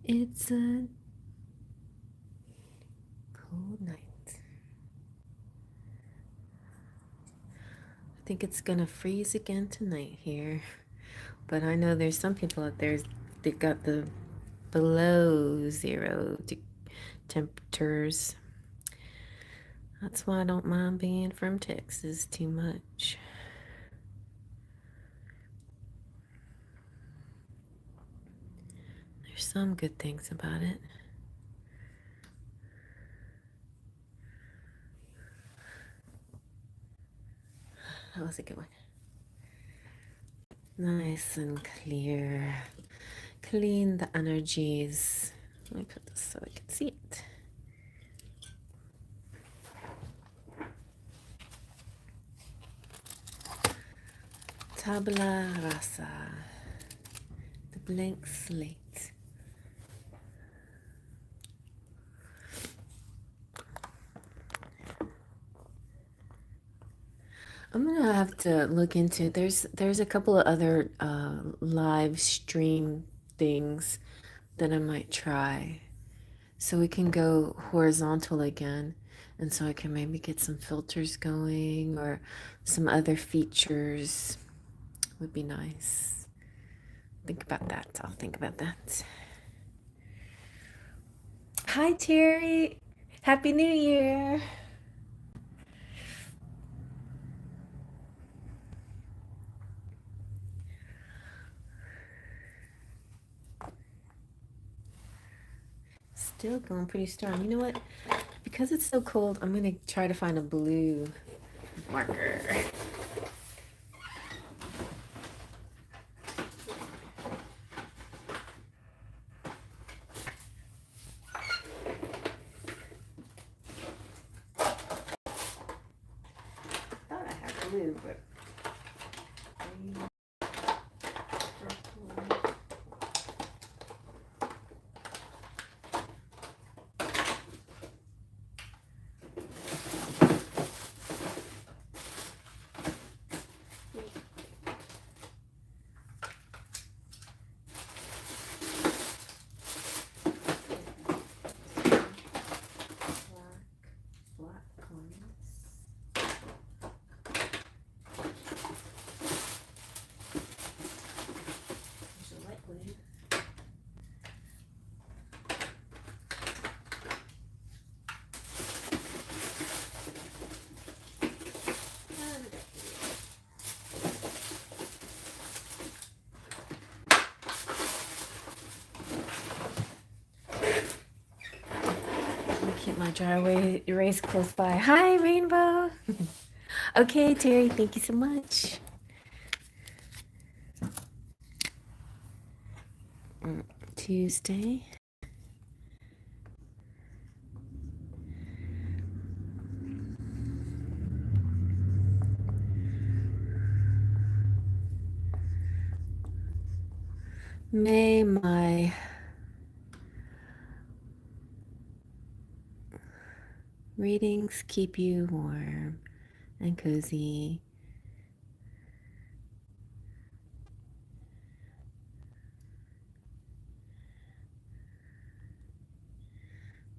It's a cold night. I think it's gonna freeze again tonight here. But I know there's some people out there that got the below zero temperatures. That's why I don't mind being from Texas too much. There's some good things about it. That was a good one. Nice and clear. Clean the energies. Let me put this so I can see it. Tabula rasa. The blank slate. I'm gonna have to look into there's a couple of other live stream things that I might try. So we can go horizontal again. And so I can maybe get some filters going or some other features would be nice. Think about that. I'll think about that. Hi, Terry. Happy New Year. Still going pretty strong. You know what? Because it's so cold, I'm going to try to find a blue marker. I thought I had blue, but keep my dry erase close by. Hi, Rainbow. Okay, Terry, thank you so much. Tuesday. May my readings keep you warm and cozy.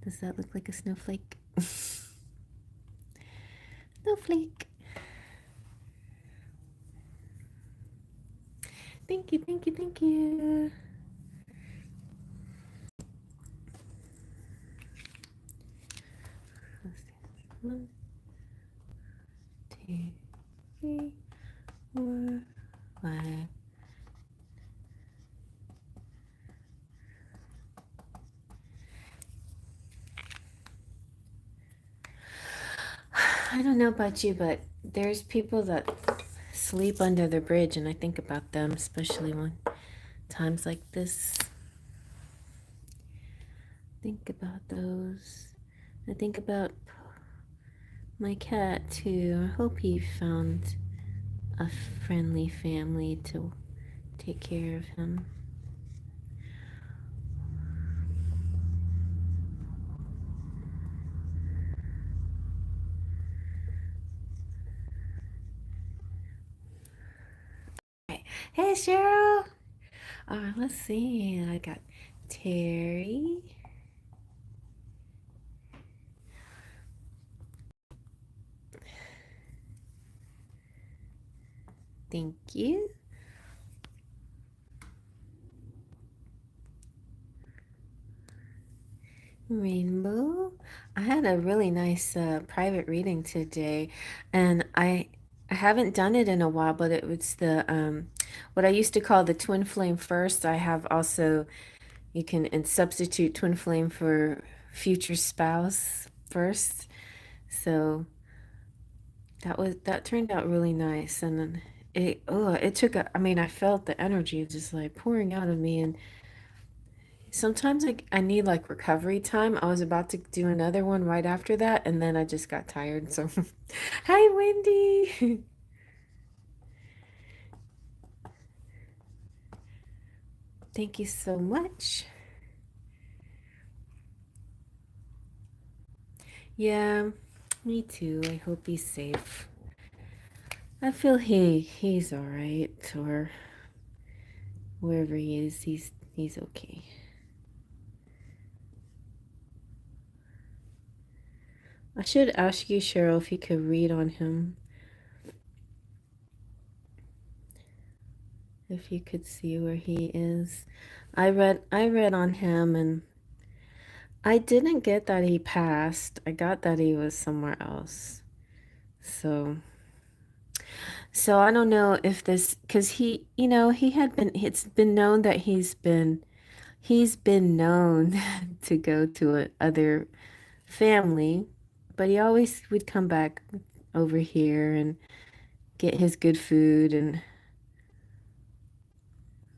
Does that look like a snowflake? Snowflake. Thank you, thank you, thank you. One, two, three, 4, 5. I don't know about you, but there's people that sleep under the bridge, and I think about them, especially when times like this. Think about those. I think about my cat too. I hope he found a friendly family to take care of him. Hey, Cheryl. Let's see. I got Terry. Thank you. Rainbow. I had a really nice private reading today, and I haven't done it in a while, but it was the what I used to call the twin flame first. I have also you can and substitute twin flame for future spouse first. So that turned out really nice, and then it took a I mean I felt the energy just like pouring out of me, and sometimes I need like recovery time. I was about to do another one right after that, and then I just got tired. So, hi, Wendy. Thank you so much. Yeah, me too. I hope he's safe. I feel he's all right, or wherever he is, he's okay. I should ask you, Cheryl, if you could read on him, if you could see where he is. I read on him, and I didn't get that he passed. I got that he was somewhere else. So, so I don't know if this, because he had been, it's been known that he's been known to go to a other family, but he always would come back over here and get his good food, and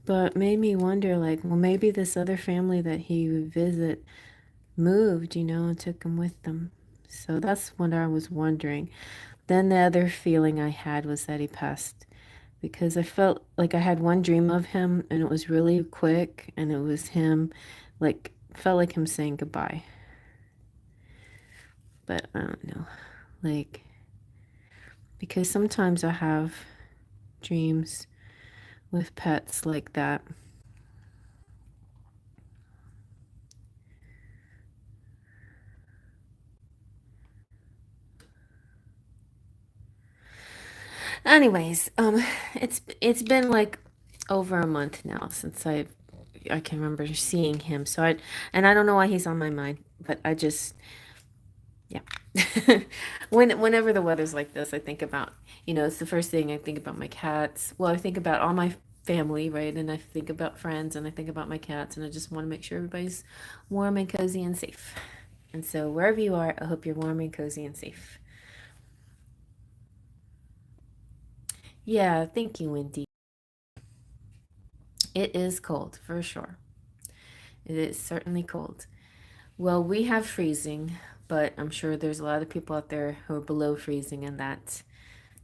but made me wonder, like, well, maybe this other family that he would visit moved, and took him with them. So that's what I was wondering. Then the other feeling I had was that he passed because I felt like I had one dream of him and it was really quick and it was him, like, felt like him saying goodbye. But I don't know, like, because sometimes I have dreams with pets like that. Anyways, it's been like over a month now since I can remember seeing him. And I don't know why he's on my mind, but I just yeah. Whenever the weather's like this, I think about, it's the first thing I think about my cats. Well, I think about all my family, right? And I think about friends and I think about my cats and I just want to make sure everybody's warm and cozy and safe. And so wherever you are, I hope you're warm and cozy and safe. Yeah, thank you, Wendy. It is cold for sure. It is certainly cold. Well, we have freezing, but I'm sure there's a lot of people out there who are below freezing, and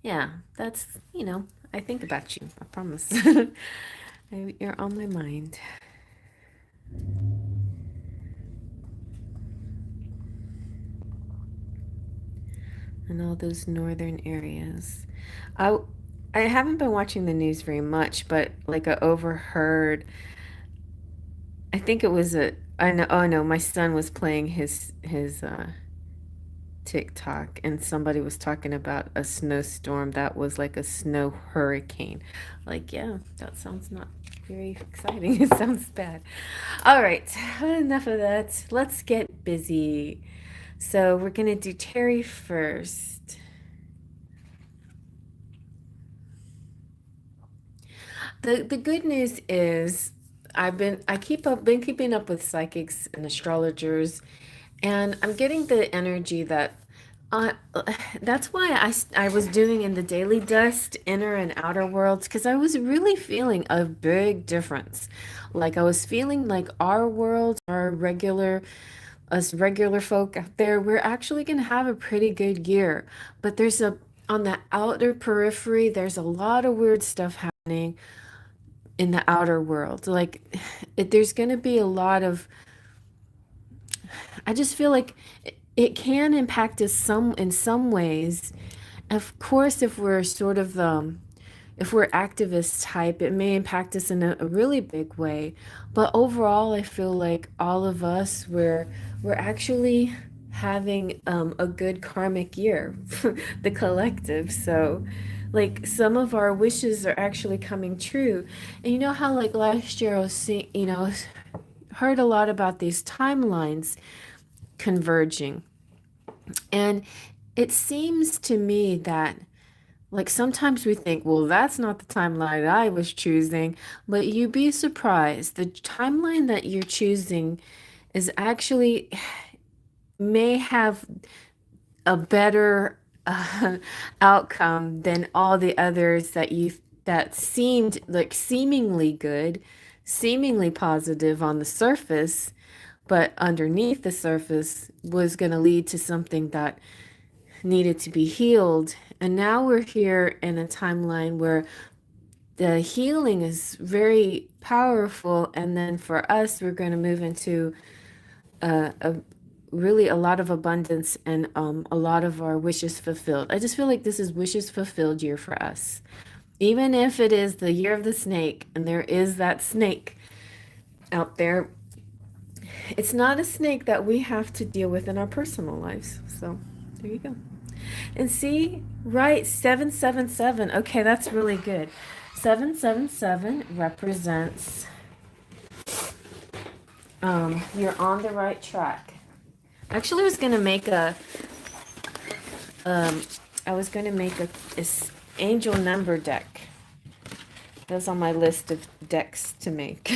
yeah, that's, I think about you. I promise. You're on my mind. And all those northern areas. I I haven't been watching the news very much, but like I overheard, I think it was I know, oh no, my son was playing his TikTok and somebody was talking about a snowstorm that was like a snow hurricane. Like, yeah, that sounds not very exciting. It sounds bad. All right, enough of that. Let's get busy. So we're gonna do Terry first. The good news is been keeping up with psychics and astrologers, and I'm getting the energy that uh, that's why I was doing in the daily dust inner and outer worlds because I was really feeling a big difference. Like I was feeling like our world, us regular folk out there, we're actually going to have a pretty good year. But on the outer periphery, there's a lot of weird stuff happening in the outer world. Like there's going to be a lot of, I just feel like it can impact us in some ways. Of course, if we're sort of if we're activist type, it may impact us in a really big way. But overall, I feel like all of us, we're actually having a good karmic year, the collective. So, like some of our wishes are actually coming true. And you know how like last year I was seeing, heard a lot about these timelines converging. And it seems to me that like sometimes we think, well, that's not the timeline I was choosing, but you'd be surprised. The timeline that you're choosing is actually may have a better outcome than all the others that seemed like seemingly good, seemingly positive on the surface, but underneath the surface was going to lead to something that needed to be healed. And now we're here in a timeline where the healing is very powerful. And then for us, we're going to move into a really a lot of abundance and a lot of our wishes fulfilled. I just feel like this is wishes fulfilled year for us. Even if it is the year of the snake and there is that snake out there, it's not a snake that we have to deal with in our personal lives. So there you go. And see, right, 777. Okay, that's really good. 777 represents you're on the right track. Actually, I was gonna make a angel number deck. That's on my list of decks to make,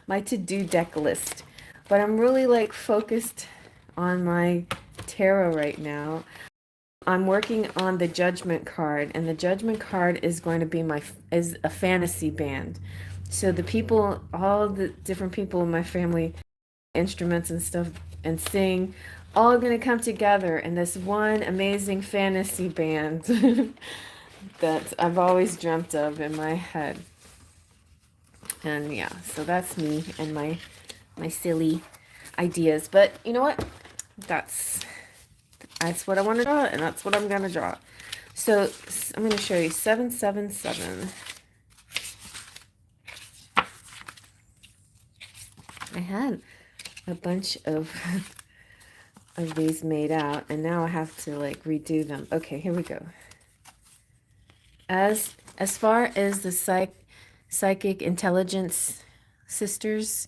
my to-do deck list. But I'm really like focused on my tarot right now. I'm working on the judgment card, and the judgment card is going to be is a fantasy band. So the people, all the different people in my family, instruments and stuff, and sing, all going to come together in this one amazing fantasy band that I've always dreamt of in my head. And yeah, so that's me and my silly ideas. But you know what? That's what I want to draw, and that's what I'm going to draw. So I'm going to show you 777. I had a bunch of these made out, and now I have to like redo them. Okay, here we go. As far as the psychic intelligence sisters,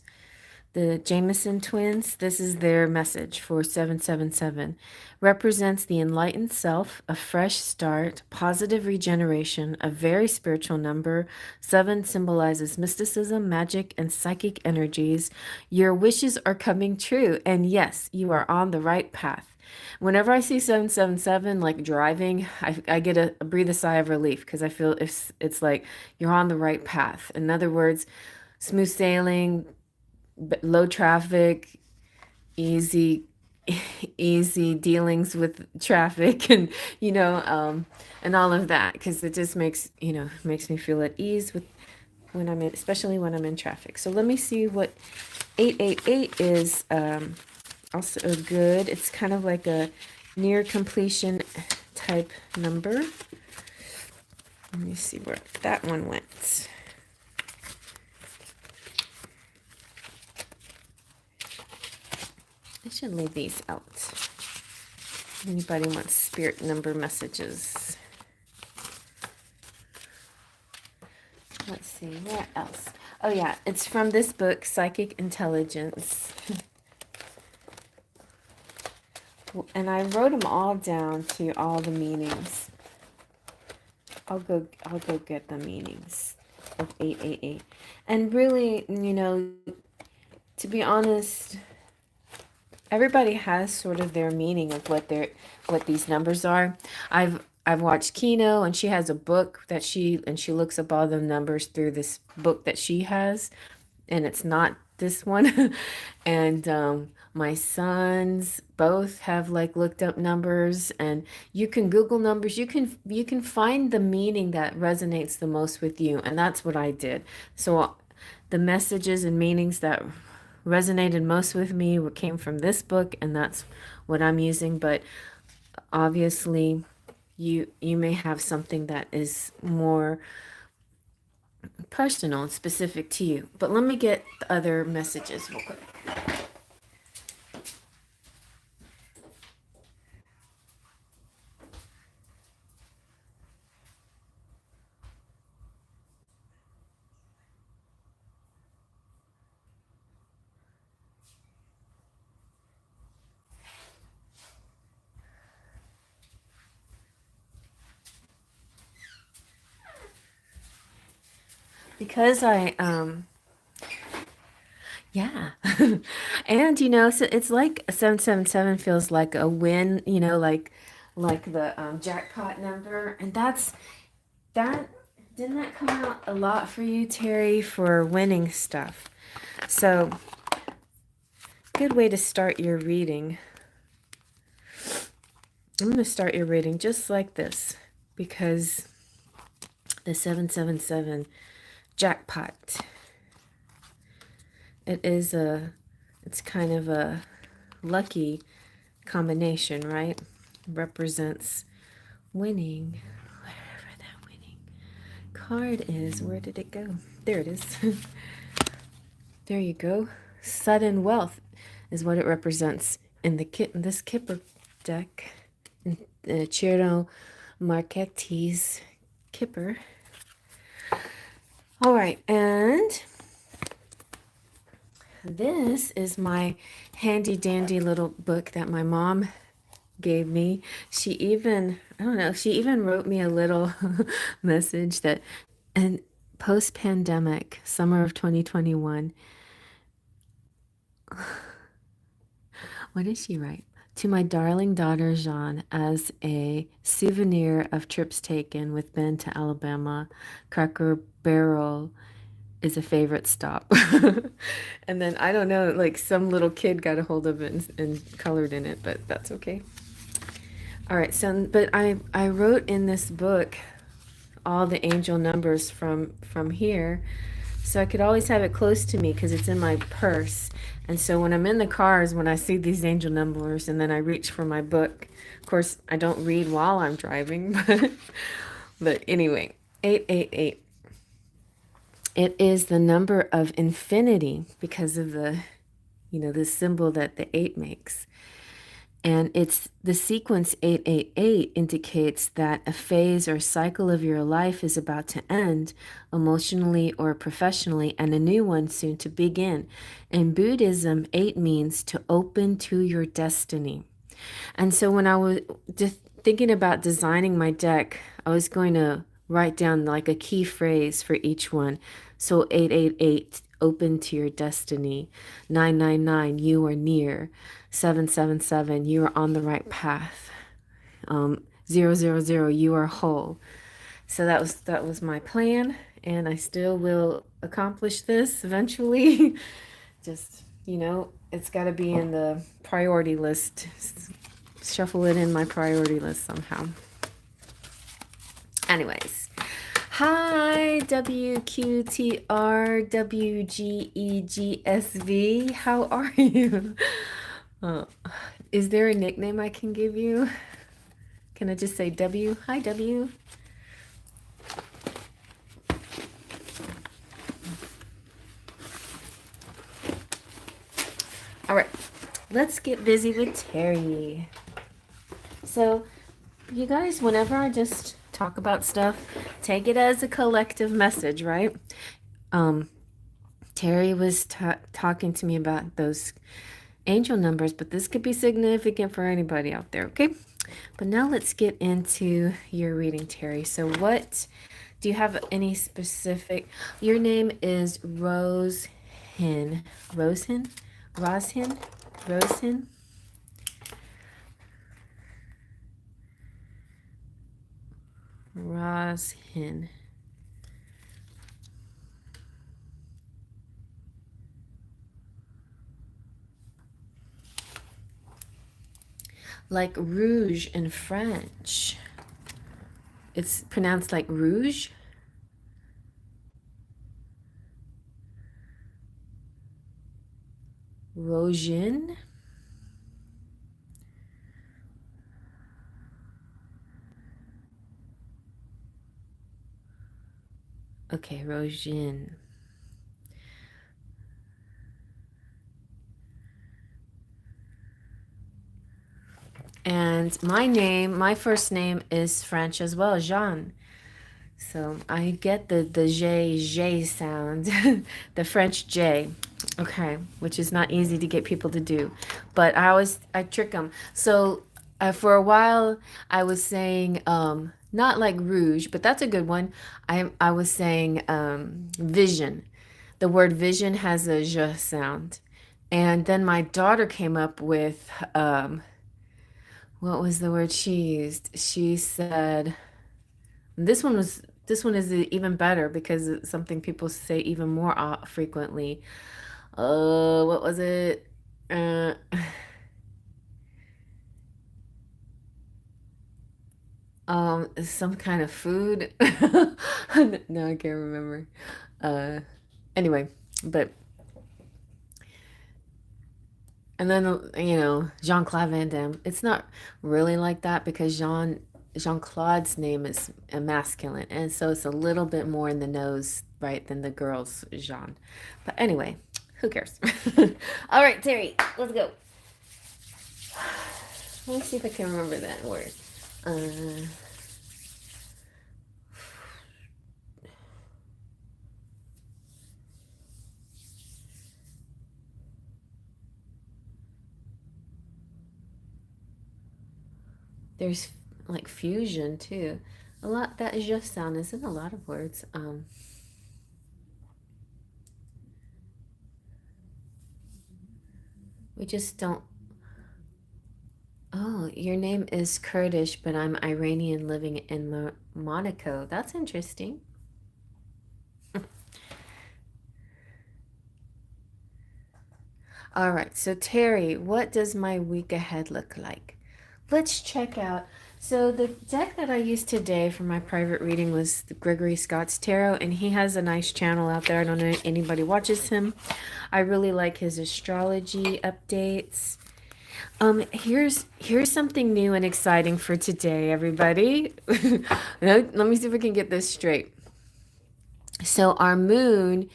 the Jameson twins, this is their message for 777. Represents the enlightened self, a fresh start, positive regeneration, a very spiritual number. 7 symbolizes mysticism, magic, and psychic energies. Your wishes are coming true, and yes, you are on the right path. Whenever I see 777 like driving, I get a breathe a sigh of relief because I feel it's like you're on the right path. In other words, smooth sailing, low traffic, easy easy dealings with traffic, and and all of that, because it just makes me feel at ease with when I'm in, especially when I'm in traffic. So let me see what 888 is. Also good. It's kind of like a near completion type number. Let me see where that one went. I should leave these out. Anybody wants spirit number messages? Let's see, what else? Oh yeah, it's from this book, Psychic Intelligence. And I wrote them all down to all the meanings. I'll go get the meanings of 888. And really, to be honest, everybody has sort of their meaning of what these numbers are. I've watched Kino, and she has a book that she looks up all the numbers through this book that she has, and it's not this one. And my sons both have like looked up numbers, and you can Google numbers. You can find the meaning that resonates the most with you, and that's what I did. So the messages and meanings that resonated most with me came from this book, and that's what I'm using. But obviously you may have something that is more personal and specific to you. But let me get the other messages real quick. Because yeah. And so it's like 777 feels like a win, like the jackpot number. And that didn't that come out a lot for you, Terry, for winning stuff? So good way to start your reading. I'm going to start your reading just like this because the 777 jackpot. It's kind of a lucky combination, right? Represents winning. Wherever that winning card is, where did it go? There it is. There you go. Sudden wealth is what it represents in this Kipper deck. In the Ciro Marchetti's Kipper. All right, and this is my handy dandy little book that my mom gave me. She even wrote me a little message that, and post-pandemic, summer of 2021, what did she write? To my darling daughter Jean, as a souvenir of trips taken with Ben to Alabama, Cracker Barrel is a favorite stop. And then I don't know, like some little kid got a hold of it and colored in it, but that's okay. All right, so but I wrote in this book all the angel numbers from here, so I could always have it close to me because it's in my purse. And so when I'm in the cars, when I see these angel numbers, and then I reach for my book. Of course, I don't read while I'm driving, but anyway, 888. It is the number of infinity because of the symbol that the 8 makes. And it's the sequence 888 indicates that a phase or cycle of your life is about to end emotionally or professionally, and a new one soon to begin. In Buddhism, 8 means to open to your destiny. And so when I was just thinking about designing my deck, I was going to write down like a key phrase for each one. So 888, open to your destiny. 999, you are near. 777, you are on the right path. 000, you are whole. So that was my plan, and I still will accomplish this eventually. Just, it's got to be in the priority list. Shuffle it in my priority list somehow. Anyways, hi WQTRWGEGSV. How are you? Is there a nickname I can give you? Can I just say W? Hi, W. All right, let's get busy with Terry. So, you guys, whenever I just talk about stuff, take it as a collective message, right? Terry was talking to me about those angel numbers, but this could be significant for anybody out there, okay? But now let's get into your reading, Terry. So what do you have any specific? Your name is Rosehin. Rosehin? Roshin? Rosehin? Roshin. Like rouge in French. It's pronounced like rouge. Rogin. Okay, Rojin. And my first name is French as well, Jean. So I get the J sound, the French J. Okay, which is not easy to get people to do, but I trick them. So for a while I was saying not like rouge, but that's a good one. I was saying vision. The word vision has a j sound, and then my daughter came up with what was the word she used? She said this one is even better because it's something people say even more frequently. What was it? Uh, some kind of food. No, I can't remember. Uh, anyway, but and then Jean-Claude Van Damme. It's not really like that because Jean-Claude's name is a masculine, and so it's a little bit more in the nose, right, than the girl's Jean. But anyway, who cares? All right, Terry, let's go. Let me see if I can remember that word. Uh, there's like fusion too. A lot that just sound is in a lot of words. We just don't. Oh, your name is Kurdish, but I'm Iranian living in Monaco. That's interesting. All right, so Terry, what does my week ahead look like? Let's check out. So the deck that I used today for my private reading was the Gregory Scott's Tarot, and he has a nice channel out there. I don't know if anybody watches him. I really like his astrology updates. Here's something new and exciting for today, everybody. Let me see if we can get this straight. So our moon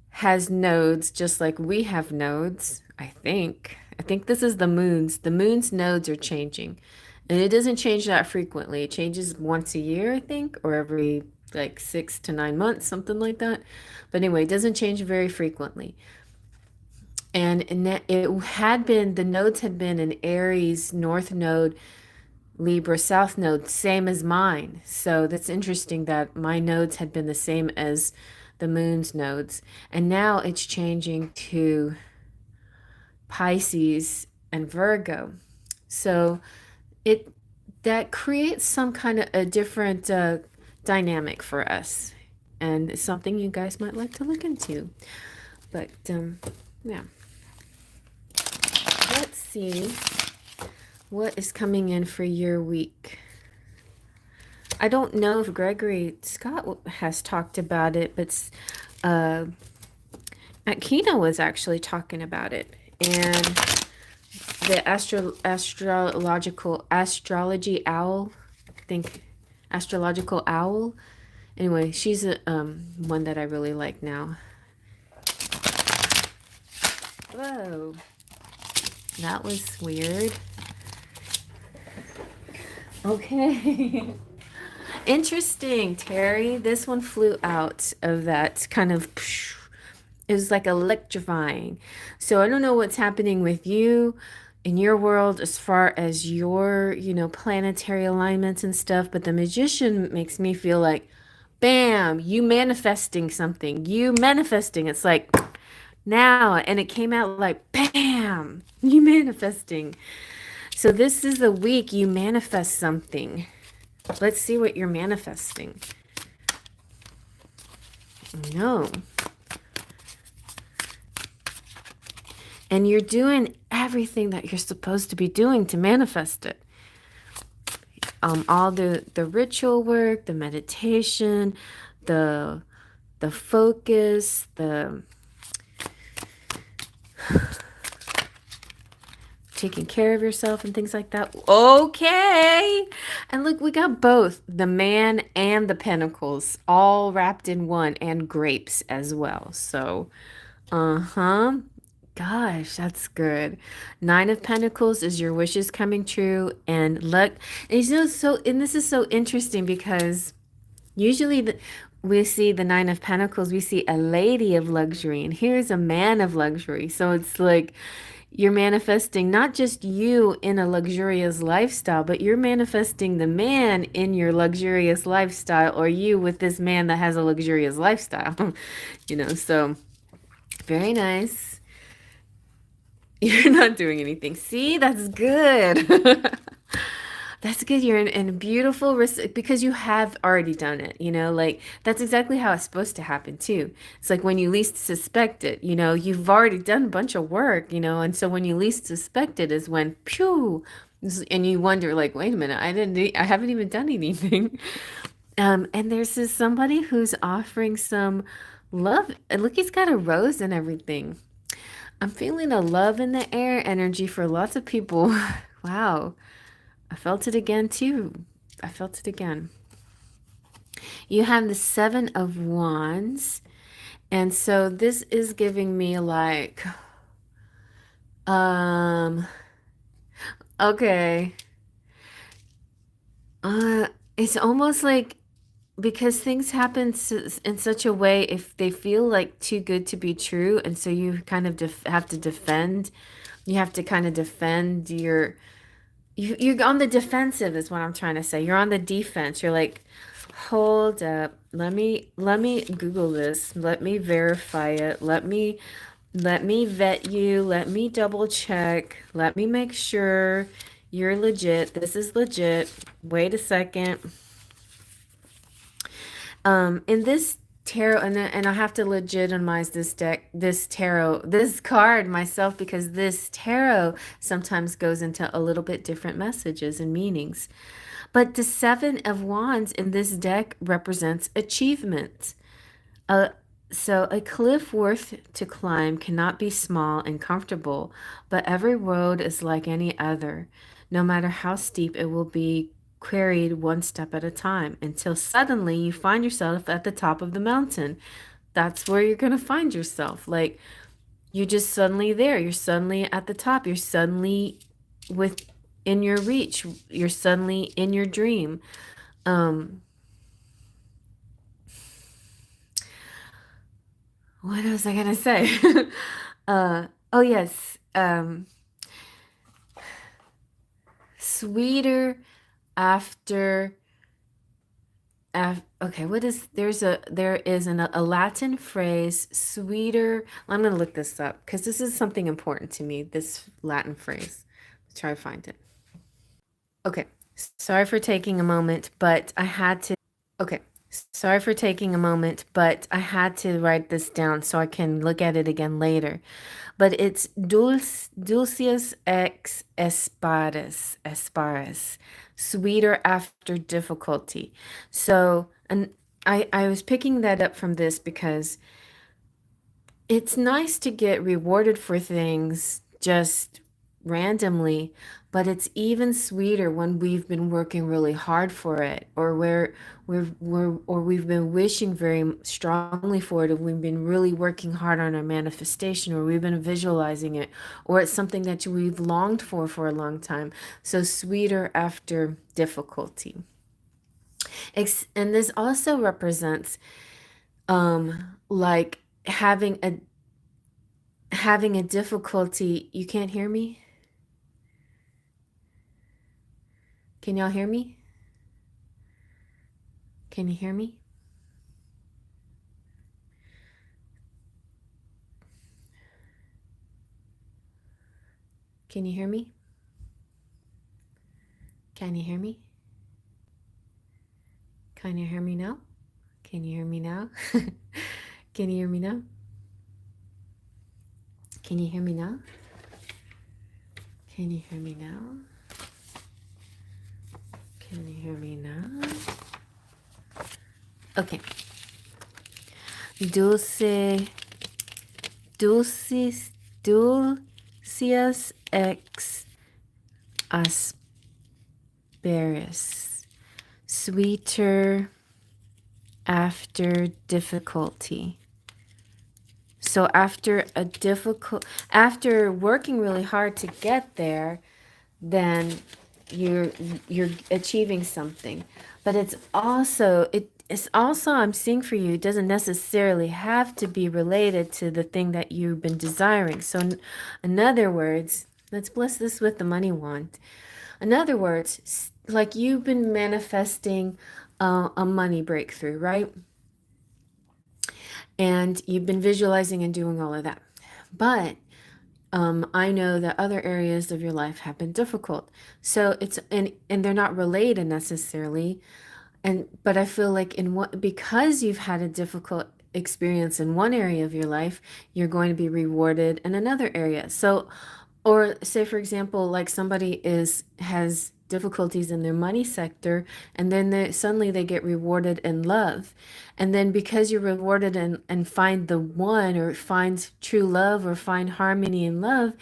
has nodes just like we have nodes, I think. I think this is the moon's. The moon's nodes are changing. And it doesn't change that frequently. It changes once a year, I think, or every like 6 to 9 months, something like that. But anyway, it doesn't change very frequently. And it had been, the nodes had been an Aries North Node, Libra South Node, same as mine. So that's interesting that my nodes had been the same as the moon's nodes. And now it's changing to Pisces and Virgo. So it that creates some kind of a different dynamic for us. And it's something you guys might like to look into. But yeah. Let's see what is coming in for your week. I don't know if Gregory Scott has talked about it, but Akina was actually talking about it. And the astrology owl, I think astrological owl. Anyway, she's a one that I really like now. Whoa. That was weird. Okay. Interesting, Terry. This one flew out of that kind of, it was like electrifying. So I don't know what's happening with you in your world as far as your, planetary alignments and stuff, but the magician makes me feel like, bam, you manifesting something. You manifesting. It's like, now, and it came out like bam, you manifesting. So this is the week you manifest something. Let's see what you're manifesting. No. And you're doing everything that you're supposed to be doing to manifest it. All the ritual work, the meditation, the focus, taking care of yourself and things like that. Okay. And look, we got both the man and the pentacles all wrapped in one, and grapes as well. So, uh-huh. Gosh, that's good. Nine of Pentacles is your wishes coming true, and luck. And and this is so interesting because usually we see the Nine of Pentacles, we see a lady of luxury, and here's a man of luxury. So it's like you're manifesting not just you in a luxurious lifestyle, but you're manifesting the man in your luxurious lifestyle, or you with this man that has a luxurious lifestyle. So very nice. You're not doing anything. See, that's good. That's good. You're in a beautiful risk because you have already done it. Like that's exactly how it's supposed to happen too. It's like when you least suspect it, you've already done a bunch of work, and so when you least suspect it is when, pew, and you wonder, like, wait a minute, I haven't even done anything. And there's somebody who's offering some love. And look, he's got a rose and everything. I'm feeling a love in the air energy for lots of people. Wow. I felt it again too. I felt it again. You have the Seven of Wands. And so this is giving me like, okay. It's almost like because things happen in such a way, if they feel like too good to be true, and so you kind of have to defend. You have to kind of defend you're on the defensive is what I'm trying to say. You're on the defense. You're like, hold up. Let me Google this. Let me verify it. Let me vet you. Let me double check. Let me make sure you're legit. This is legit. Wait a second. In this tarot, and I have to legitimize this card myself, because this tarot sometimes goes into a little bit different messages and meanings. But the Seven of Wands in this deck represents achievement. Uh, so a cliff worth to climb cannot be small and comfortable, but every road is like any other. No matter how steep, it will be quarried one step at a time until suddenly you find yourself at the top of the mountain. That's where you're going to find yourself. Like you're just suddenly there. You're suddenly at the top. You're suddenly within your reach. You're suddenly in your dream. What was I gonna say? Oh yes. Sweeter after okay, there is a Latin phrase, sweeter. I'm gonna look this up because this is something important to me, this Latin phrase. Let's try to find it. Okay, sorry for taking a moment, but I had to. Okay, sorry for taking a moment, but I had to write this down so I can look at it again later. But it's dulcius ex asparis, sweeter after difficulty. So, and I was picking that up from this because it's nice to get rewarded for things just randomly, but it's even sweeter when we've been working really hard for it, or we've been wishing very strongly for it, and we've been really working hard on our manifestation, or we've been visualizing it, or it's something that we've longed for a long time. So sweeter after difficulty. And this also represents like having a difficulty. You can't hear me? Can y'all hear me? Can you hear me? Can you hear me? Can you hear me? Can you hear me now? Can you hear me now? Can you hear me now? Can you hear me now? Can you hear me now? Can you hear me now? Okay. Dulcius ex asperus, sweeter after difficulty. So after working really hard to get there, then you're achieving something. But it's also I'm seeing for you, it doesn't necessarily have to be related to the thing that you've been desiring. So in other words, let's bless this with the money wand. In other words, like you've been manifesting a money breakthrough, right? And you've been visualizing and doing all of that. But I know that other areas of your life have been difficult. So and they're not related necessarily. But I feel like because you've had a difficult experience in one area of your life, you're going to be rewarded in another area. So, or say for example, like somebody has difficulties in their money sector, and then suddenly they get rewarded in love. And then because you're rewarded and find the one, or find true love, or find harmony in love,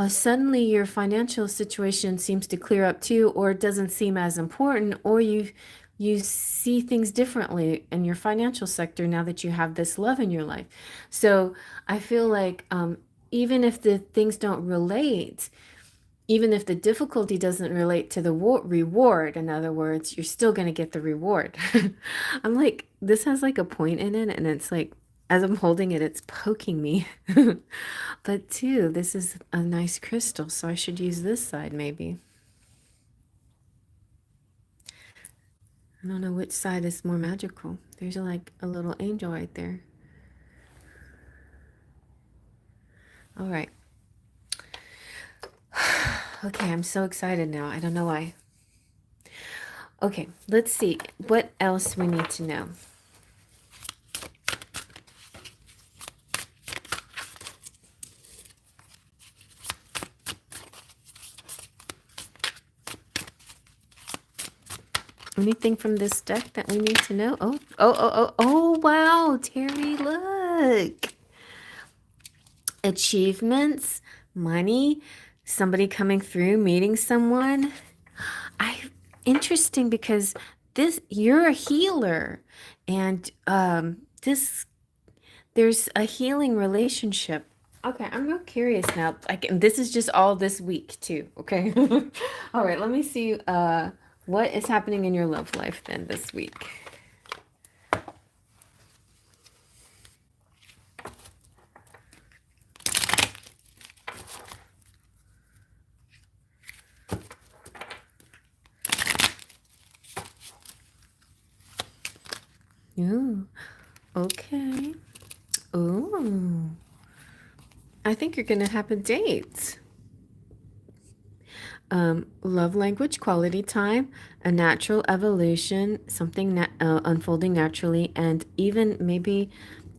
suddenly your financial situation seems to clear up too, or it doesn't seem as important, or you see things differently in your financial sector now that you have this love in your life. So I feel like even if the things don't relate, even if the difficulty doesn't relate to the reward, in other words, you're still going to get the reward. I'm like, this has like a point in it, and it's like, as I'm holding it, it's poking me. But too, this is a nice crystal, so I should use this side maybe. I don't know which side is more magical. There's like a little angel right there. All right. Okay, I'm so excited now. I don't know why. Okay, let's see what else we need to know. Anything from this deck that we need to know? Oh, wow, Terry, look. Achievements, money, somebody coming through, meeting someone. Interesting, because you're a healer, and there's a healing relationship. Okay, I'm real curious now. This is just all this week too, okay? All right, let me see what is happening in your love life then this week. Ooh, okay. Ooh. I think you're going to have a date. Love language, quality time, a natural evolution, something unfolding naturally, and even maybe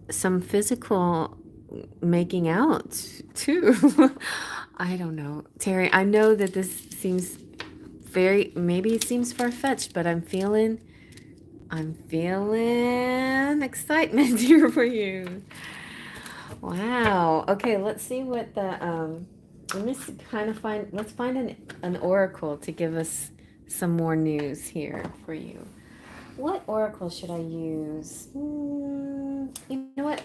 some physical making out too. I don't know. Terry, I know that this seems maybe it seems far-fetched, but I'm feeling excitement here for you. Wow. Okay, let's see what the let me let's find an oracle to give us some more news here for you. What oracle should I use? You know what?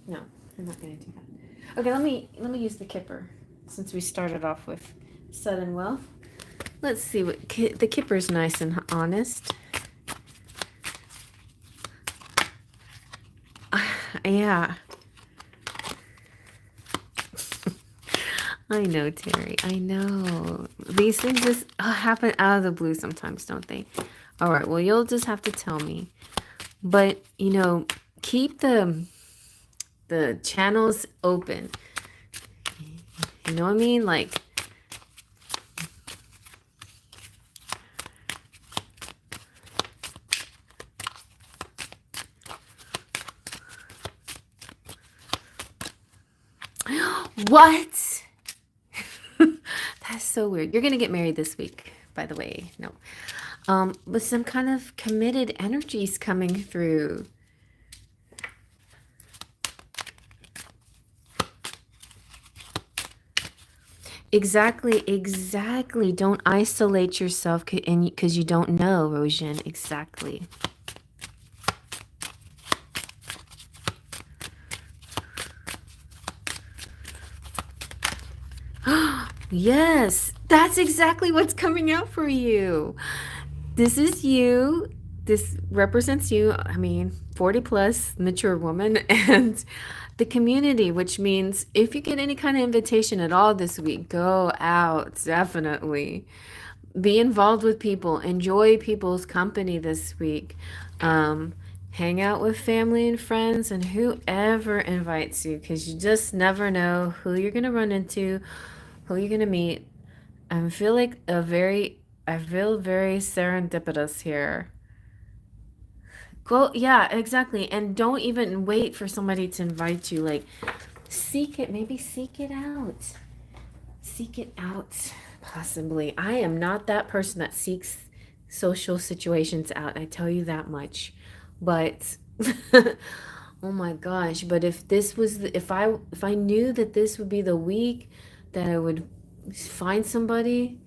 No, I'm not going to do that. Okay, let me use the Kipper, since we started off with sudden wealth. Let's see what the Kipper's nice and honest. Yeah. I know, Terry. I know. These things just happen out of the blue sometimes, don't they? All right. Well, you'll just have to tell me. But, keep the channels open. You know what I mean? Like, what? That's so weird. You're going to get married this week, by the way. No. But some kind of committed energies coming through. Exactly. Don't isolate yourself because you don't know, Roshan. Exactly. Yes, that's exactly what's coming out for you. This is you. This represents you. I mean, 40 plus mature woman and the community, which means if you get any kind of invitation at all this week, go out, definitely. Be involved with people, enjoy people's company this week. Um, Hang out with family and friends and whoever invites you because you just never know who you're going to run into, who you're going to meet. I feel like I feel very serendipitous here. Go, yeah, exactly. And don't even wait for somebody to invite you. Like, seek it, maybe seek it out. Seek it out, possibly. I am not that person that seeks social situations out. I tell you that much. But oh my gosh, but if this was if I knew that this would be the week that I would find somebody,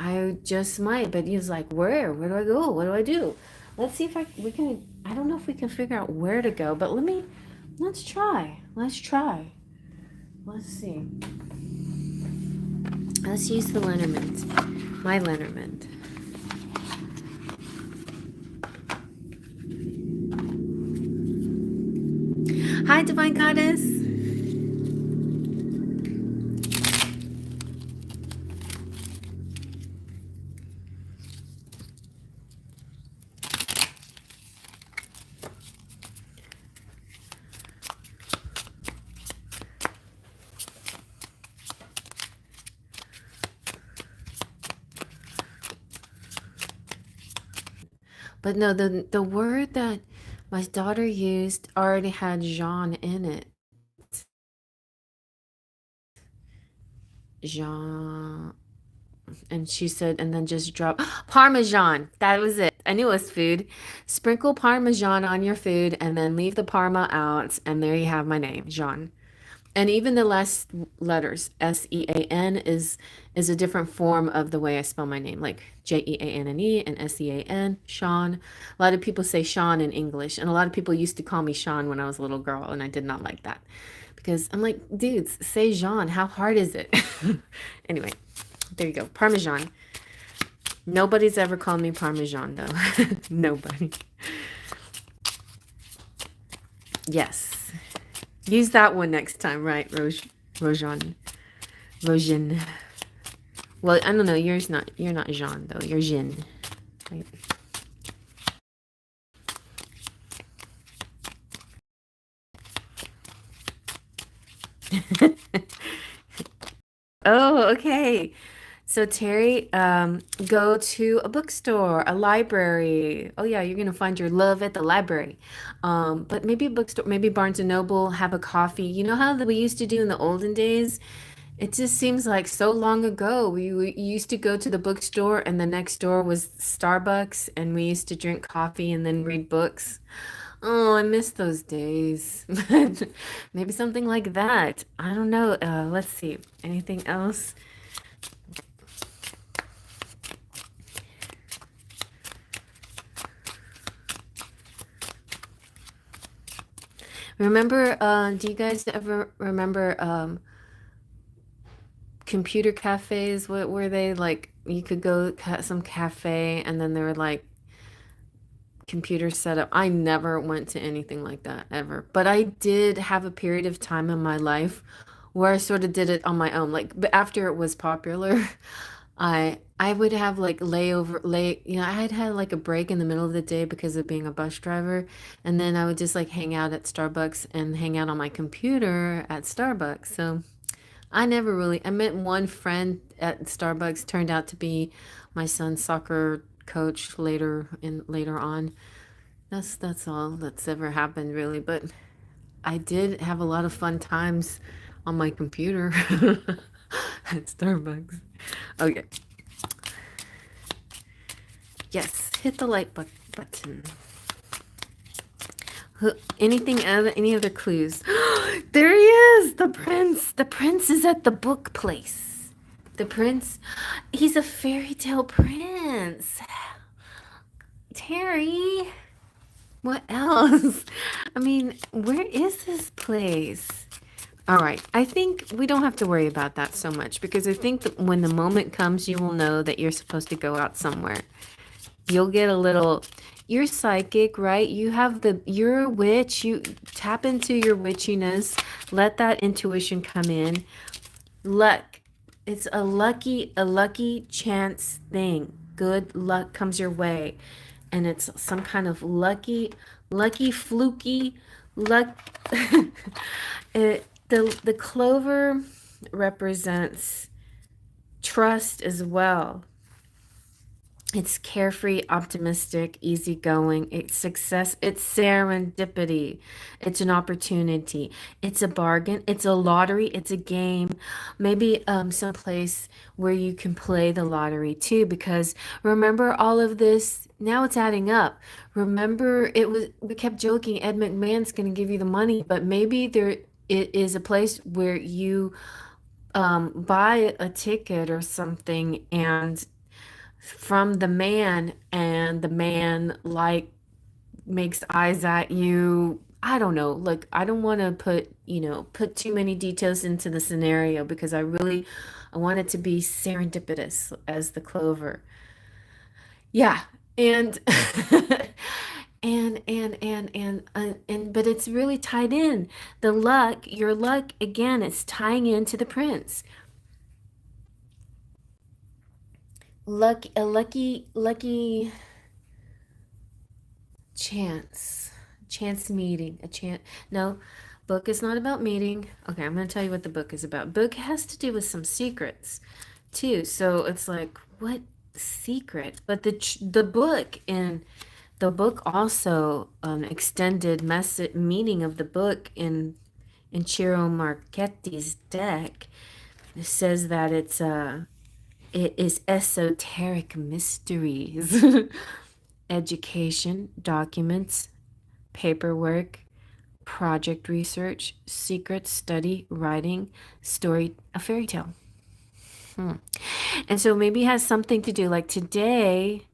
I just might. But he was like, where do I go? What do I do? Let's see if we can. I don't know if we can figure out where to go, but let's try. Let's see. Let's use the Lenormand. My Lenormand. Hi, Divine Goddess. But no, the word that my daughter used already had Jean in it. Jean. And she said, and then just drop Parmesan. That was it. I knew it was food. Sprinkle Parmesan on your food and then leave the Parma out. And there you have my name, Jean. And even the last letters, Sean, is a different form of the way I spell my name, like Jeanne and Sean, Sean. A lot of people say Sean in English, and a lot of people used to call me Sean when I was a little girl, and I did not like that because I'm like, dudes, say Jean. How hard is it? Anyway, there you go, Parmesan. Nobody's ever called me Parmesan though. Nobody. Yes. Use that one next time, right, Rojan? Rojan. Well, I don't know. You're not Jean though. You're Jin, right? Oh, okay. So Terry, go to a bookstore, a library. Oh yeah, you're gonna find your love at the library. But maybe a bookstore, maybe Barnes and Noble, have a coffee. You know how we used to do in the olden days? It just seems like so long ago. We used to go to the bookstore and the next door was Starbucks and we used to drink coffee and then read books. Oh, I miss those days. Maybe something like that. I don't know. Let's see. Anything else? Remember, do you guys ever remember computer cafes? What were they like? You could go some cafe and then there were like computer setup. I never went to anything like that ever. But I did have a period of time in my life where I sort of did it on my own. Like, but after it was popular, I would have like I had like a break in the middle of the day because of being a bus driver, and then I would just like hang out at Starbucks and hang out on my computer at Starbucks. So I met one friend at Starbucks, turned out to be my son's soccer coach later on. That's all that's ever happened really, but I did have a lot of fun times on my computer at Starbucks. Okay. Yes, hit the button. Any other clues? There he is, the prince. The prince is at the book place. The prince, he's a fairy tale prince. Terry, what else? I mean, where is this place? All right, I think we don't have to worry about that so much because I think that when the moment comes, you will know that you're supposed to go out somewhere. You'll get a little, you're psychic, right? You're a witch. You tap into your witchiness, let that intuition come in. Luck. It's a lucky chance thing. Good luck comes your way. And it's some kind of lucky, fluky luck. The clover represents trust as well. It's carefree, optimistic, easygoing. It's success. It's serendipity. It's an opportunity. It's a bargain. It's a lottery. It's a game. Maybe someplace where you can play the lottery too. Because remember all of this. Now it's adding up. Remember, we kept joking. Ed McMahon's going to give you the money, but maybe it is a place where you buy a ticket or something and from the man, and the man like makes eyes at you. I don't know. Like, I don't want to put too many details into the scenario because I want it to be serendipitous as the clover. Yeah. And and but it's really tied in. Your luck again, it's tying into the prince. Lucky chance meeting, a chance. No, book is not about meeting. Okay, I'm going to tell you what the book is about. Book has to do with some secrets too. So it's like, what secret? But the book also, extended message meaning of the book in Ciro Marchetti's deck, it says that it is esoteric mysteries, education, documents, paperwork, project research, secret study, writing, story, a fairy tale. And so maybe it has something to do, like today,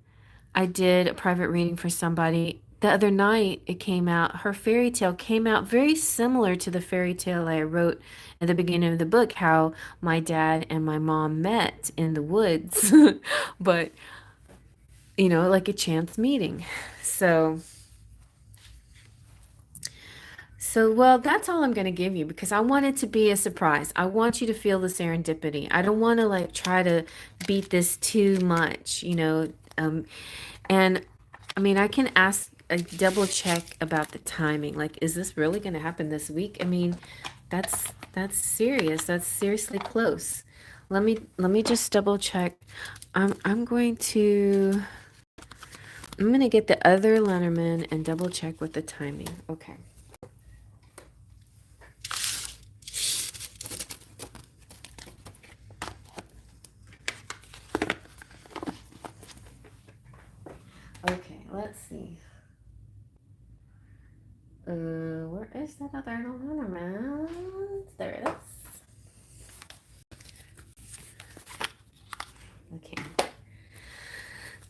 I did a private reading for somebody. The other night, her fairy tale came out very similar to the fairy tale I wrote at the beginning of the book, how my dad and my mom met in the woods. But, like a chance meeting. So, well, that's all I'm going to give you because I want it to be a surprise. I want you to feel the serendipity. I don't want to like try to beat this too much. And I mean, I can double check about the timing. Like, is this really going to happen this week? I mean, that's serious. That's seriously close. Let me just double check. I'm going to get the other Lenormand and double check with the timing. Okay. Okay, let's see. Where is that other Lenormand? There it is. Okay.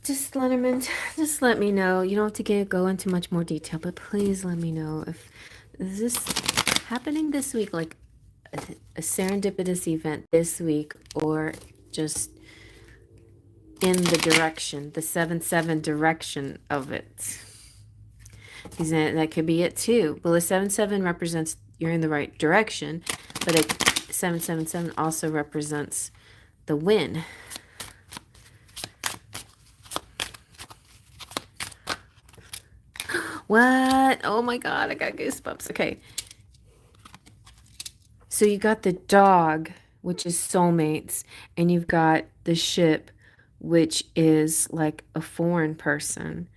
Just Lenormand, just let me know. You don't have to go into much more detail, but please let me know if is this happening this week, like a serendipitous event this week, or just in the direction, the 7-7 direction of it. Because that could be it too. Well, the 7-7 represents you're in the right direction, but a 7-7-7 also represents the win. What? Oh my God, I got goosebumps. Okay. So you got the dog, which is soulmates, and you've got the ship, which is like a foreign person.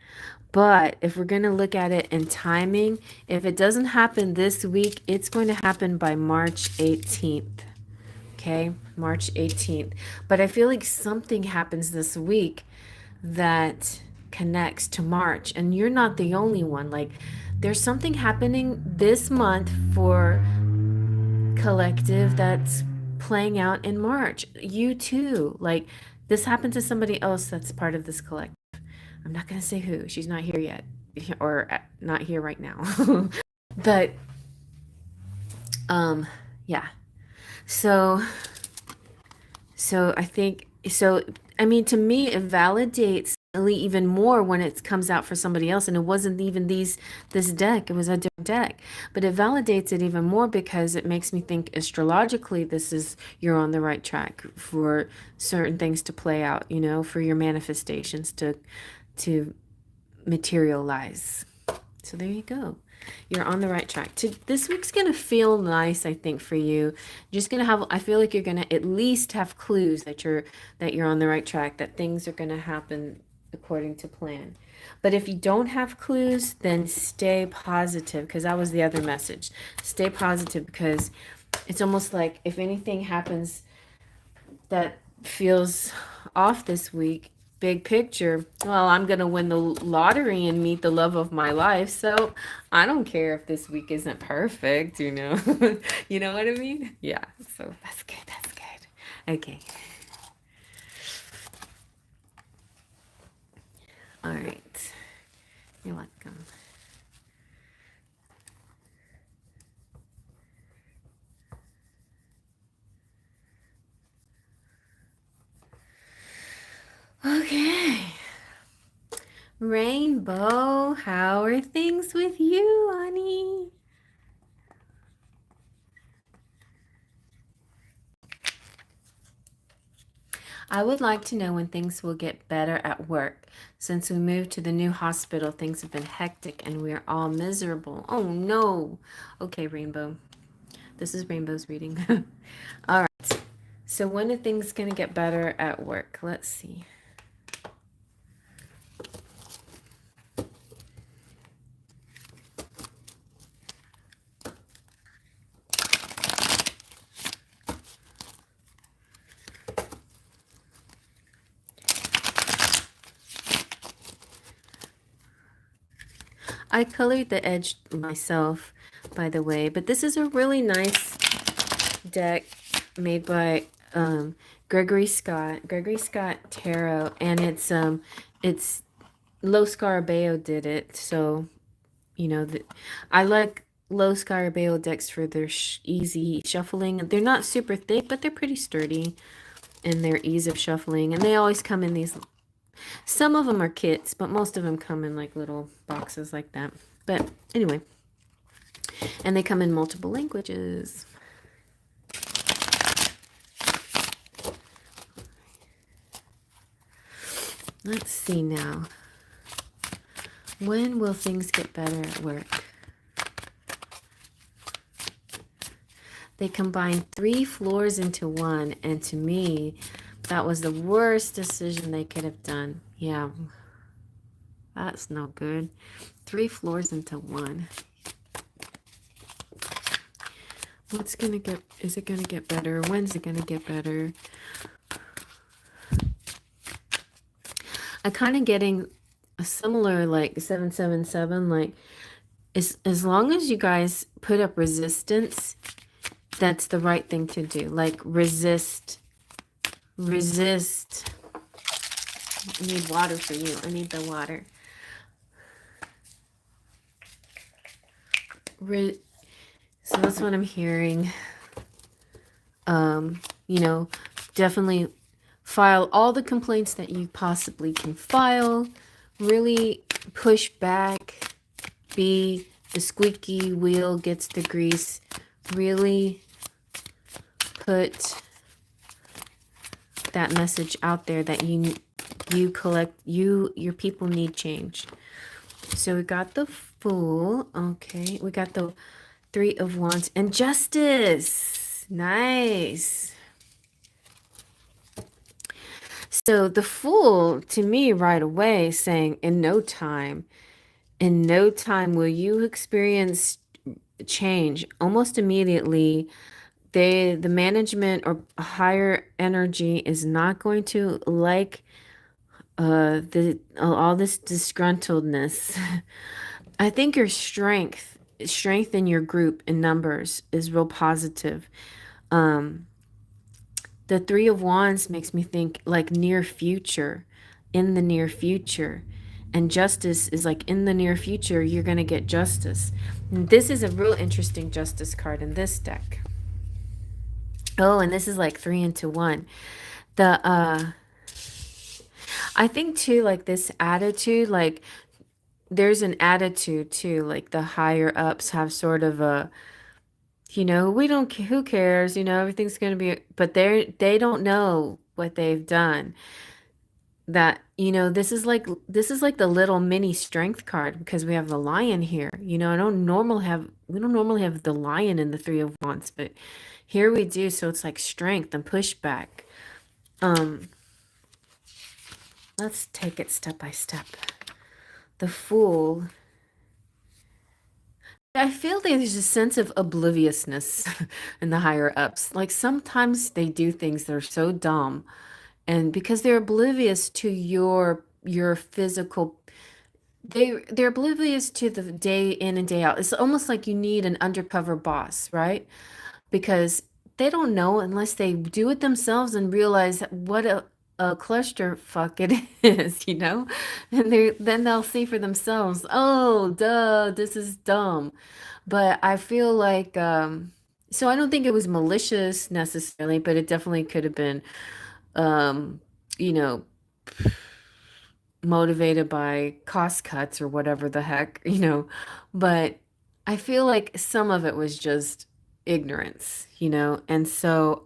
But if we're going to look at it in timing, if it doesn't happen this week, it's going to happen by March 18th. Okay, March 18th. But I feel like something happens this week that connects to March, and you're not the only one. Like, there's something happening this month for collective that's playing out in March. You too. Like, this happened to somebody else that's part of this collective. I'm not going to say who. She's not here yet, or not here right now. But yeah. So I think, so I mean, to me it validates even more when it comes out for somebody else, and it wasn't even this deck, it was a different deck, but it validates it even more because it makes me think astrologically you're on the right track for certain things to play out, you know, for your manifestations to materialize. So there you go. You're on the right track. This week's going to feel nice, I think, for you. Just going to have, I feel like you're going to at least have clues that you're on the right track, that things are going to happen according to plan. But if you don't have clues, then stay positive, because that was the other message. Stay positive, because it's almost like if anything happens that feels off this week, big picture, well, I'm going to win the lottery and meet the love of my life. So I don't care if this week isn't perfect, you know? You know what I mean? Yeah. So that's good. That's good. Okay. All right. You're welcome. Okay. Rainbow, how are things with you, honey? I would like to know when things will get better at work. Since we moved to the new hospital, things have been hectic and we're all miserable. Oh no. Okay, Rainbow. This is Rainbow's reading. All right. So when are things going to get better at work? Let's see. I colored the edge myself, by the way, but this is a really nice deck made by Gregory Scott Tarot, and it's Los Scarabeo did it. So you know, I like Los Scarabeo decks for their easy shuffling. They're not super thick, but they're pretty sturdy in their ease of shuffling, and they always come in these, some of them are kits, but most of them come in like little boxes like that. But anyway, and they come in multiple languages. Let's see now. When will things get better at work? They combined 3 floors into one, and to me, that was the worst decision they could have done. Yeah, that's no good. 3 floors into one. What's gonna get, is it gonna get better? When's it gonna get better? I'm kind of getting a similar, like 777, like as long as you guys put up resistance, that's the right thing to do. Like resist. I need water for you. I need the water. So that's what I'm hearing. You know, definitely file all the complaints that you possibly can file. Really push back. Be the squeaky wheel gets the grease. Really put that message out there that your people need change. So we got the Fool. Okay, we got the 3 of Wands and Justice. Nice. So the Fool, to me, right away, saying in no time will you experience change. Almost immediately, the management or higher energy is not going to like all this disgruntledness. I think your strength in your group in numbers is real positive. The Three of Wands makes me think like near future, in the near future. And justice is like in the near future, you're going to get justice. And this is a real interesting justice card in this deck. Oh, and this is like 3 into 1. The I think too, like this attitude, like there's an attitude too, like the higher ups have sort of a, we don't, who cares, everything's going to be, but they don't know what they've done. That, this is like the little mini strength card because we have the lion here. We don't normally have the lion in the Three of Wands, but here we do. So it's like strength and pushback. Let's take it step by step. The Fool. I feel there's a sense of obliviousness in the higher ups. Like sometimes they do things that are so dumb, and because they're oblivious to your physical, they're oblivious to the day in and day out. It's almost like you need an undercover boss, right? Because they don't know unless they do it themselves and realize what a clusterfuck it is, And then they'll see for themselves, oh, duh, this is dumb. But I feel like, so I don't think it was malicious necessarily, but it definitely could have been, um, you know, motivated by cost cuts or whatever the heck, But I feel like some of it was just ignorance, And so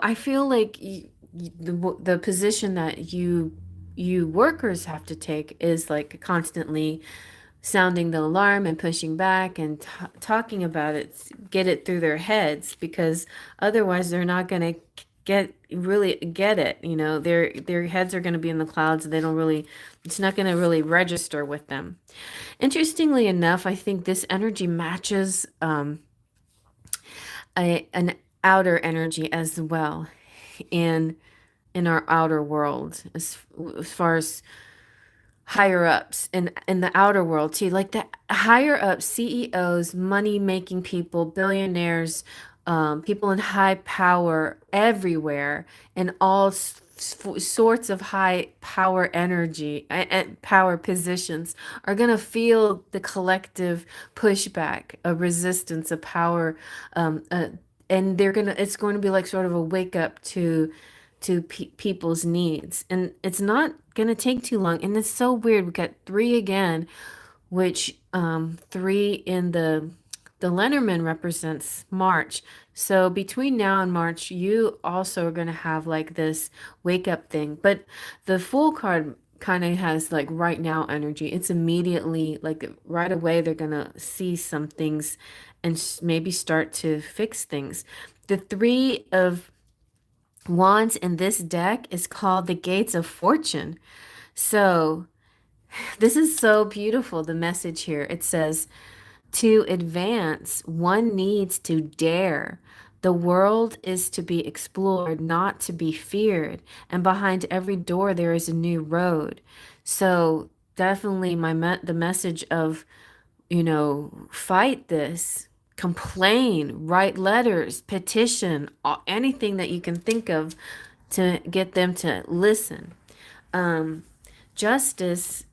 I feel like the position that you workers have to take is like constantly sounding the alarm and pushing back and talking about it, get it through their heads, because otherwise they're not going to really get it. Their heads are going to be in the clouds. They don't really, it's not going to really register with them. Interestingly enough, I think this energy matches an outer energy as well in our outer world, as far as higher ups in the outer world too, like the higher up CEOs, money making people, billionaires, people in high power everywhere, and all sorts of high power energy and power positions are going to feel the collective pushback, a resistance, a power, and it's going to be like sort of a wake up to people's needs. And it's not going to take too long. And it's so weird. We got 3 again, which 3 in the Lenormand represents March. So between now and March, you also are going to have like this wake up thing. But the Fool card kind of has like right now energy. It's immediately like right away they're going to see some things and maybe start to fix things. The 3 of Wands in this deck is called the Gates of Fortune. So this is so beautiful, the message here. It says, to advance, one needs to dare. The world is to be explored, not to be feared. And behind every door, there is a new road. So definitely the message of, fight this, complain, write letters, petition, anything that you can think of to get them to listen. Justice,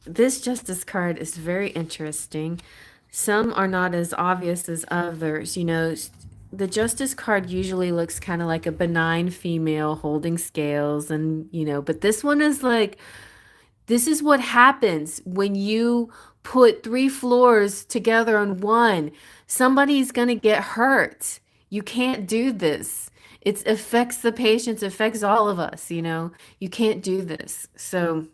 this justice card is very interesting. Some are not as obvious as others. The justice card usually looks kind of like a benign female holding scales, and but this one is like, this is what happens when you put 3 floors together on one. Somebody's going to get hurt. You can't do this. It affects the patients, affects all of us, You can't do this. So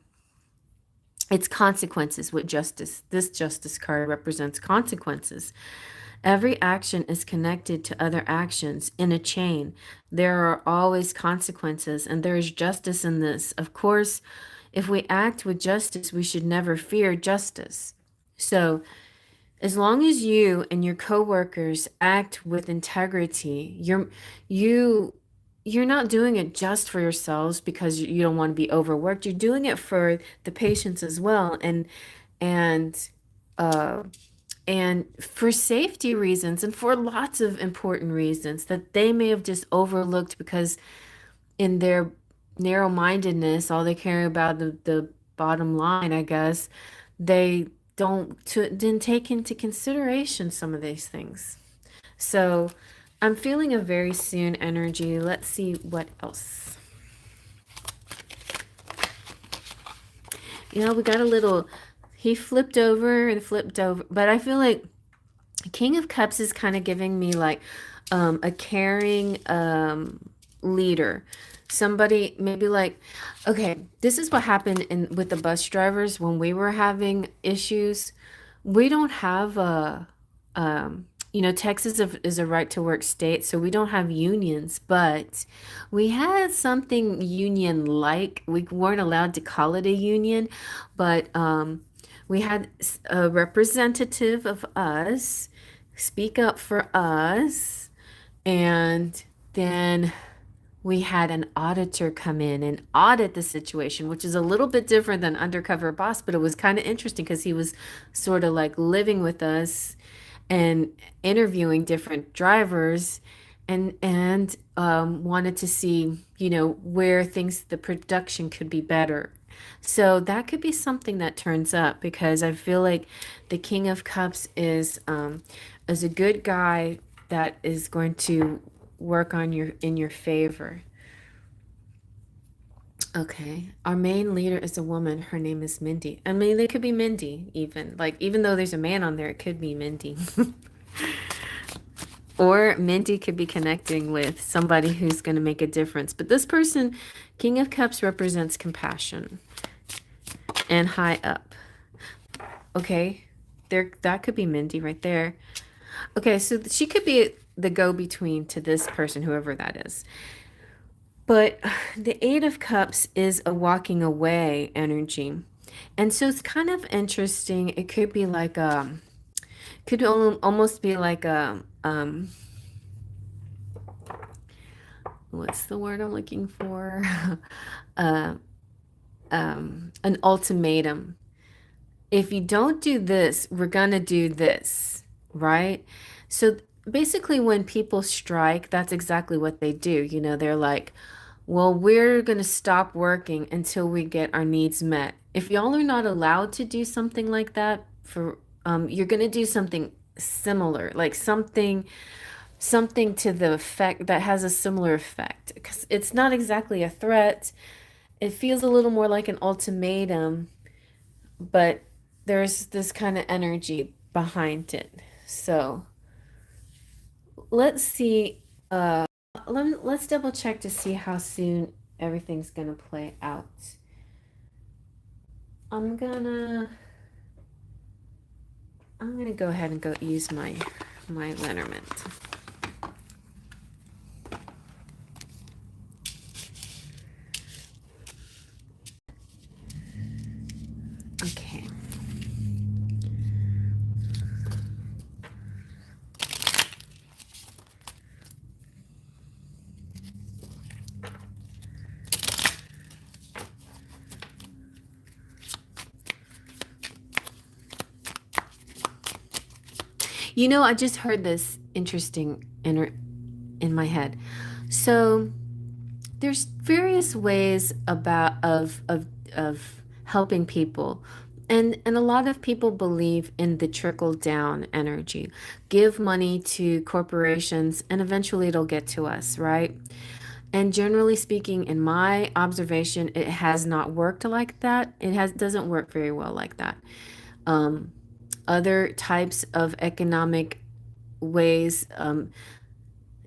it's consequences with justice. This justice card represents consequences. Every action is connected to other actions in a chain. There are always consequences, and there is justice in this. Of course, if we act with justice, we should never fear justice. So, as long as you and your coworkers act with integrity, you're not doing it just for yourselves because you don't want to be overworked. You're doing it for the patients as well, and And for safety reasons and for lots of important reasons that they may have just overlooked because in their narrow-mindedness, all they care about the bottom line, I guess, they didn't take into consideration some of these things. So I'm feeling a very soon energy. Let's see what else. You know, we got a little, he flipped over and flipped over, but I feel like King of Cups is kind of giving me like a caring leader. Somebody maybe like, okay, this is what happened with the bus drivers when we were having issues. We don't have a, you know, Texas is a right to work state, so we don't have unions, but we had something union like. We weren't allowed to call it a union, but we had a representative of us speak up for us, and then we had an auditor come in and audit the situation, which is a little bit different than undercover boss, but it was kind of interesting because he was sort of like living with us and interviewing different drivers and wanted to see, you know, where things the production could be better. So that could be something that turns up because I feel like the King of Cups is a good guy that is going to work on your in your favor. Okay. Our main leader is a woman. Her name is Mindy. I mean, they could be Mindy even. Like, even though there's a man on there, it could be Mindy. Or Mindy could be connecting with somebody who's going to make a difference. But this person, King of Cups, represents compassion and high up. Okay. There, that could be Mindy right there. Okay, so she could be the go-between to this person, whoever that is. But the Eight of Cups is a walking away energy. And so it's kind of interesting. It could be like could almost be like what's the word I'm looking for? uh, an ultimatum. If you don't do this, we're gonna do this, right? So basically, when people strike, that's exactly what they do. You know, they're like, well, we're going to stop working until we get our needs met. If y'all are not allowed to do something like that for you're going to do something similar, like something to the effect that has a similar effect because it's not exactly a threat. It feels a little more like an ultimatum, but there's this kind of energy behind it. So, let's see let's double check to see how soon everything's gonna play out. I'm gonna go ahead and go use my Lenormand. Okay. You know, I just heard this interesting in my head. So there's various ways of helping people. And a lot of people believe in the trickle down energy. Give money to corporations and eventually it'll get to us, right? And generally speaking, in my observation, it has not worked like that. Doesn't work very well like that. Um, Other types of economic ways,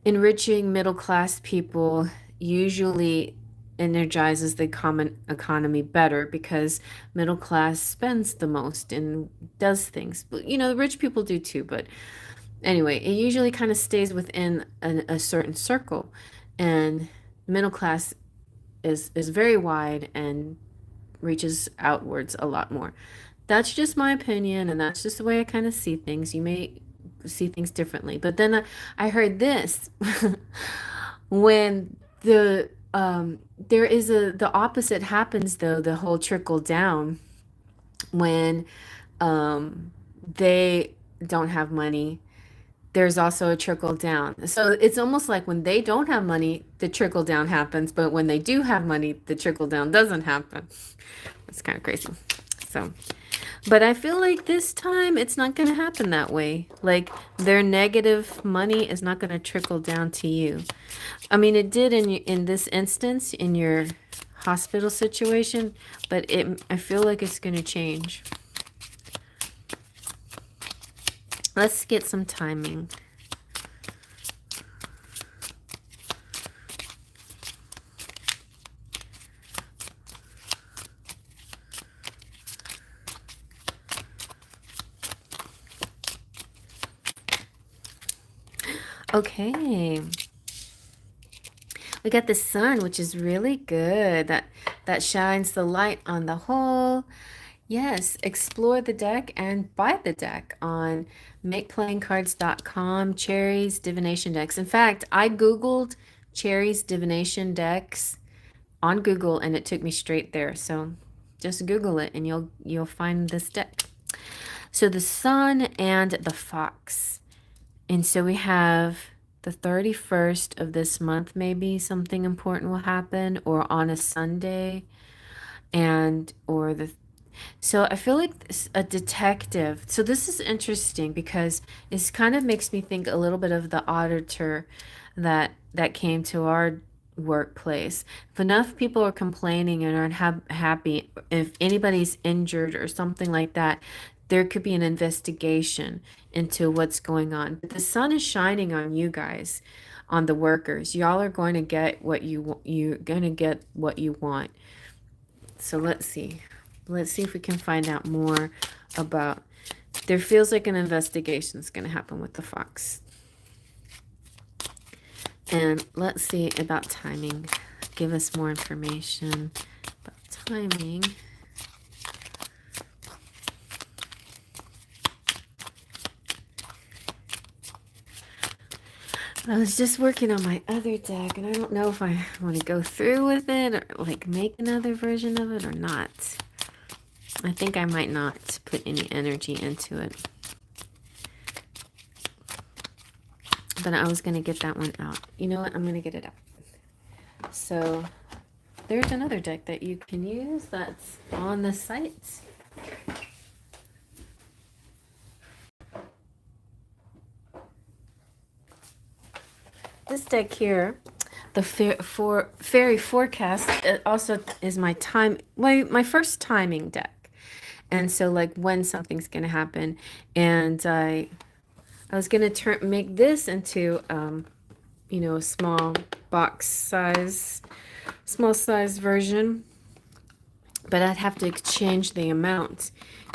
enriching middle class people usually energizes the common economy better because middle class spends the most and does things. But, you know, rich people do too. But anyway, it usually kind of stays within a certain circle, and middle class is very wide and reaches outwards a lot more. That's just my opinion, and that's just the way I kind of see things. You may see things differently, but then I heard this when there is the opposite happens though, the whole trickle down when they don't have money, there's also a trickle down. So it's almost like when they don't have money, the trickle down happens, but when they do have money, the trickle down doesn't happen. It's kind of crazy. So, but I feel like this time it's not going to happen that way. Like their negative money is not going to trickle down to you. I mean, it did in this instance in your hospital situation, but I feel like it's going to change. Let's get some timing. Okay. We got the sun, which is really good. That shines the light on the whole. Yes, explore the deck and buy the deck on makeplayingcards.com, Cherry's Divination Decks. In fact, I Googled Cherry's Divination Decks on Google and it took me straight there. So just Google it and you'll find this deck. So the sun and the fox. And so we have the 31st of this month, maybe something important will happen, or on a Sunday, so I feel like a detective. So this is interesting because it kind of makes me think a little bit of the auditor that came to our workplace. If enough people are complaining and aren't happy, if anybody's injured or something like that, there could be an investigation into what's going on. But the sun is shining on you guys, on the workers. Y'all are going to get you're going to get what you want. So let's see. Let's see if we can find out more about. There feels like an investigation is going to happen with the fox. And let's see about timing. Give us more information about timing. I was just working on my other deck, and I don't know if I want to go through with it or like make another version of it or not. I think I might not put any energy into it. But I was going to get that one out. You know what? I'm going to get it out. So there's another deck that you can use that's on the site. This deck here, the Fairy Forecast, it also is my first timing deck. And so like when something's going to happen. And I was going to make this into, you know, a small size version. But I'd have to exchange the amount,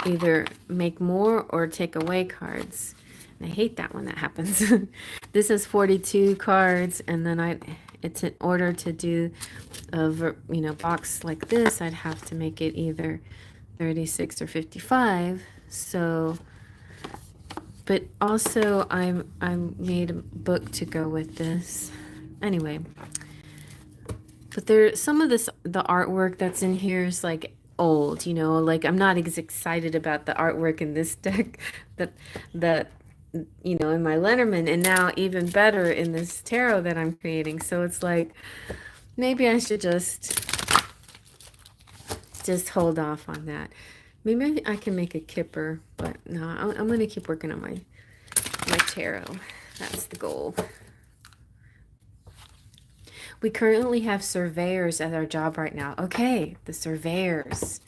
either make more or take away cards. And I hate that when that happens. This is 42 cards, and then it's in order to do a box like this, I'd have to make it either 36 or 55. So, but also I made a book to go with this. Anyway, but some of the artwork that's in here is like old, you know, like I'm not as excited about the artwork in this deck that you know, in my Lenormand, and now even better in this tarot that I'm creating. So it's like maybe I should just hold off on that. Maybe I can make a kipper, but no, I'm going to keep working on my tarot. That's the goal. We currently have surveyors at our job right now. Okay, the surveyors.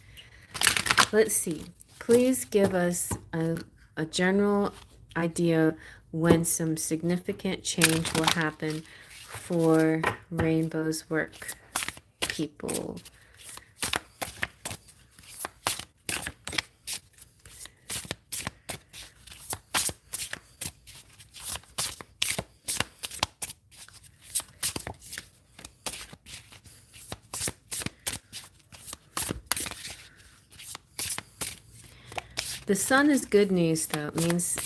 Let's see. Please give us a general idea when some significant change will happen for Rainbow's work people. The sun is good news, though. It means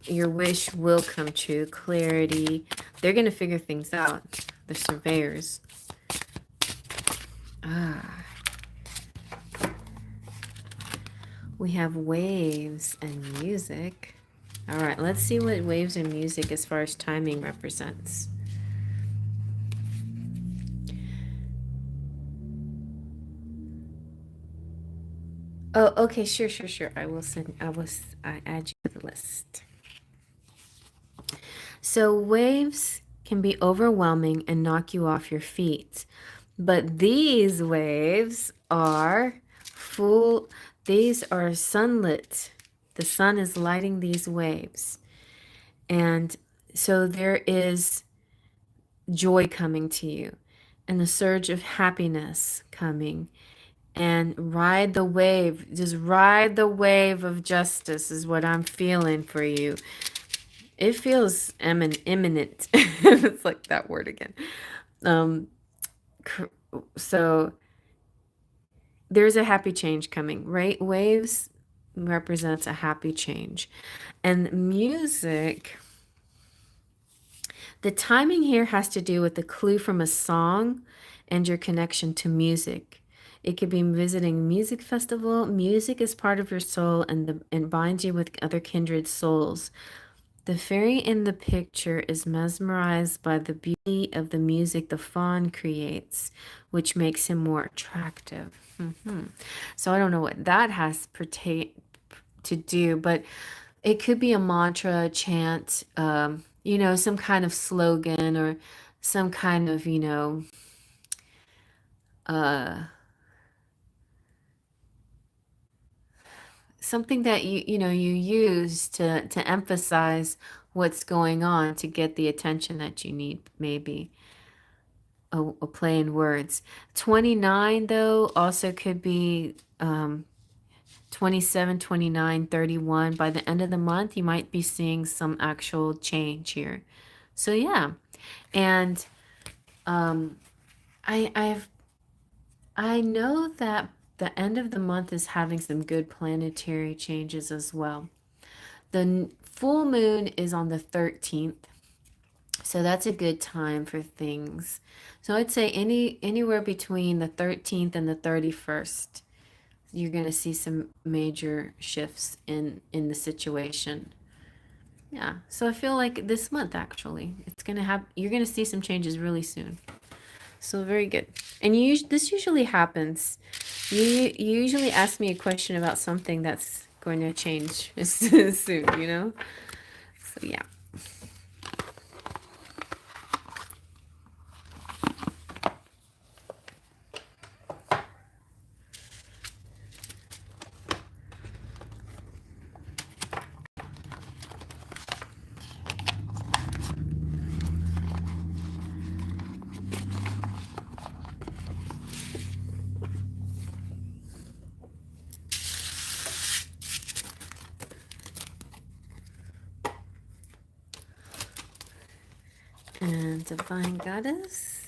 your wish will come true. Clarity. They're going to figure things out. The surveyors. We have waves and music. All right, let's see what waves and music as far as timing represents. Oh, okay, sure. I add you to the list. So waves can be overwhelming and knock you off your feet. But these waves are full, these are sunlit. The sun is lighting these waves. And so there is joy coming to you and a surge of happiness coming. And ride the wave. Just ride the wave of justice is what I'm feeling for you. It feels imminent. It's like that word again. Um, so there's a happy change coming, right? Waves represents a happy change. And music, the timing here has to do with the clue from a song and your connection to music. It could be visiting a music festival. Music is part of your soul and binds you with other kindred souls. The fairy in the picture is mesmerized by the beauty of the music the faun creates, which makes him more attractive. So I don't know what that has to do, but it could be a mantra, a chant, some kind of slogan or some kind of, uh, something that you use to emphasize what's going on to get the attention that you need, maybe a play in words. 29 though also could be 27, 29, 31. By the end of the month you might be seeing some actual change here. So yeah. And I I've I know that the end of the month is having some good planetary changes as well. The full moon is on the 13th. So that's a good time for things. So I'd say anywhere between the 13th and the 31st, you're going to see some major shifts in the situation. Yeah. So I feel like this month actually, it's going to have you're going to see some changes really soon. So very good. And this usually happens. You usually ask me a question about something that's going to change soon. So yeah. And Divine Goddess.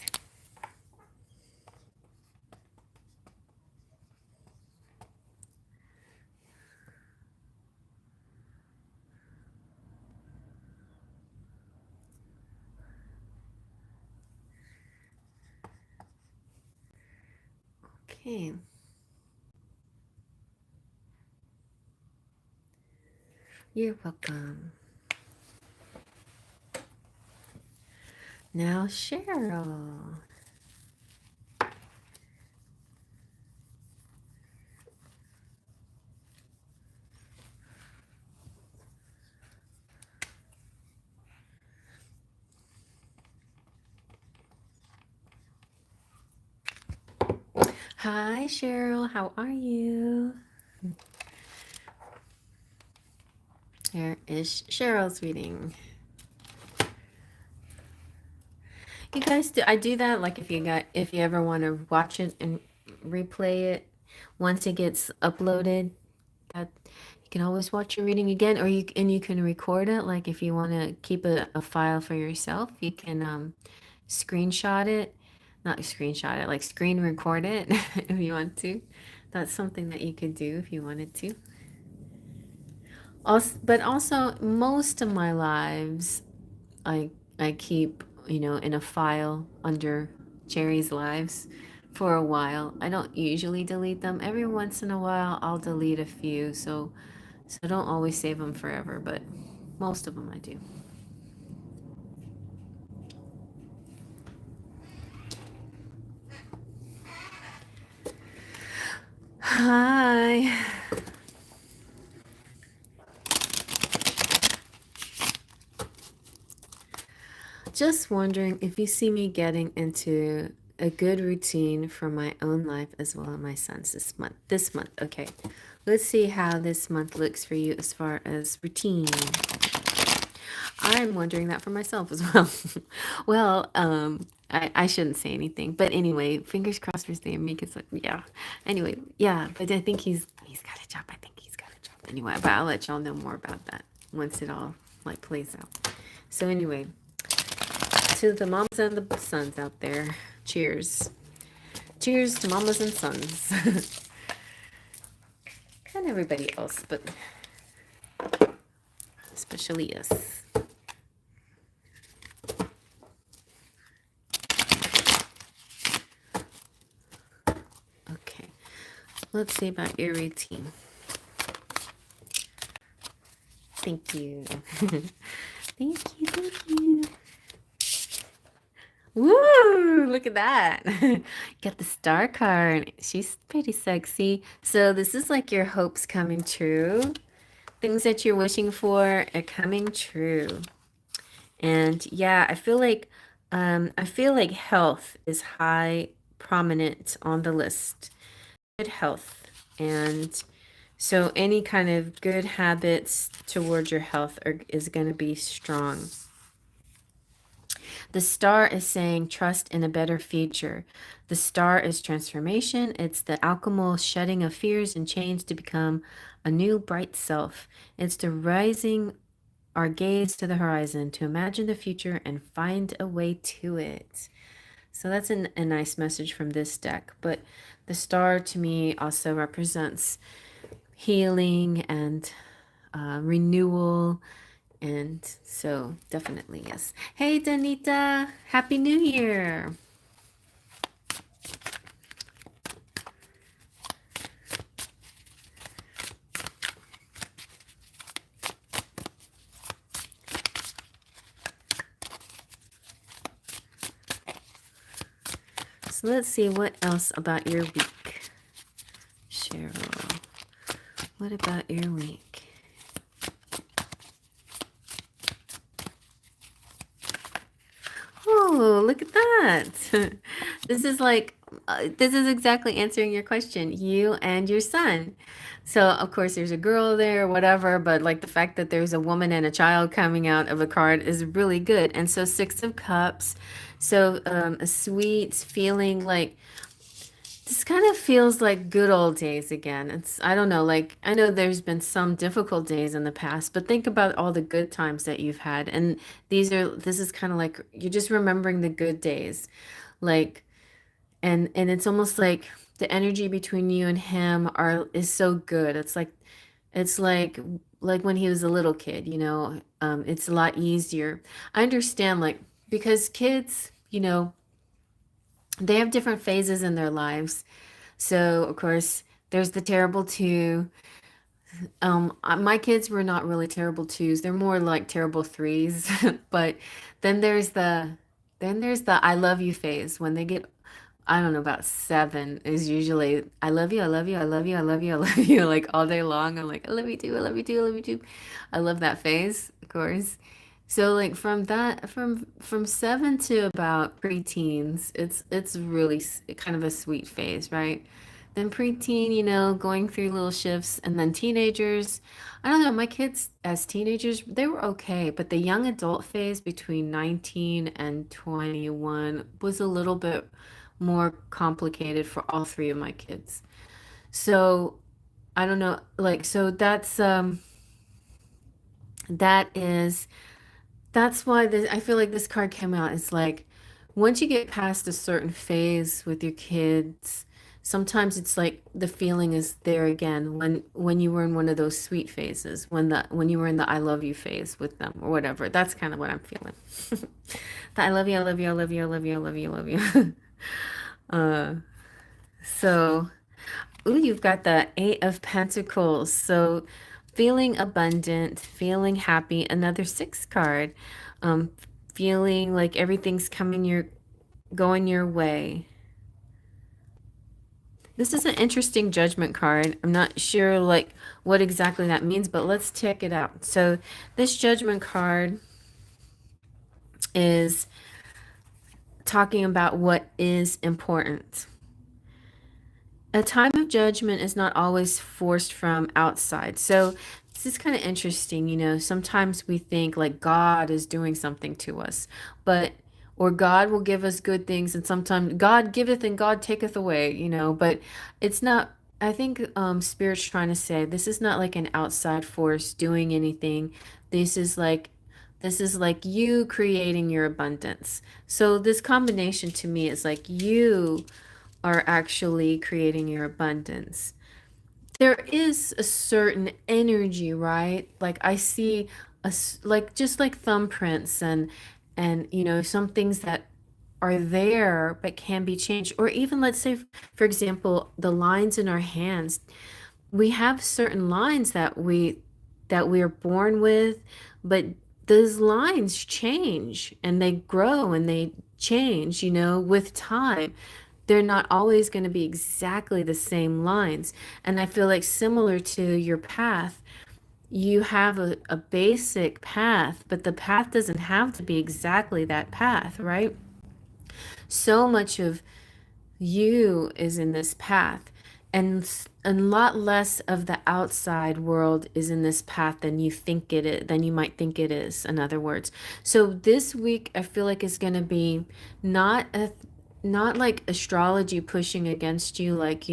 Okay. You're welcome. Now, Cheryl. Hi, Cheryl. How are you? Here is Cheryl's reading. You guys I do that like if you ever want to watch it and replay it once it gets uploaded, that you can always watch your reading again, or you can record it. Like if you want to keep a file for yourself, you can screenshot it, not screenshot it, like screen record it if you want to. That's something that you could do if you wanted to. Also, but also most of my lives, I keep in a file under Cherry's lives for a while. I don't usually delete them. Every once in a while, I'll delete a few. So don't always save them forever, but Most of them I do. Hi. Just wondering if you see me getting into a good routine for my own life as well as my son's this month. This month, okay. Let's see how this month looks for you as far as routine. I'm wondering that for myself as well. Well, I shouldn't say anything, but anyway, fingers crossed for Sam because yeah. Anyway, yeah, but I think he's got a job. I think he's got a job anyway. But I'll let y'all know more about that once it all like plays out. So anyway, to the moms and the sons out there, cheers. Cheers to mamas and sons. And everybody else, but especially us. Okay, let's see about your routine. Thank you. Thank you, thank you. Woo! Look at that. Got the star card. She's pretty sexy. So this is like your hopes coming true. Things that you're wishing for are coming true. And yeah, I feel like health is high prominent on the list. Good health. And so any kind of good habits towards your health is going to be strong. The star is saying trust in a better future. The star is transformation. It's the alchemical shedding of fears and chains to become a new bright self. It's the rising our gaze to the horizon to imagine the future and find a way to it. So that's a nice message from this deck. But the star to me also represents healing and renewal. And so definitely, yes. Hey, Danita, Happy New Year. So let's see what else about your week. Cheryl, what about your week? Oh, look at that. This is like, this is exactly answering your question, you and your son. So, of course, there's a girl there, whatever, but like the fact that there's a woman and a child coming out of a card is really good. And so, Six of Cups. So, a sweet feeling like this kind of feels like good old days again. I don't know, like, I know there's been some difficult days in the past, but think about all the good times that you've had. And this is kind of like you're just remembering the good days. Like, and it's almost like the energy between you and him is so good. It's like when he was a little kid, it's a lot easier. I understand, like, because kids, they have different phases in their lives. So, of course, there's the terrible two. My kids were not really terrible twos. They're more like terrible threes. But then there's the I love you phase when they get, I don't know, about seven is usually I love you, I love you, I love you, I love you, I love you, like all day long. I'm like, I love you too, I love you too, I love you too. I love that phase, of course. So like from seven to about preteens, it's really kind of a sweet phase, right? Then preteen, going through little shifts, and then teenagers. I don't know, my kids as teenagers, they were okay, but the young adult phase between 19 and 21 was a little bit more complicated for all three of my kids. So I don't know, like, so that is that's why I feel like this card came out. It's like once you get past a certain phase with your kids, sometimes it's like the feeling is there again when you were in one of those sweet phases, when you were in the I love you phase with them or whatever. That's kind of what I'm feeling. The I love you, I love you, I love you, I love you, I love you, I love you. uh, so, ooh, you've got the Eight of Pentacles. So Feeling abundant, feeling happy. Another six card. Um, feeling like everything's going your way. This is an interesting judgment card. I'm not sure like what exactly that means, but let's check it out. So this judgment card is talking about what is important. A time of judgment is not always forced from outside. So this is kind of interesting. Sometimes we think like God is doing something to us, but or God will give us good things, and sometimes God giveth and God taketh away, but it's not. I think Spirit's trying to say this is not like an outside force doing anything. This is like this is like you creating your abundance. So this combination to me is like you are actually creating your abundance. There is a certain energy, right? Like I see like just like thumbprints and some things that are there but can be changed, or even let's say for example the lines in our hands. We have certain lines that we are born with, but those lines change and they grow and they change, with time. They're not always going to be exactly the same lines. And I feel like similar to your path, you have a basic path, but the path doesn't have to be exactly that path, right? So much of you is in this path, and a lot less of the outside world is in this path than than you might think it is, in other words. So this week I feel like it's going to be not a not like astrology pushing against you, like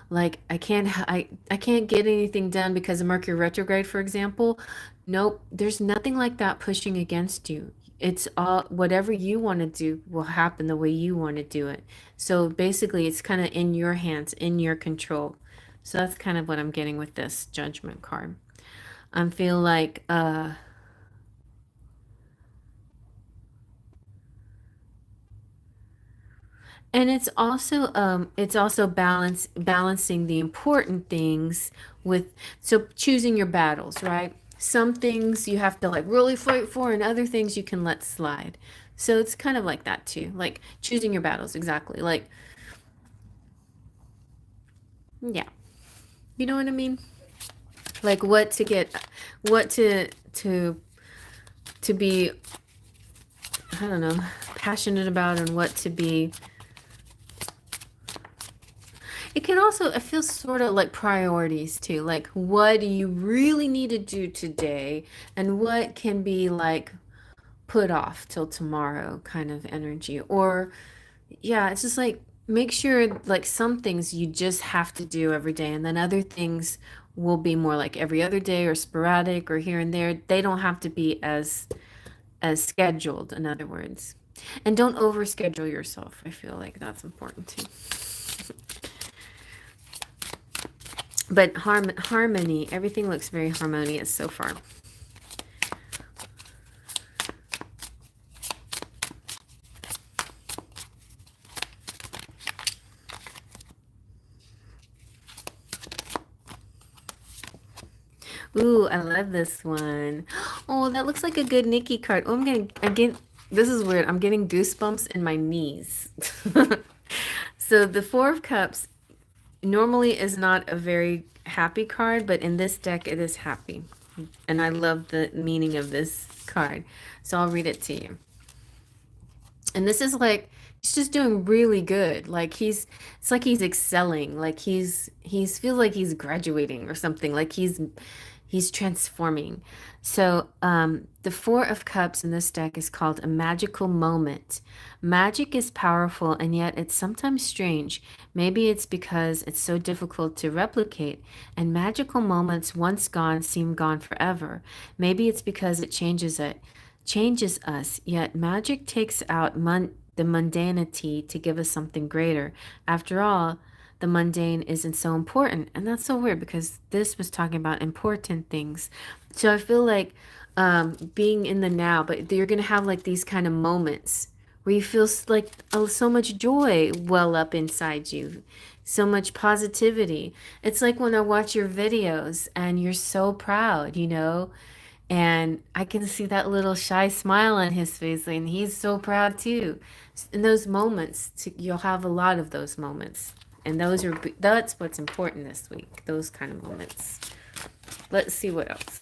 like I can't get anything done because of Mercury retrograde, for example. Nope, there's nothing like that pushing against you. It's all whatever you want to do will happen the way you want to do it. So basically, it's kind of in your hands, in your control. So that's kind of what I'm getting with this judgment card. I feel like and it's also balancing the important things with so choosing your battles, right? Some things you have to like really fight for, and other things you can let slide. So it's kind of like that too, like choosing your battles exactly. Like, yeah, you know what I mean? Like what to be, I don't know, passionate about, and what to be. It can also, it feels sort of like priorities too. Like, what do you really need to do today, and what can be like put off till tomorrow kind of energy. Or, yeah, it's just like make sure like some things you just have to do every day, and then other things will be more like every other day or sporadic or here and there. They don't have to be as scheduled, in other words. And don't overschedule yourself. I feel like that's important too. But harmony, everything looks very harmonious so far. Ooh, I love this one. Oh, that looks like a good Nikki card. Oh, this is weird. I'm getting goosebumps in my knees. So the Four of Cups normally is not a very happy card, but in this deck it is happy. And I love the meaning of this card. So I'll read it to you. And this is like he's just doing really good. Like it's like he's excelling. Like he's feels like he's graduating or something. Like he's transforming. So the Four of Cups in this deck is called a magical moment. Magic is powerful, and yet it's sometimes strange. Maybe it's because it's so difficult to replicate, and magical moments once gone seem gone forever. Maybe it's because changes us, yet magic takes out the mundanity to give us something greater. After all, the mundane isn't so important. And that's so weird because this was talking about important things. So I feel like being in the now, but you're going to have like these kind of moments where you feel like so much joy well up inside you. so much positivity. It's like when I watch your videos and you're so proud, you know, and I can see that little shy smile on his face, and he's so proud too. In those moments, you'll have a lot of those moments. And that's what's important this week, those kind of moments. Let's see what else.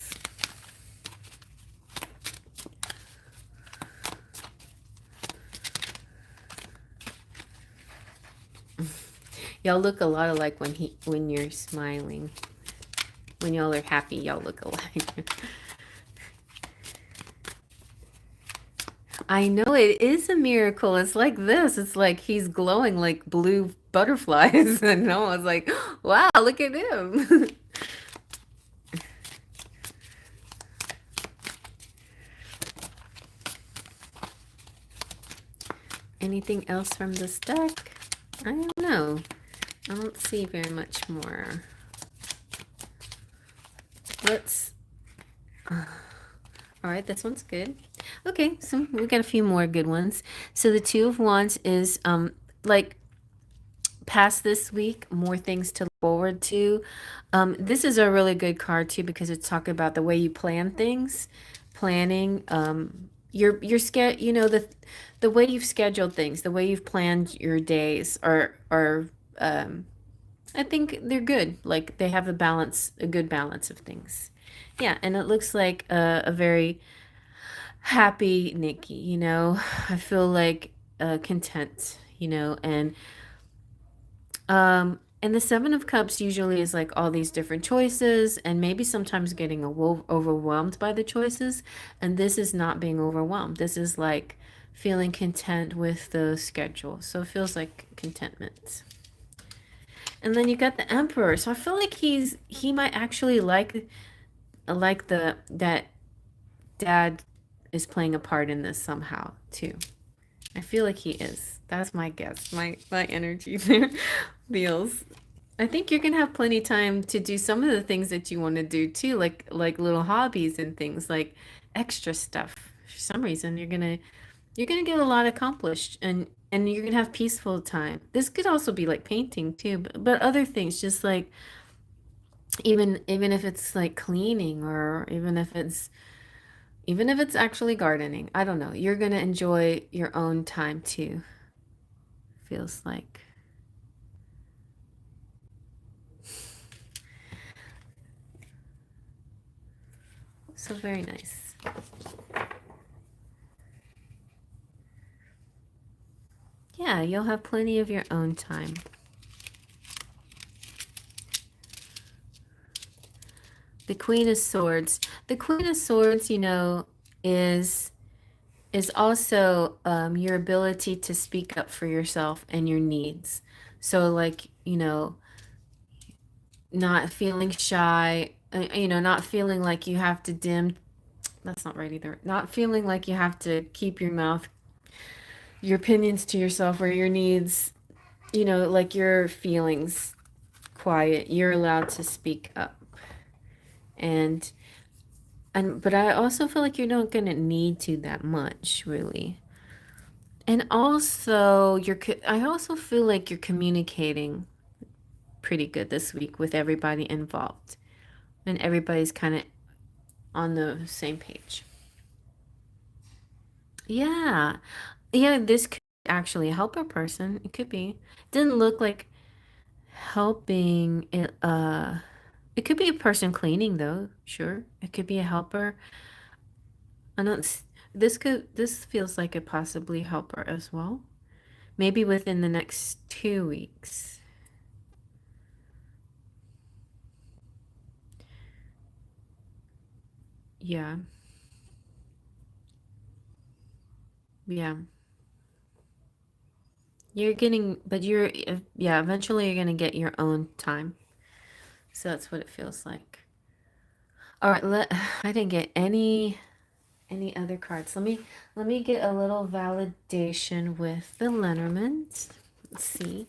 Y'all look a lot alike when you're smiling. When y'all are happy, y'all look alike. I know it is a miracle. It's like this. It's like he's glowing like blue butterflies. And I was like, wow, look at him. Anything else from this deck? I don't know. I don't see very much more. Let's... all right, this one's good. Okay, so we got a few more good ones. So the Two of Wands is like past this week, more things to look forward to. This is a really good card too because it's talking about the way you plan things, planning. Your schedule, you know, the way you've scheduled things, the way you've planned your days are I think they're good. Like they have a good balance of things. Yeah, and it looks like a very happy Nikki, you know. I feel like content, you know, and the Seven of Cups usually is like all these different choices and maybe sometimes getting overwhelmed by the choices. And this is not being overwhelmed. This is like feeling content with the schedule. So it feels like contentment. And then you got the Emperor. So I feel like he might actually like that dad is playing a part in this somehow too. I feel like he is. That's my guess. My energy there feels. I think you're gonna have plenty of time to do some of the things that you want to do too, like little hobbies and things like extra stuff. For some reason, you're gonna get a lot accomplished, and you're gonna have peaceful time. This could also be like painting too, but other things, just like even if it's like cleaning, or even if it's actually gardening. I don't know. You're gonna enjoy your own time too. Feels like. So very nice. Yeah, you'll have plenty of your own time. The Queen of Swords. The Queen of Swords, you know, is also your ability to speak up for yourself and your needs. So like, you know, not feeling shy, you know, not feeling like you have to that's not right either. Not feeling like you have to keep your opinions to yourself, or your needs, you know, like your feelings quiet. You're allowed to speak up. And but I also feel like you're not going to need to that much, really. And also, I also feel like you're communicating pretty good this week with everybody involved. And everybody's kind of on the same page. Yeah. Yeah, this could actually help a person. It could be. Didn't look like helping it. It could be a person cleaning though. Sure. It could be a helper. I don't. This feels like a possibly helper as well. Maybe within the next 2 weeks. Yeah. Yeah. You're getting, but yeah, eventually you're gonna get your own time. So that's what it feels like. All right, I didn't get any other cards. Let me get a little validation with the Lenormand. Let's see.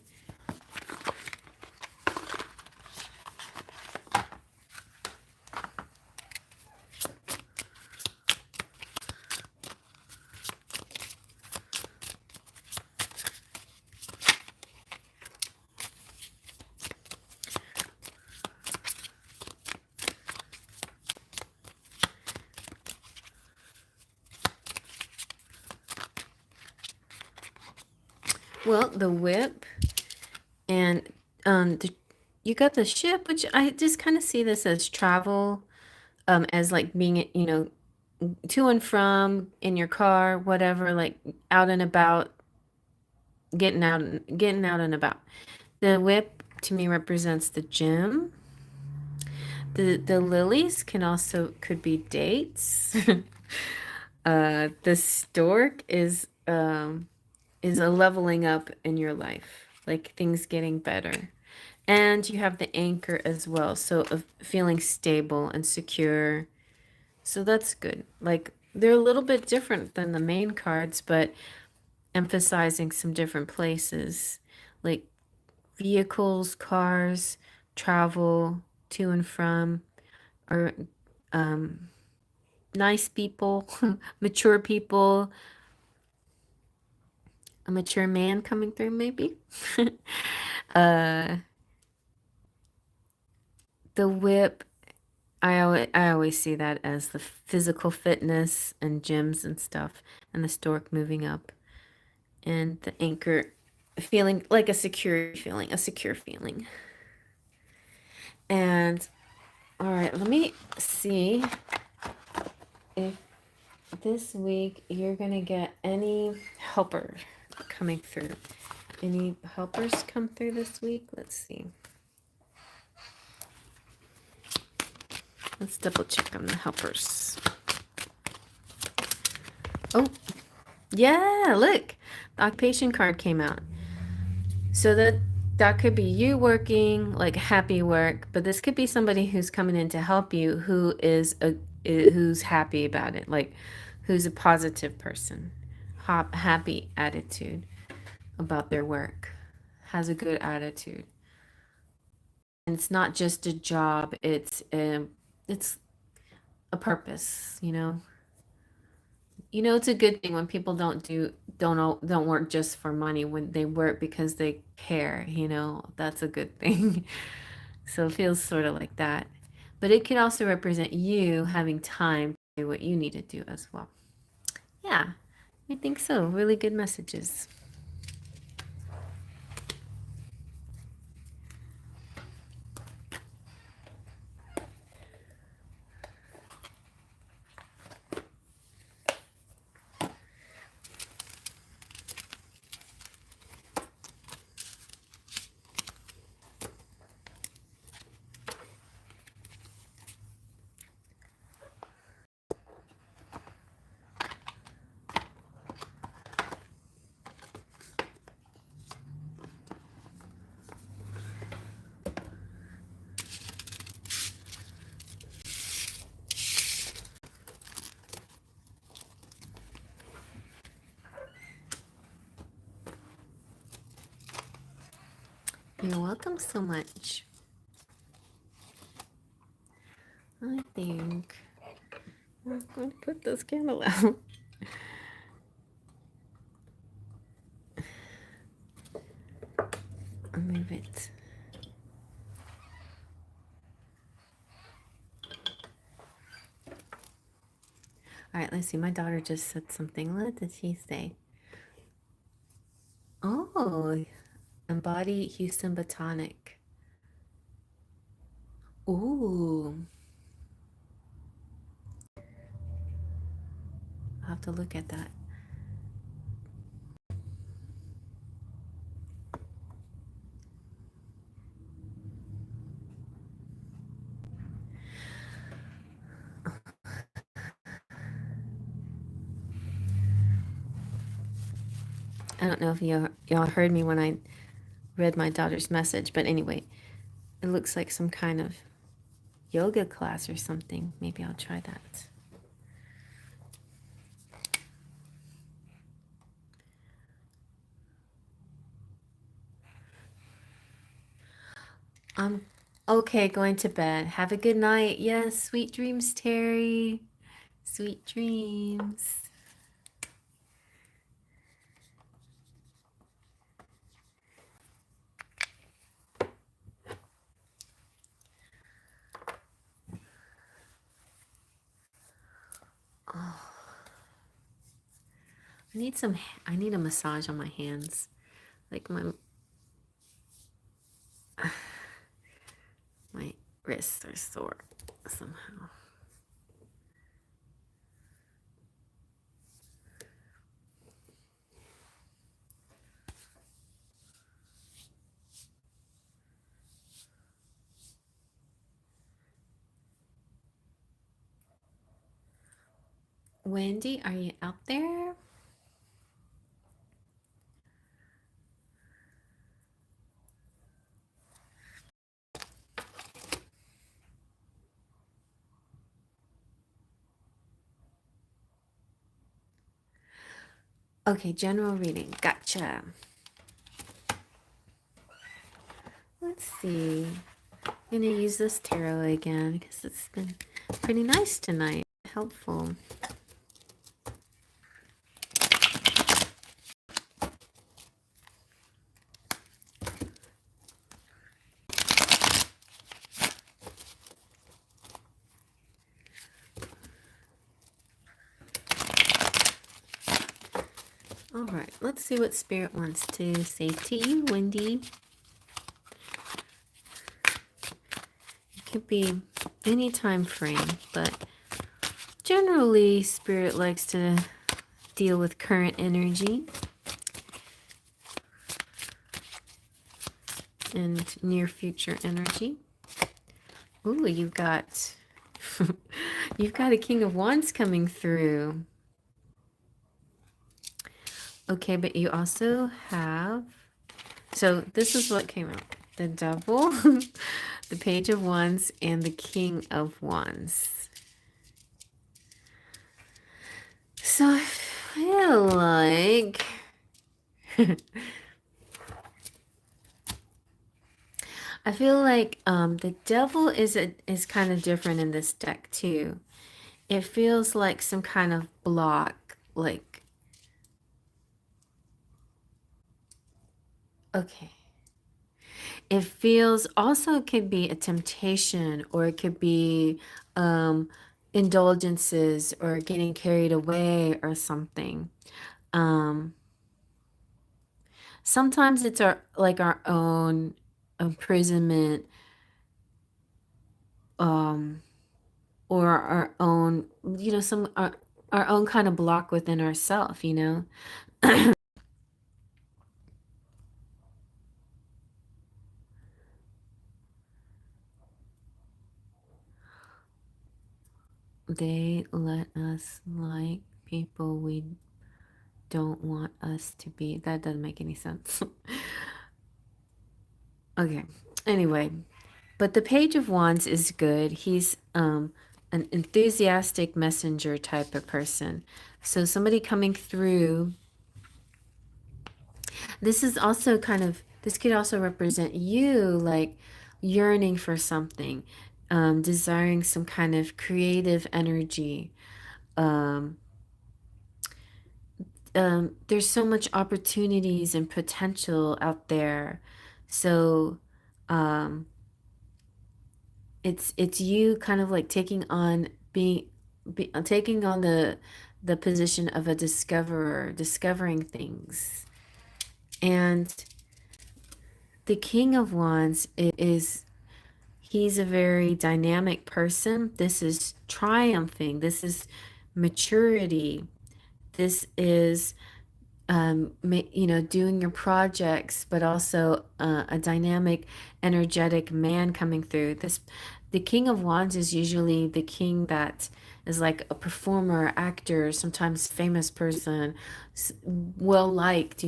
Well, the whip and you got the ship, which I just kind of see this as travel, as like being, to and from in your car, whatever, like out and about, getting out and about. The whip to me represents the gym. The lilies can also could be dates. The stork is a leveling up in your life, like things getting better. And you have the anchor as well, so of feeling stable and secure. So that's good. Like they're a little bit different than the main cards, but emphasizing some different places, like vehicles, cars, travel to and from, or um, nice people, mature people, a mature man coming through, maybe. uh, the whip, I always see that as the physical fitness and gyms and stuff, and the stork moving up, and the anchor feeling like a secure feeling. And all right, let me see if this week you're gonna get any helper coming through. Any helpers come through this week? Let's see. Let's double check on the helpers. Oh, yeah, look. The occupation card came out. So that could be you working like happy work, but this could be somebody who's coming in to help you who's happy about it, like who's a positive person, happy attitude about their work, has a good attitude. And it's not just a job, it's a purpose, you know. You know, it's a good thing when people don't work just for money, when they work because they care, you know. That's a good thing. So it feels sort of like that. But it can also represent you having time to do what you need to do as well. Yeah, I think so. Really good messages. You're welcome so much. I think I'm going to put this candle out. I'll move it. All right, let's see. My daughter just said something. What did she say? Oh, embody Houston Botanic. Ooh, I'll have to look at that. I don't know if y'all heard me when I read my daughter's message, but anyway, it looks like some kind of yoga class or something. Maybe I'll try that. Okay, going to bed. Have a good night. Yes, sweet dreams, Terry. Sweet dreams. Oh, I need a massage on my hands. Like my wrists are sore somehow. Wendy, are you out there? Okay, general reading. Gotcha. Let's see. I'm going to use this tarot again because it's been pretty nice tonight. Helpful. All right, let's see what Spirit wants to say to you, Wendy. It could be any time frame, but generally, Spirit likes to deal with current energy and near future energy. Ooh, you've got you've got a King of Wands coming through. Okay, but you also have, so this is what came out. The Devil, the Page of Wands, and the King of Wands. So I feel like the Devil is kind of different in this deck too. It feels like some kind of block, like, okay. It feels also, it could be a temptation, or it could be indulgences or getting carried away or something. Sometimes it's our own imprisonment, or our own, our own kind of block within ourselves, They let us like people we don't want us to be. That doesn't make any sense. Okay. Anyway, but the Page of Wands is good. He's an enthusiastic messenger type of person. So somebody coming through. This is also this could also represent you, like yearning for something, desiring some kind of creative energy. Um, there's so much opportunities and potential out there. So it's you kind of like taking on taking on the position of a discoverer, discovering things. And the King of Wands he's a very dynamic person. This is triumphing. This is maturity. This is doing your projects, but also a dynamic, energetic man coming through. The King of Wands is usually the king that is like a performer, actor, sometimes famous person, well liked.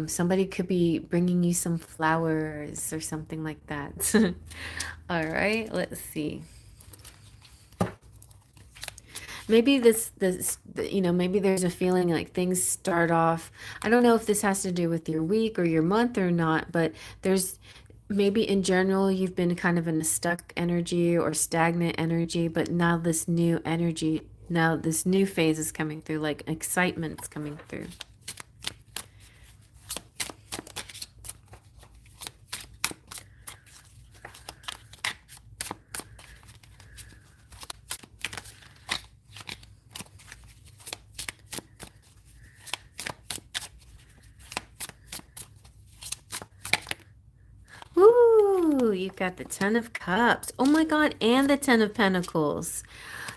Somebody could be bringing you some flowers or something like that. All right, let's see. Maybe maybe there's a feeling like things start off. I don't know if this has to do with your week or your month or not, but there's maybe in general you've been kind of in a stuck energy or stagnant energy, but now this new energy, now this new phase is coming through, like excitement's coming through. got the Ten of Cups. Oh my God, and the Ten of Pentacles.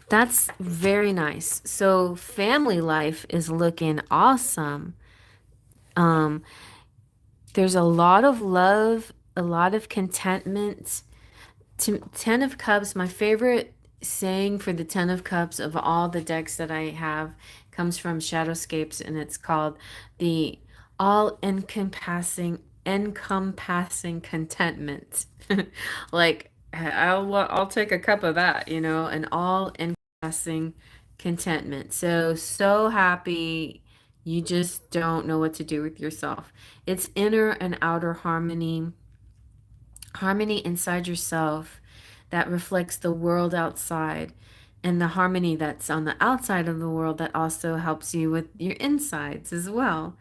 That's very nice. So family life is looking awesome. Um, there's a lot of love, a lot of contentment. Ten of Cups, my favorite saying for the Ten of Cups of all the decks that I have comes from Shadowscapes, and it's called the all encompassing contentment. Like I'll take a cup of that, you know, an all encompassing contentment. So happy you just don't know what to do with yourself. It's inner and outer harmony inside yourself that reflects the world outside, and the harmony that's on the outside of the world that also helps you with your insides as well.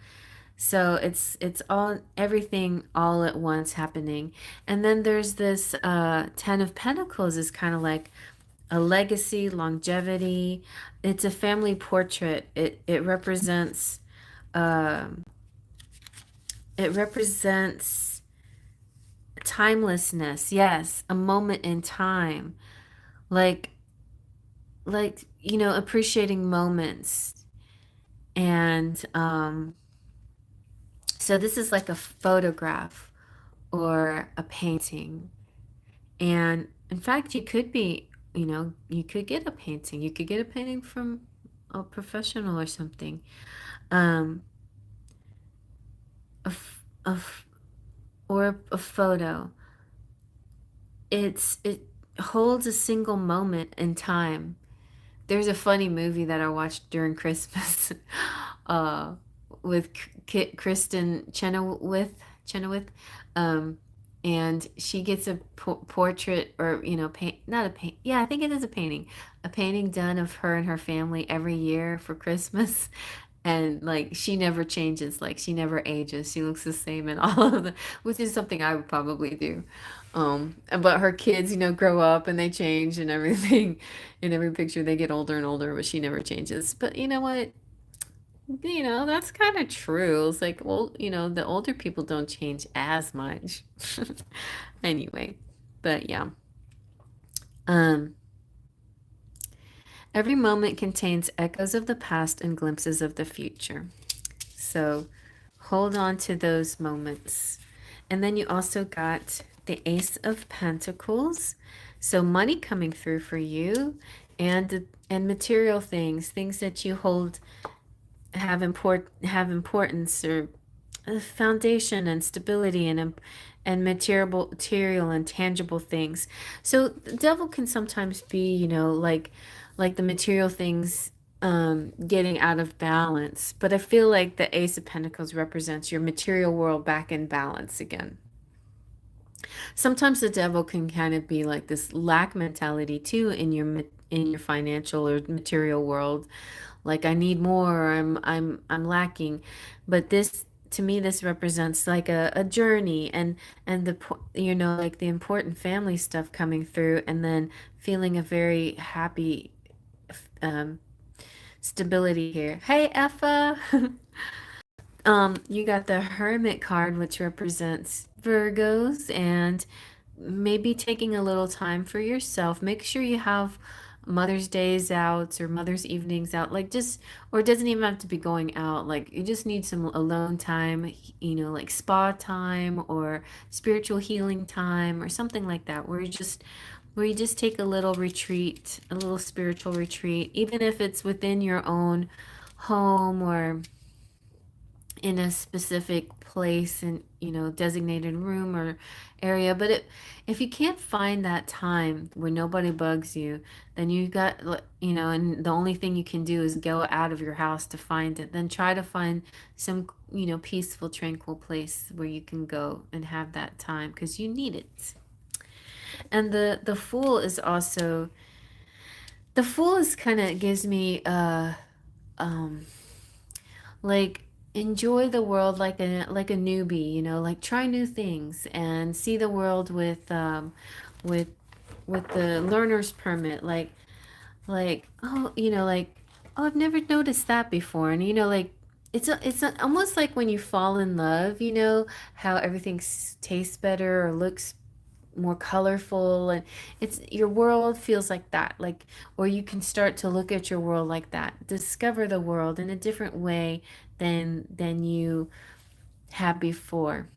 So it's all everything all at once happening. And then there's this 10 of Pentacles is kind of like a legacy, longevity. It's a family portrait. It represents um it represents timelessness. Yes, a moment in time. Like you know, appreciating moments. And so this is like a photograph or a painting. And in fact, you could be, you know, you could get a painting. You could get a painting from a professional or something. Um, a, f- a f- or a photo. It holds a single moment in time. There's a funny movie that I watched during Christmas, uh, with Kristen Chenoweth, um, and she gets a portrait, or you know, paint, not a paint. Yeah, I think it is a painting done of her and her family every year for Christmas. And like she never changes, like she never ages. She looks the same in all of the, which is something I would probably do. But her kids, you know, grow up and they change and everything. In every picture, they get older and older, but she never changes. But you know what? You know, that's kind of true. It's like, well, you know, the older people don't change as much. Anyway, but yeah. Um, every moment contains echoes of the past and glimpses of the future. So hold on to those moments. And then you also got the Ace of Pentacles. So money coming through for you, and material things, things that you hold have importance, or a foundation and stability, and material and tangible things. So the devil can sometimes be, you know, like the material things getting out of balance. But I feel like the Ace of Pentacles represents your material world back in balance again. Sometimes the devil can kind of be like this lack mentality too in your financial or material world, like I need more, or I'm lacking. But this, to me, this represents like a journey, and you know, like the important family stuff coming through, and then feeling a very happy um stability here. Hey, Effa. You got the Hermit card, which represents Virgos, and maybe taking a little time for yourself. Make sure you have Mother's Days out or Mother's Evenings out, like just, or it doesn't even have to be going out. Like you just need some alone time, you know, like spa time or spiritual healing time or something like that, where you just take a little retreat, a little spiritual retreat, even if it's within your own home or in a specific place, and you know, designated room or area. But if you can't find that time where nobody bugs you, then you got, you know, and the only thing you can do is go out of your house to find it. Then try to find some, you know, peaceful, tranquil place where you can go and have that time, because you need it. And the Fool is also, the Fool is kind of gives me um like, enjoy the world like a newbie, you know, like try new things and see the world with with the learner's permit, like, oh, you know, like, oh, I've never noticed that before. And you know, like, almost like when you fall in love, you know, how everything tastes better or looks more colorful, and it's your world feels like that, like, or you can start to look at your world like that, discover the world in a different way than you had before.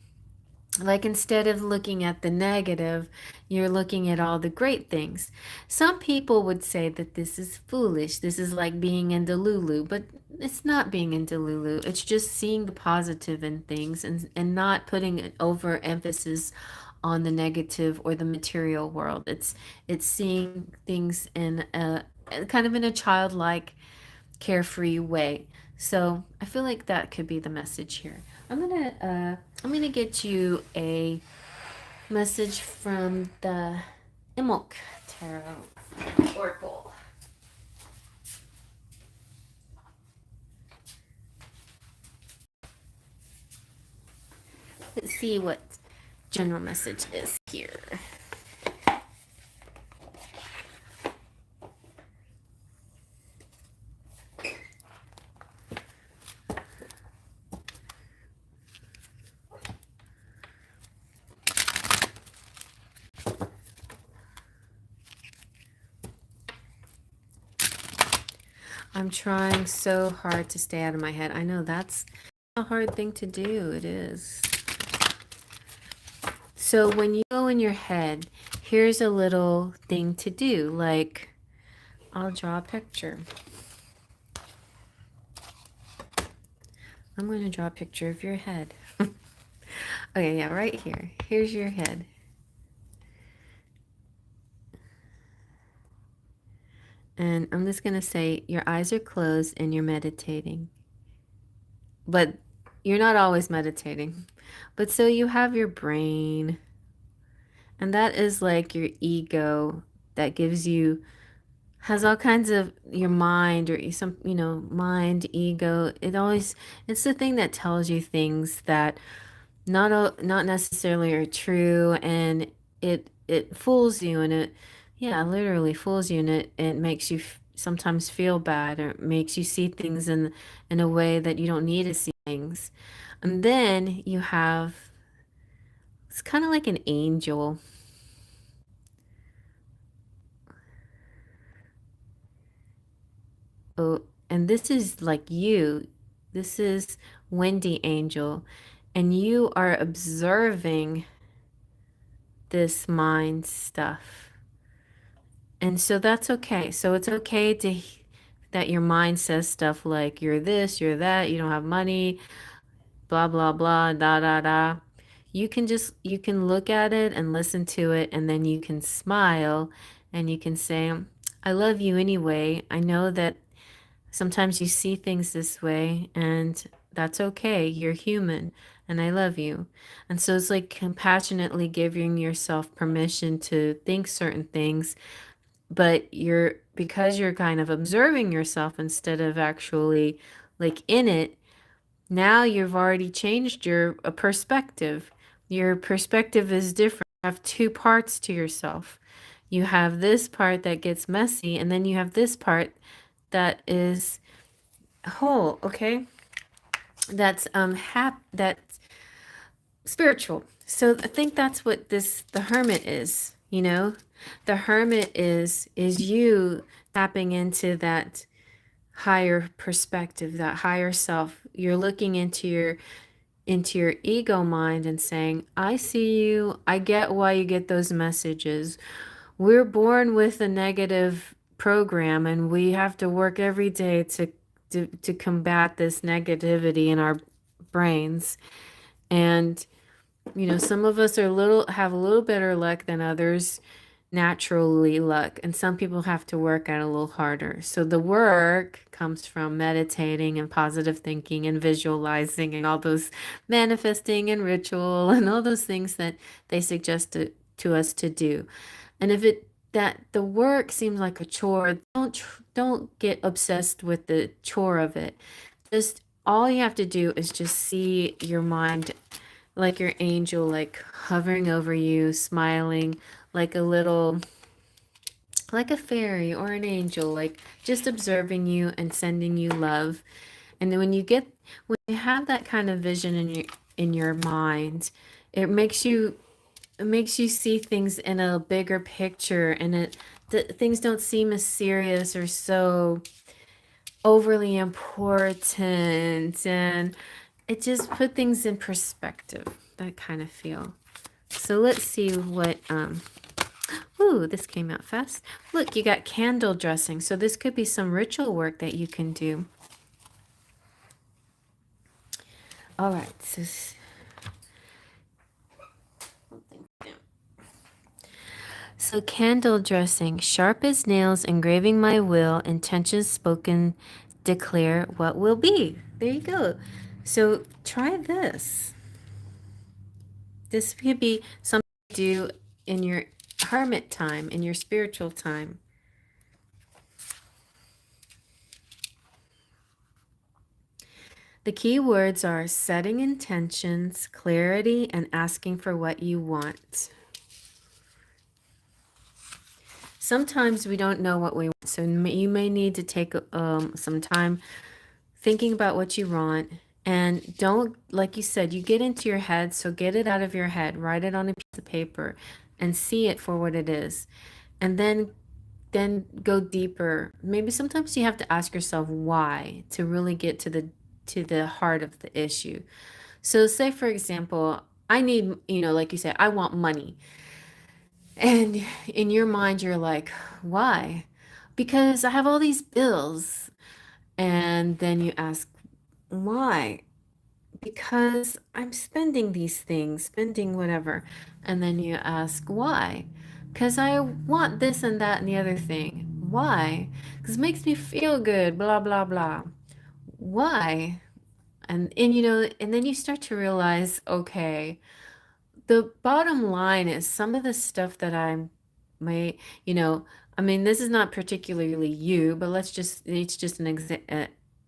Like, instead of looking at the negative, you're looking at all the great things. Some people would say that this is foolish. This is like being in Delulu, but it's not being in Delulu. It's just seeing the positive in things, and not putting an overemphasis on the negative or the material world. It's seeing things in a kind of in a childlike, carefree way. So I feel like that could be the message here. I'm gonna get you a message from the Imok Tarot Oracle. Let's see what general message is here. I'm trying so hard to stay out of my head. I know that's a hard thing to do. It is. So when you go in your head, here's a little thing to do. Like, I'll draw a picture. I'm going to draw a picture of your head. Okay, yeah, right here. Here's your head. And I'm just going to say your eyes are closed and you're meditating. But you're not always meditating. But so you have your brain. And that is like your ego that gives you, has all kinds of your mind, or some, mind, ego. It's the thing that tells you things that not necessarily are true, and it fools you, and it, yeah, literally fools you, and it makes you sometimes feel bad, or makes you see things in a way that you don't need to see things. And then you have, it's kind of like an angel. Oh, and this is like you. This is Wendy Angel, and you are observing this mind stuff. And so that's okay. So it's okay that your mind says stuff like you're this, you're that, you don't have money, blah blah blah, da da da. You can look at it and listen to it, and then you can smile and you can say, I love you anyway. I know that sometimes you see things this way, and that's okay. You're human, and I love you. And so it's like compassionately giving yourself permission to think certain things, but because you're kind of observing yourself instead of actually like in it, now you've already changed your perspective. Your perspective is different. You have two parts to yourself. You have this part that gets messy, and then you have this part that is whole, okay? That's that's spiritual. So I think that's what the hermit is, you know? The hermit is you tapping into that higher perspective, that higher self. You're looking into your ego mind and saying, I see you. I get why you get those messages. We're born with a negative program, and we have to work every day to combat this negativity in our brains. And some of us have a little better luck than others, naturally luck, and some people have to work at it a little harder. So the work comes from meditating and positive thinking and visualizing and all those manifesting and ritual and all those things that they suggest to us to do. And if it that the work seems like a chore, don't get obsessed with the chore of it. Just all you have to do is just see your mind like your angel, like hovering over you, smiling, like a little, like a fairy or an angel, like just observing you and sending you love. And then when you have that kind of vision in your mind, it makes you it makes you see things in a bigger picture, and things don't seem as serious or so overly important, and it just put things in perspective, that kind of feel. So let's see what ooh, this came out fast. Look, you got candle dressing, so this could be some ritual work that you can do. All right, so candle dressing, sharp as nails, engraving my will, intentions spoken, declare what will be. There you go. So try this. This could be something you do in your hermit time, in your spiritual time. The key words are setting intentions, clarity, and asking for what you want. Sometimes we don't know what we want, so you may need to take some time thinking about what you want. And don't, like you said, you get into your head, so get it out of your head, write it on a piece of paper, and see it for what it is. And then go deeper. Maybe sometimes you have to ask yourself why to really get to the heart of the issue. So say for example, I need, like you said, I want money. And in your mind you're like, why? Because I have all these bills. And then you ask, why? Because I'm spending these things, spending whatever. And then you ask, why? Because I want this and that and the other thing. Why? Because it makes me feel good, blah, blah, blah. Why? And then you start to realize, okay, the bottom line is some of the stuff that I'm may, you know, I mean, this is not particularly you, but it's just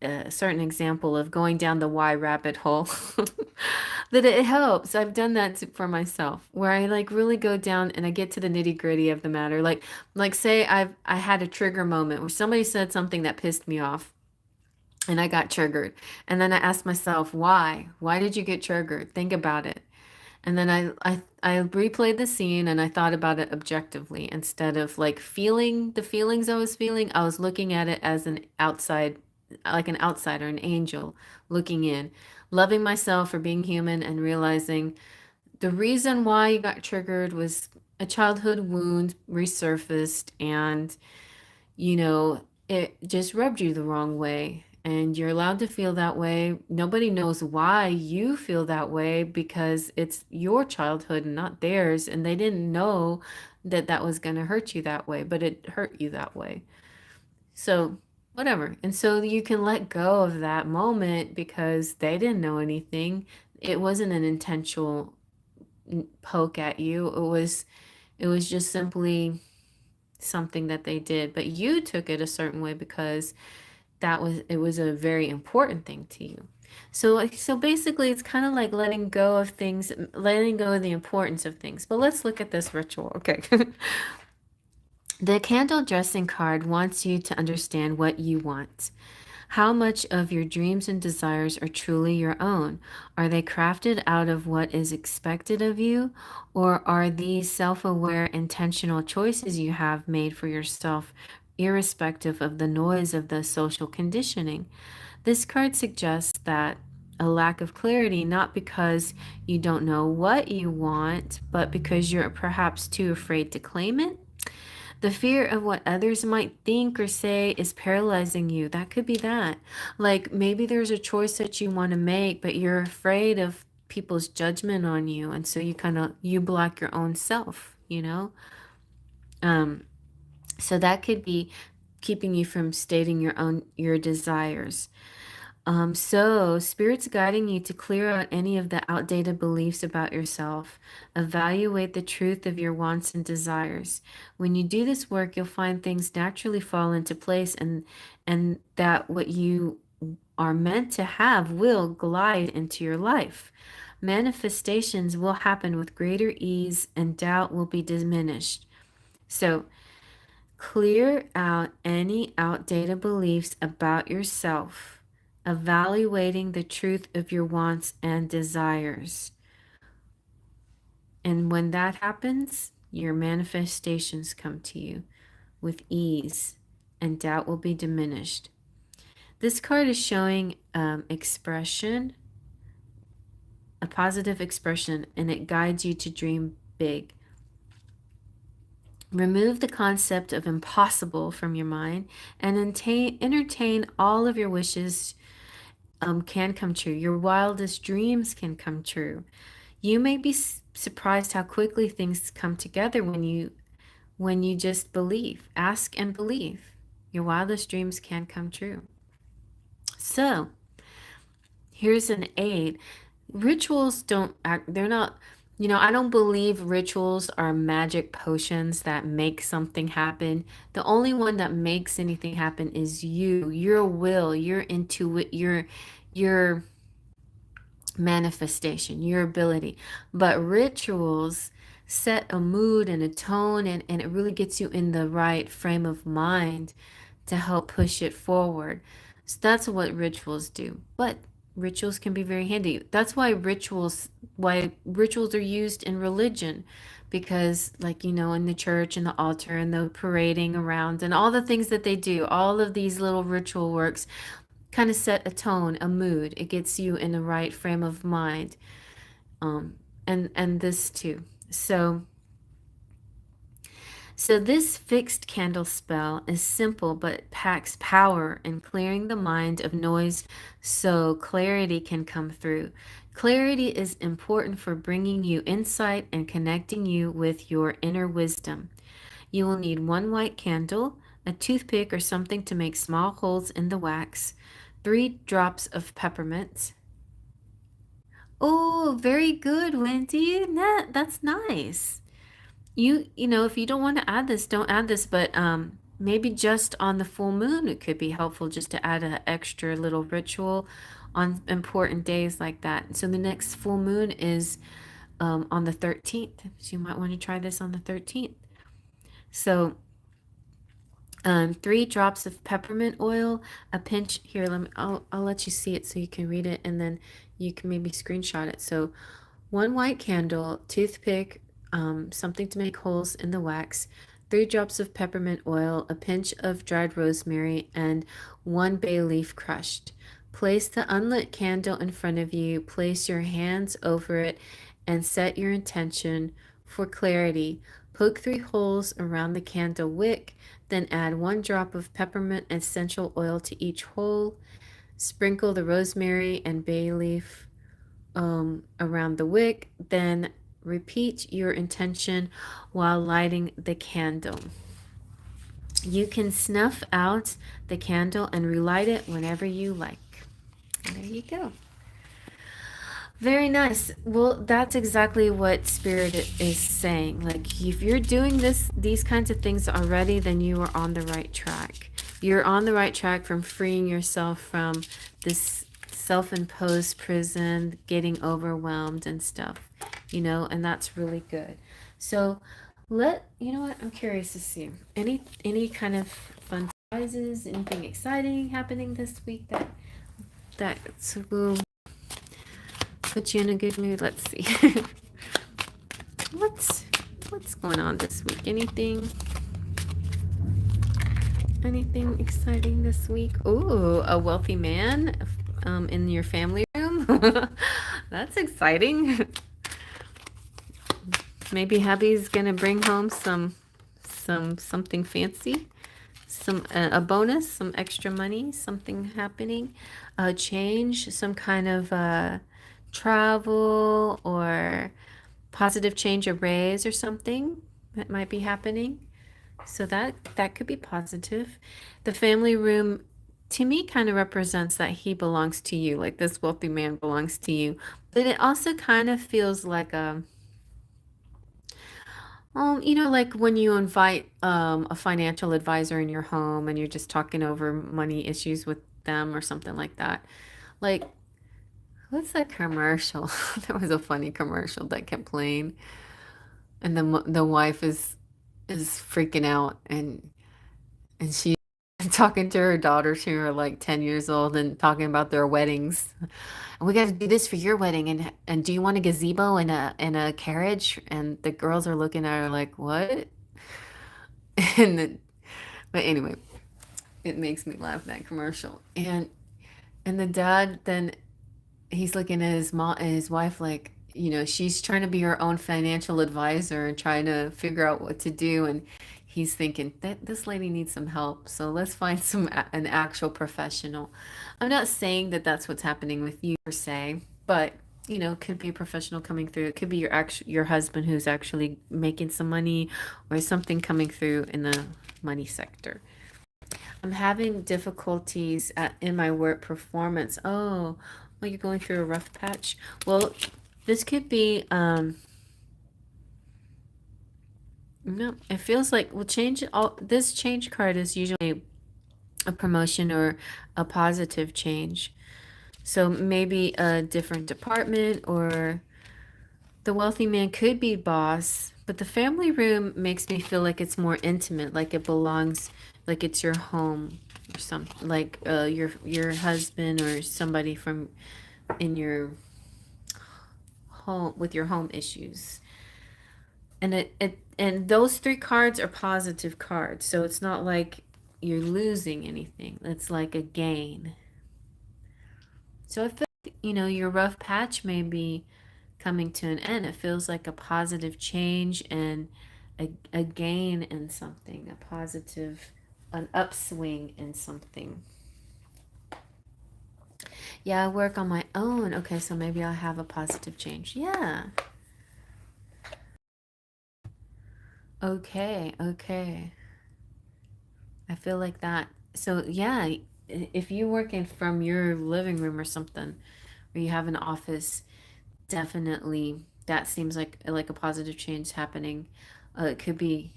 a certain example of going down the why rabbit hole that it helps. I've done that for myself where I like really go down and I get to the nitty gritty of the matter. Like say I had a trigger moment where somebody said something that pissed me off and I got triggered. And then I asked myself, why? Why did you get triggered? Think about it. And then I replayed the scene and I thought about it objectively instead of like feeling the feelings I was feeling. I was looking at it as like an outsider, an angel looking in, loving myself for being human and realizing the reason why you got triggered was a childhood wound resurfaced and it just rubbed you the wrong way. And you're allowed to feel that way. Nobody knows why you feel that way because it's your childhood and not theirs. And they didn't know that that was going to hurt you that way, but it hurt you that way. So, whatever. And so you can let go of that moment because they didn't know anything. It wasn't an intentional poke at you. It was just simply something that they did, but you took it a certain way because it was a very important thing to you. So basically it's kind of like letting go of things, letting go of the importance of things. But let's look at this ritual. Okay. The candle dressing card wants you to understand what you want. How much of your dreams and desires are truly your own? Are they crafted out of what is expected of you? Or are these self aware, intentional choices you have made for yourself, irrespective of the noise of the social conditioning? This card suggests that a lack of clarity, not because you don't know what you want, but because you're perhaps too afraid to claim it. The fear of what others might think or say is paralyzing you. That could be that. Like maybe there's a choice that you want to make, but you're afraid of people's judgment on you. And so you block your own self. Um, so that could be keeping you from stating your desires. So Spirit's guiding you to clear out any of the outdated beliefs about yourself. Evaluate the truth of your wants and desires. When you do this work, you'll find things naturally fall into place and that what you are meant to have will glide into your life. Manifestations will happen with greater ease and doubt will be diminished. So clear out any outdated beliefs about yourself, evaluating the truth of your wants and desires. And when that happens, your manifestations come to you with ease, and doubt will be diminished. This card is showing expression, a positive expression, and it guides you to dream big. Remove the concept of impossible from your mind and entertain all of your wishes can come true. Your wildest dreams can come true. You may be surprised how quickly things come together when you just believe. Ask and believe. Your wildest dreams can come true. So, here's an aid. Rituals don't act, they're not, I don't believe rituals are magic potions that make something happen. The only one that makes anything happen is you, your will, your intuit, your manifestation, your ability. But rituals set a mood and a tone, and it really gets you in the right frame of mind to help push it forward. So that's what rituals do. But rituals can be very handy. That's why rituals are used in religion, because like in the church and the altar and the parading around and all the things that they do, all of these little ritual works kind of set a tone, a mood. It gets you in the right frame of mind. Um, and this too. So this fixed candle spell is simple but packs power in clearing the mind of noise so clarity can come through. Clarity is important for bringing you insight and connecting you with your inner wisdom. You will need one white candle, a toothpick or something to make small holes in the wax, 3 drops of peppermint. Oh, very good, Wendy. That's nice. If you don't want to add this, don't add this, but maybe just on the full moon, it could be helpful just to add an extra little ritual on important days like that. So the next full moon is on the 13th. So you might want to try this on the 13th. So 3 drops of peppermint oil, a pinch here. I'll let you see it so you can read it, and then you can maybe screenshot it. So, one white candle, toothpick, something to make holes in the wax, 3 drops of peppermint oil, a pinch of dried rosemary, and 1 bay leaf crushed. Place the unlit candle in front of you. Place your hands over it, and set your intention for clarity. Poke 3 holes around the candle wick, then add 1 drop of peppermint essential oil to each hole. Sprinkle the rosemary and bay leaf around the wick. Then repeat your intention while lighting the candle. You can snuff out the candle and relight it whenever you like. And there you go. Very nice. Well, that's exactly what Spirit is saying. Like, if you're doing these kinds of things already, then you are on the right track. You're on the right track from freeing yourself from this self-imposed prison, getting overwhelmed and stuff, and that's really good. So, you know what? I'm curious to see any kind of fun surprises, anything exciting happening this week that will put you in a good mood. Let's see. What's going on this week? Anything exciting this week? Ooh, a wealthy man in your family room. That's exciting. Maybe hubby's gonna bring home something fancy, a bonus, some extra money, something happening, a change, some kind of travel or positive change, a raise or something that might be happening. So that could be positive. The family room to me kind of represents that he belongs to you, like this wealthy man belongs to you. But it also kind of feels like like when you invite a financial advisor in your home and you're just talking over money issues with them or something like that. Like, what's that commercial? There was a funny commercial that kept playing, and the wife is freaking out, and she talking to her daughters who are like 10 years old and talking about their weddings. And we got to do this for your wedding. And do you want a gazebo and a carriage? And the girls are looking at her like, what? And but anyway, it makes me laugh, that commercial. And the dad then he's looking at his mom and his wife like, you know, she's trying to be her own financial advisor and trying to figure out what to do. And he's thinking that this lady needs some help. So let's find an actual professional. I'm not saying that that's what's happening with you per se, but you know, it could be a professional coming through. It could be your husband who's actually making some money or something coming through in the money sector. I'm having difficulties in my work performance. Oh, well, you're going through a rough patch. Well, this could be, no, it feels like, well, this change card is usually a promotion or a positive change. So maybe a different department, or the wealthy man could be boss, but the family room makes me feel like it's more intimate, like it belongs, like it's your home or something, like your husband or somebody from in your home with your home issues. And and those three cards are positive cards, so it's not like you're losing anything. It's like a gain. So I feel like, you know, your rough patch may be coming to an end. It feels like a positive change and a gain in something, a positive, an upswing in something. Yeah, I work on my own. Okay, so maybe I'll have a positive change. Yeah. Okay, okay. I feel like that. So, yeah, if you're working from your living room or something, or you have an office, definitely that seems like a positive change happening. It could be,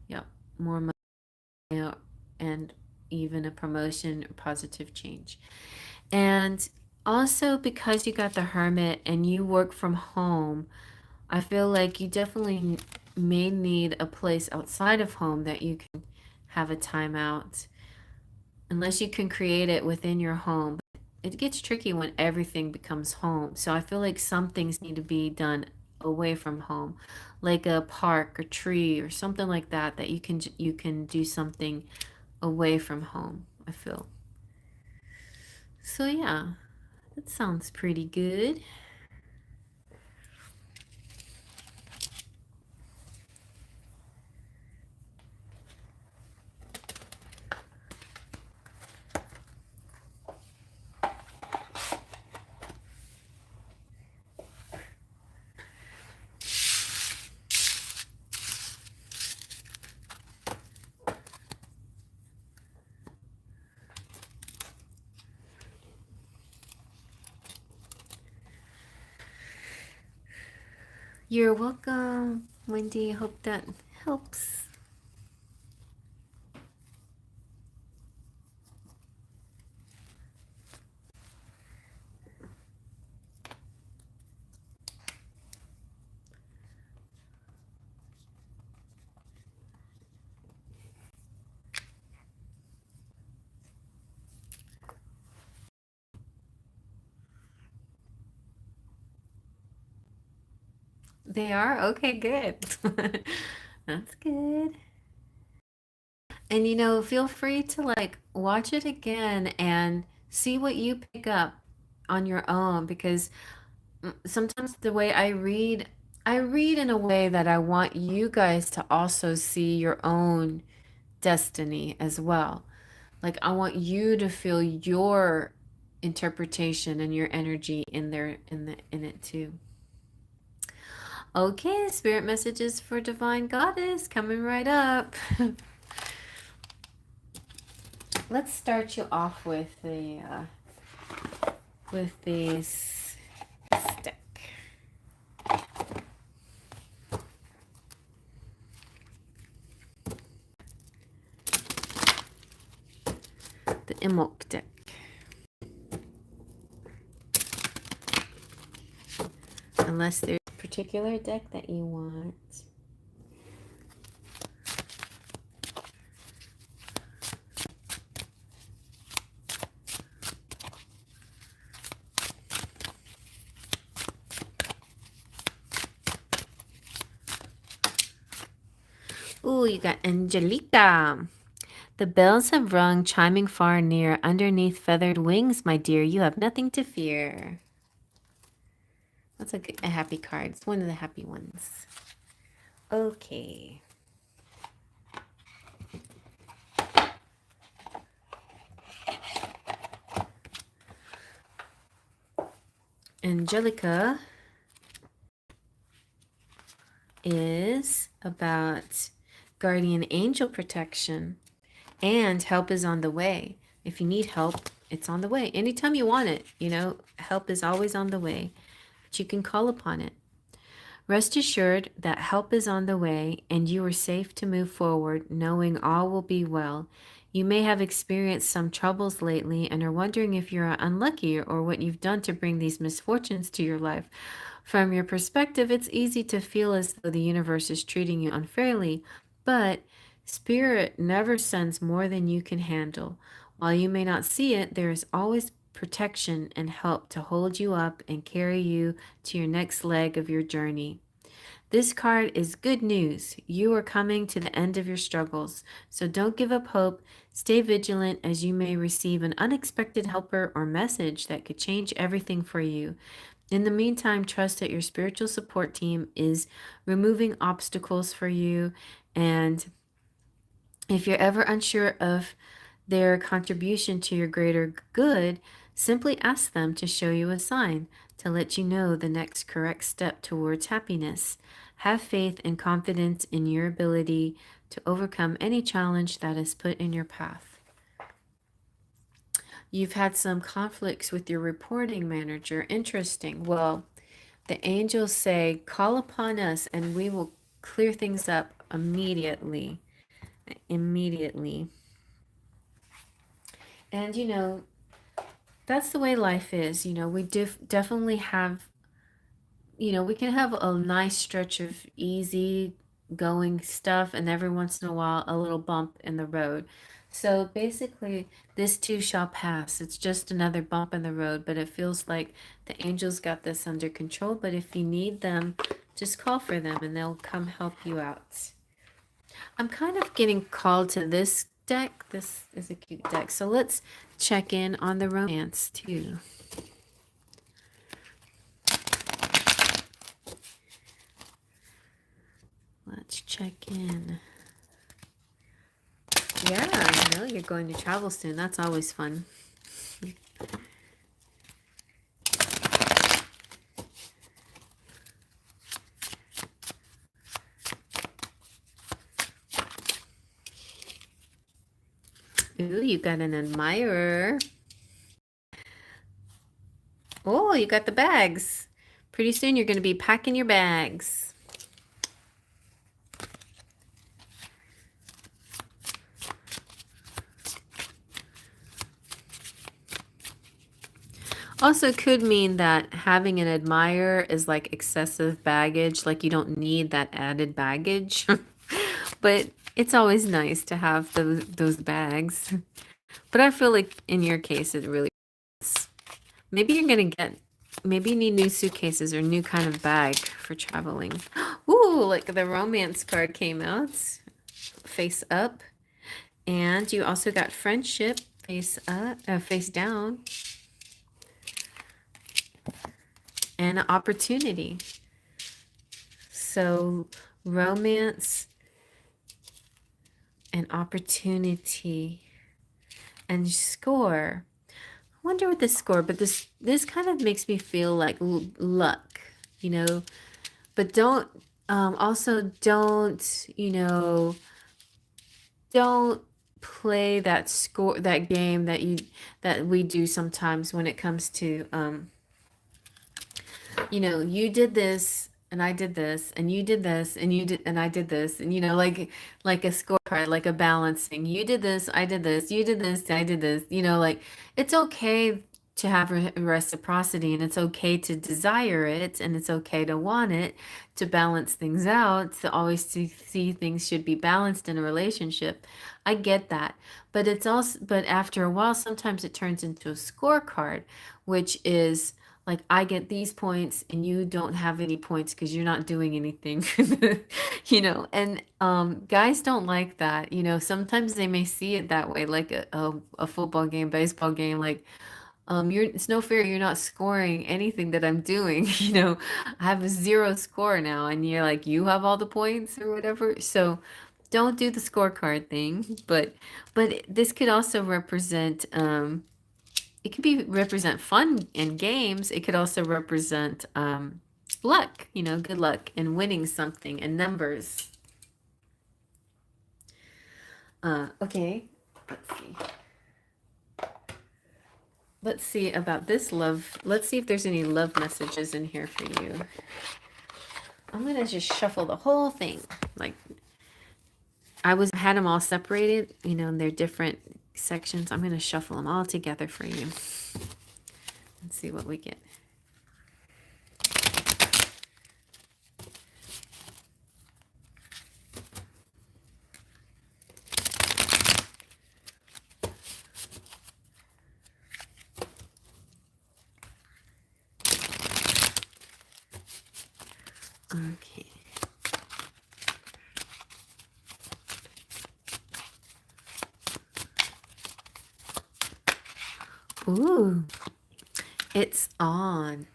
yeah, more money and even a promotion or positive change. And also because you got the Hermit and you work from home, I feel like you definitely may need a place outside of home that you can have a timeout, unless you can create it within your home. It gets tricky when everything becomes home. So I feel like some things need to be done away from home, like a park or tree or something like that, that you can do something away from home, I feel. So yeah, that sounds pretty good. You're welcome, Wendy. Hope that helps. They are? Okay, good. That's good. And you know, feel free to like watch it again and see what you pick up on your own, because sometimes the way I read in a way that I want you guys to also see your own destiny as well. Like I want you to feel your interpretation and your energy in there in it too. Okay, spirit messages for Divine Goddess coming right up. Let's start you off with this stick. The Imok deck. Unless there's a particular deck that you want. Ooh, you got Angelica. The bells have rung, chiming far and near. Underneath feathered wings, my dear, you have nothing to fear. That's a happy card. It's one of the happy ones. Okay. Angelica is about guardian angel protection, and help is on the way. If you need help, it's on the way. Anytime you want it, help is always on the way, but you can call upon it. Rest assured that help is on the way and you are safe to move forward, knowing all will be well. You may have experienced some troubles lately and are wondering if you're unlucky or what you've done to bring these misfortunes to your life. From your perspective, it's easy to feel as though the universe is treating you unfairly, but Spirit never sends more than you can handle. While you may not see it, there is always protection and help to hold you up and carry you to your next leg of your journey. This card is good news. You are coming to the end of your struggles, so don't give up hope. Stay vigilant as you may receive an unexpected helper or message that could change everything for you. In the meantime, trust that your spiritual support team is removing obstacles for you, and if you're ever unsure of their contribution to your greater good, simply ask them to show you a sign to let you know the next correct step towards happiness. Have faith and confidence in your ability to overcome any challenge that is put in your path. You've had some conflicts with your reporting manager. Interesting. Well, the angels say, call upon us and we will clear things up immediately. Immediately. And that's the way life is. We definitely have, we can have a nice stretch of easy going stuff, and every once in a while, a little bump in the road. So basically, this too shall pass. It's just another bump in the road, but it feels like the angels got this under control. But if you need them, just call for them and they'll come help you out. I'm kind of getting called to this deck. This is a cute deck. So let's check in on the romance too. Let's check in. Yeah, I know you're going to travel soon. That's always fun. Ooh, you got an admirer. Oh, you got the bags. Pretty soon you're going to be packing your bags. Also could mean that having an admirer is like excessive baggage, like you don't need that added baggage. But it's always nice to have those bags. But I feel like in your case it really is. Maybe you're gonna maybe you need new suitcases or new kind of bag for traveling. Ooh, like the romance card came out. Face up. And you also got friendship face up, face down. And opportunity. So romance and opportunity and score. I wonder what the score, but this kind of makes me feel like luck, but don't also don't, don't play that game that we do sometimes when it comes to you did this and I did this and you did this and you did and I did this, and like a scorecard, like a balancing. You did this, I did this, you did this, I did this. Like it's okay to have reciprocity, and it's okay to desire it, and it's okay to want it, to balance things out, to always see things should be balanced in a relationship. I get that. But after a while sometimes it turns into a scorecard, which is like I get these points and you don't have any points because you're not doing anything. And guys don't like that. Sometimes they may see it that way, like a football game, baseball game, like it's no fair, you're not scoring anything that I'm doing. I have a zero score now, and you're like, you have all the points or whatever. So don't do the scorecard thing. But this could also represent it could be represent fun in games. It could also represent luck, good luck in winning something and numbers. Okay, let's see. Let's see about this love. Let's see if there's any love messages in here for you. I'm going to just shuffle the whole thing. Like I had them all separated, in their different sections. I'm going to shuffle them all together for you. Let's see what we get. Okay. Ooh, it's on.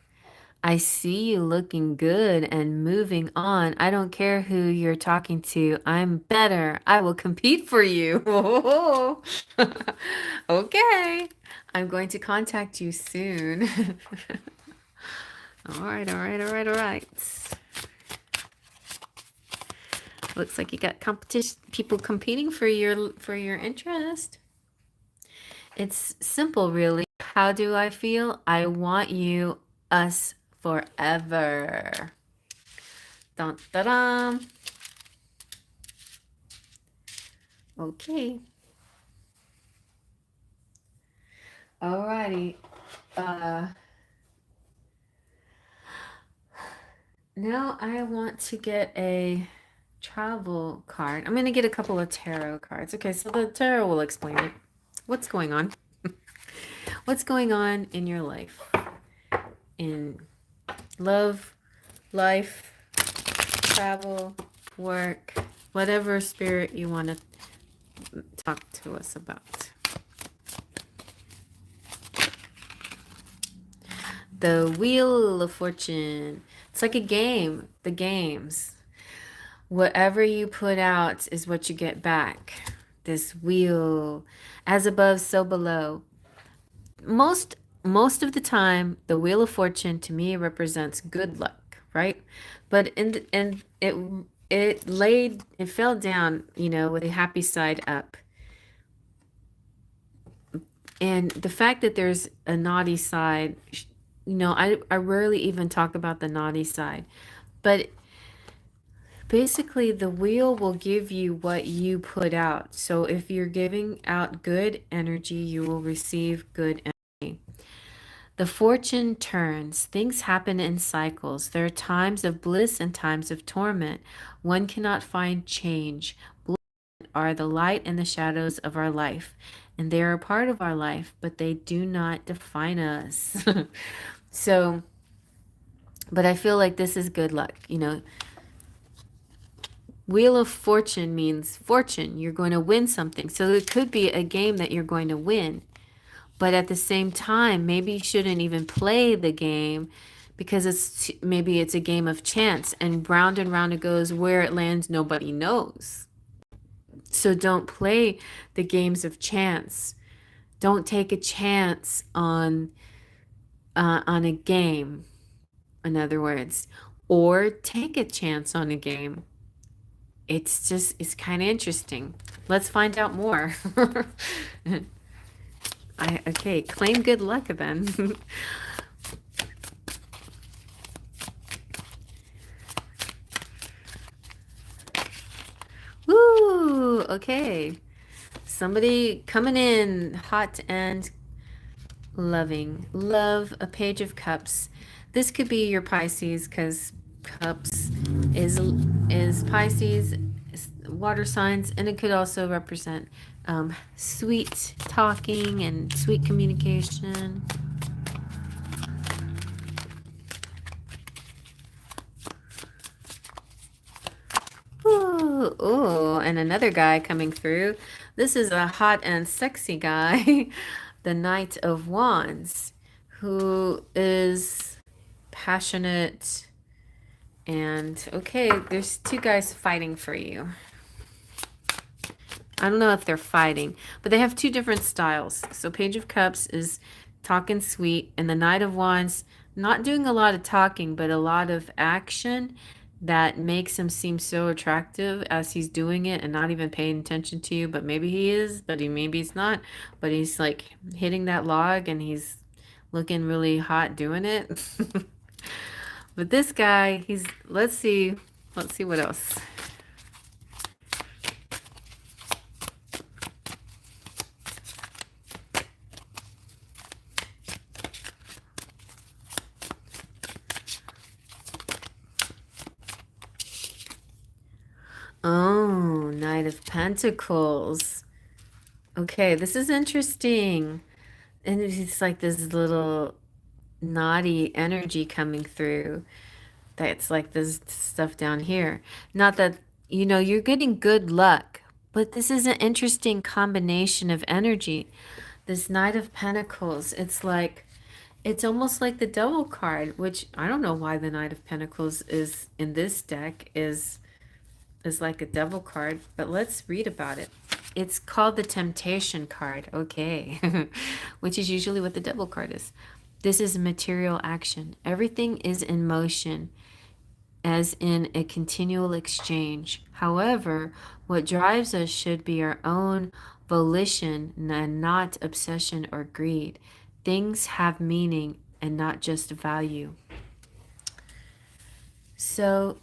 I see you looking good and moving on. I don't care who you're talking to. I'm better. I will compete for you. Okay. I'm going to contact you soon. All right, all right, all right, all right. Looks like you got competition, people competing for your interest. It's simple, really. How do I feel? I want you, us, forever. Dun, da, dun. Okay. Alrighty. Now I want to get a travel card. I'm going to get a couple of tarot cards. Okay, so the tarot will explain it. What's going on? What's going on in your life? In love, life, travel, work, whatever spirit you want to talk to us about. The Wheel of Fortune. It's like a game. The games. Whatever you put out is what you get back. This wheel, as above, so below. Most of the time, the Wheel of Fortune to me represents good luck, right? But it fell down, with a happy side up. And the fact that there's a naughty side, I rarely even talk about the naughty side. But basically, the wheel will give you what you put out. So if you're giving out good energy, you will receive good energy. The fortune turns. Things happen in cycles. There are times of bliss and times of torment. One cannot find change. Bliss are the light and the shadows of our life, and they are a part of our life, but they do not define us. So, but I feel like this is good luck, Wheel of Fortune means fortune. You're going to win something. So it could be a game that you're going to win. But at the same time, maybe you shouldn't even play the game because maybe it's a game of chance, and round it goes. Where it lands, nobody knows. So don't play the games of chance. Don't take a chance on a game, in other words, or take a chance on a game. It's kind of interesting. Let's find out more. Okay, claim good luck then. Woo! Okay. Somebody coming in hot and loving. Love, a Page of Cups. This could be your Pisces because Cups is Pisces, water signs, and it could also represent sweet talking and sweet communication. Ooh, and another guy coming through. This is a hot and sexy guy, the Knight of Wands, who is passionate. And okay, there's two guys fighting for you. I don't know if they're fighting, but they have two different styles. So Page of Cups is talking sweet, and the Knight of Wands not doing a lot of talking, but a lot of action that makes him seem so attractive as he's doing it and not even paying attention to you. But maybe he is, but maybe he's not. But he's like hitting that log and he's looking really hot doing it. But this guy, he's, let's see what else. Oh, Knight of Pentacles. Okay, this is interesting. And it's like this little naughty energy coming through. That's like this stuff down here. Not that, you know, you're getting good luck, but this is an interesting combination of energy. This Knight of Pentacles, it's like, it's almost like the Devil card, which I don't know why the Knight of Pentacles is in this deck is like a devil card, but let's read about it. It's called the Temptation card, okay, which is usually what the devil card is. This is material action. Everything is in motion, as in a continual exchange. However, what drives us should be our own volition and not obsession or greed. Things have meaning and not just value. So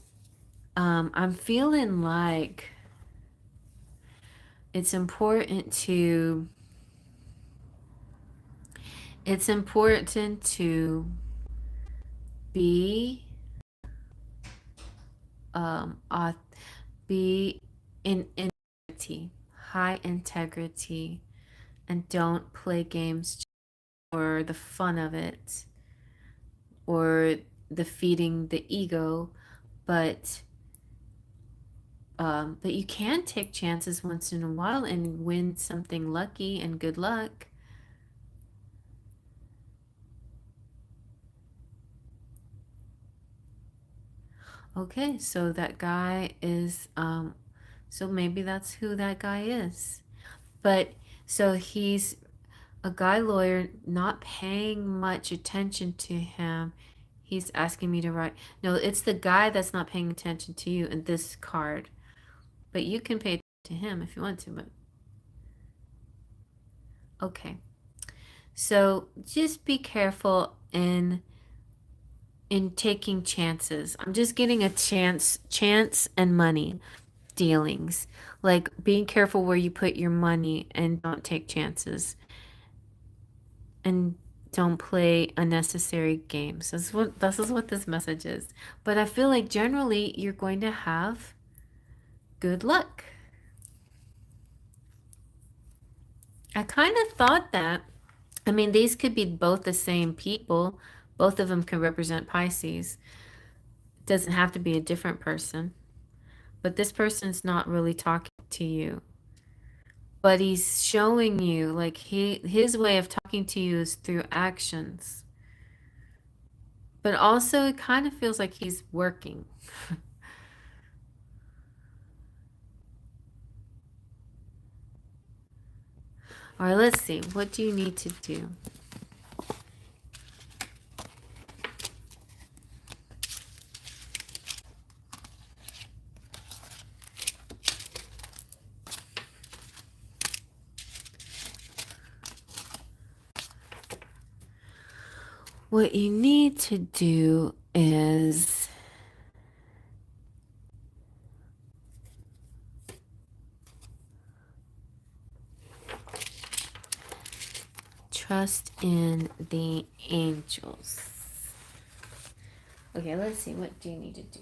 I'm feeling like it's important to be be in integrity, high integrity, and don't play games for the fun of it or the feeding the ego, but you can take chances once in a while and win something lucky, and good luck. Okay, so that guy is, so maybe that's who that guy is. But, so he's a guy lawyer, not paying much attention to him. He's asking me to write. No, it's the guy that's not paying attention to you in this card. But you can pay attention to him if you want to, but okay. So just be careful in taking chances. I'm just getting a chance and money dealings. Like being careful where you put your money and don't take chances. And don't play unnecessary games. This is what this message is. But I feel like generally you're going to have good luck. I kind of thought that. I mean, these could be both the same people. Both of them can represent Pisces. It doesn't have to be a different person. But this person's not really talking to you. But he's showing you, like, his way of talking to you is through actions. But also, it kind of feels like he's working. All right, let's see. What do you need to do? What you need to do is trust in the angels. Okay, let's see. What do you need to do?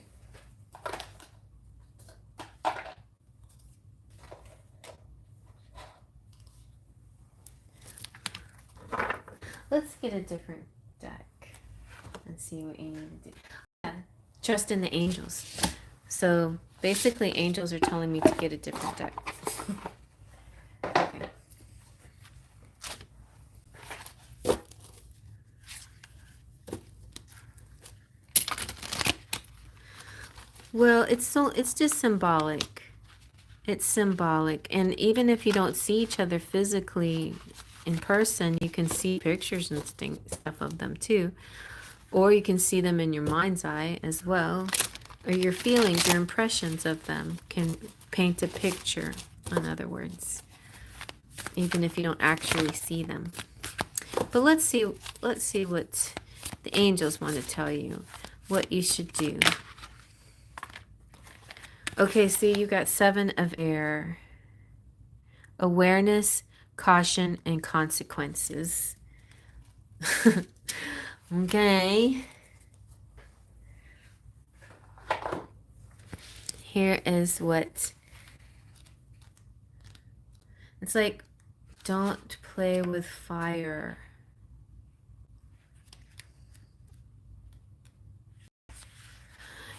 Let's get a different deck and see what you need to do. Yeah, trust in the angels. So Basically, angels are telling me to get a different deck. Okay. Well, it's just symbolic. It's symbolic. And even if you don't see each other physically in person, you can see pictures and stuff of them too. Or you can see them in your mind's eye as well. Or your feelings, your impressions of them can paint a picture, in other words, even if you don't actually see them. But let's see what the angels want to tell you, what you should do. Okay, see, you got 7 of air. Awareness, caution, and consequences. Okay. Here is what it's like. Don't play with fire.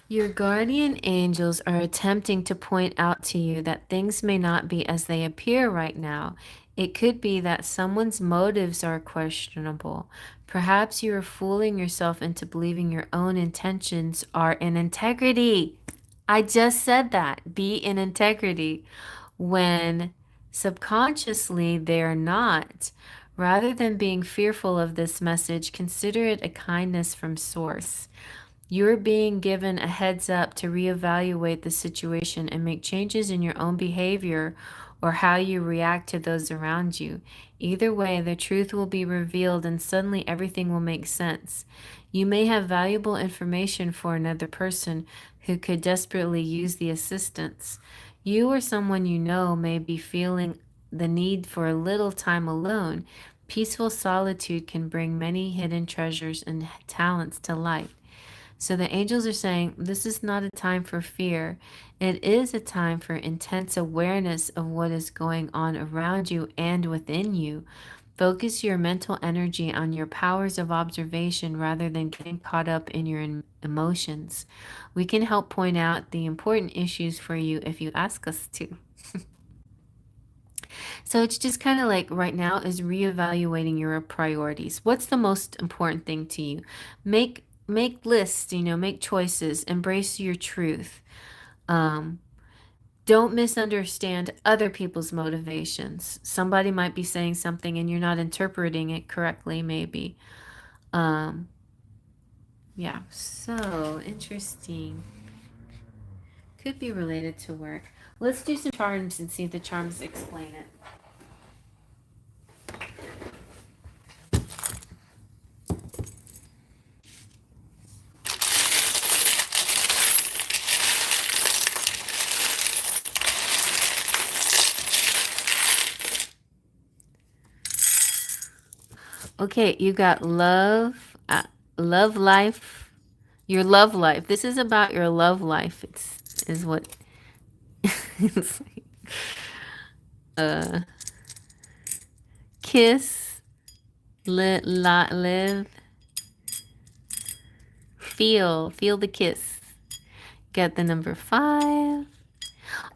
Your guardian angels are attempting to point out to you that things may not be as they appear right now. It could be that someone's motives are questionable. Perhaps you are fooling yourself into believing your own intentions are in integrity. I just said that. Be in integrity when subconsciously they're not. Rather than being fearful of this message, consider it a kindness from source. You're being given a heads up to reevaluate the situation and make changes in your own behavior or how you react to those around you. Either way, the truth will be revealed and suddenly everything will make sense. You may have valuable information for another person who could desperately use the assistance. You or someone you know may be feeling the need for a little time alone. Peaceful solitude can bring many hidden treasures and talents to light. So the angels are saying this is not a time for fear. It is a time for intense awareness of what is going on around you and within you. Focus your mental energy on your powers of observation rather than getting caught up in your emotions. We can help point out the important issues for you if you ask us to. So it's just kind of like right now is reevaluating your priorities. What's the most important thing to you? Make lists, make choices, embrace your truth. Um, don't misunderstand other people's motivations. Somebody might be saying something and you're not interpreting it correctly, maybe. Um, yeah, so interesting. Could be related to work. Let's do some charms and see if the charms explain it. Okay, you got love, love life, your love life. This is about your love life. Is what it's like. Kiss, live, feel the kiss. Got the number 5.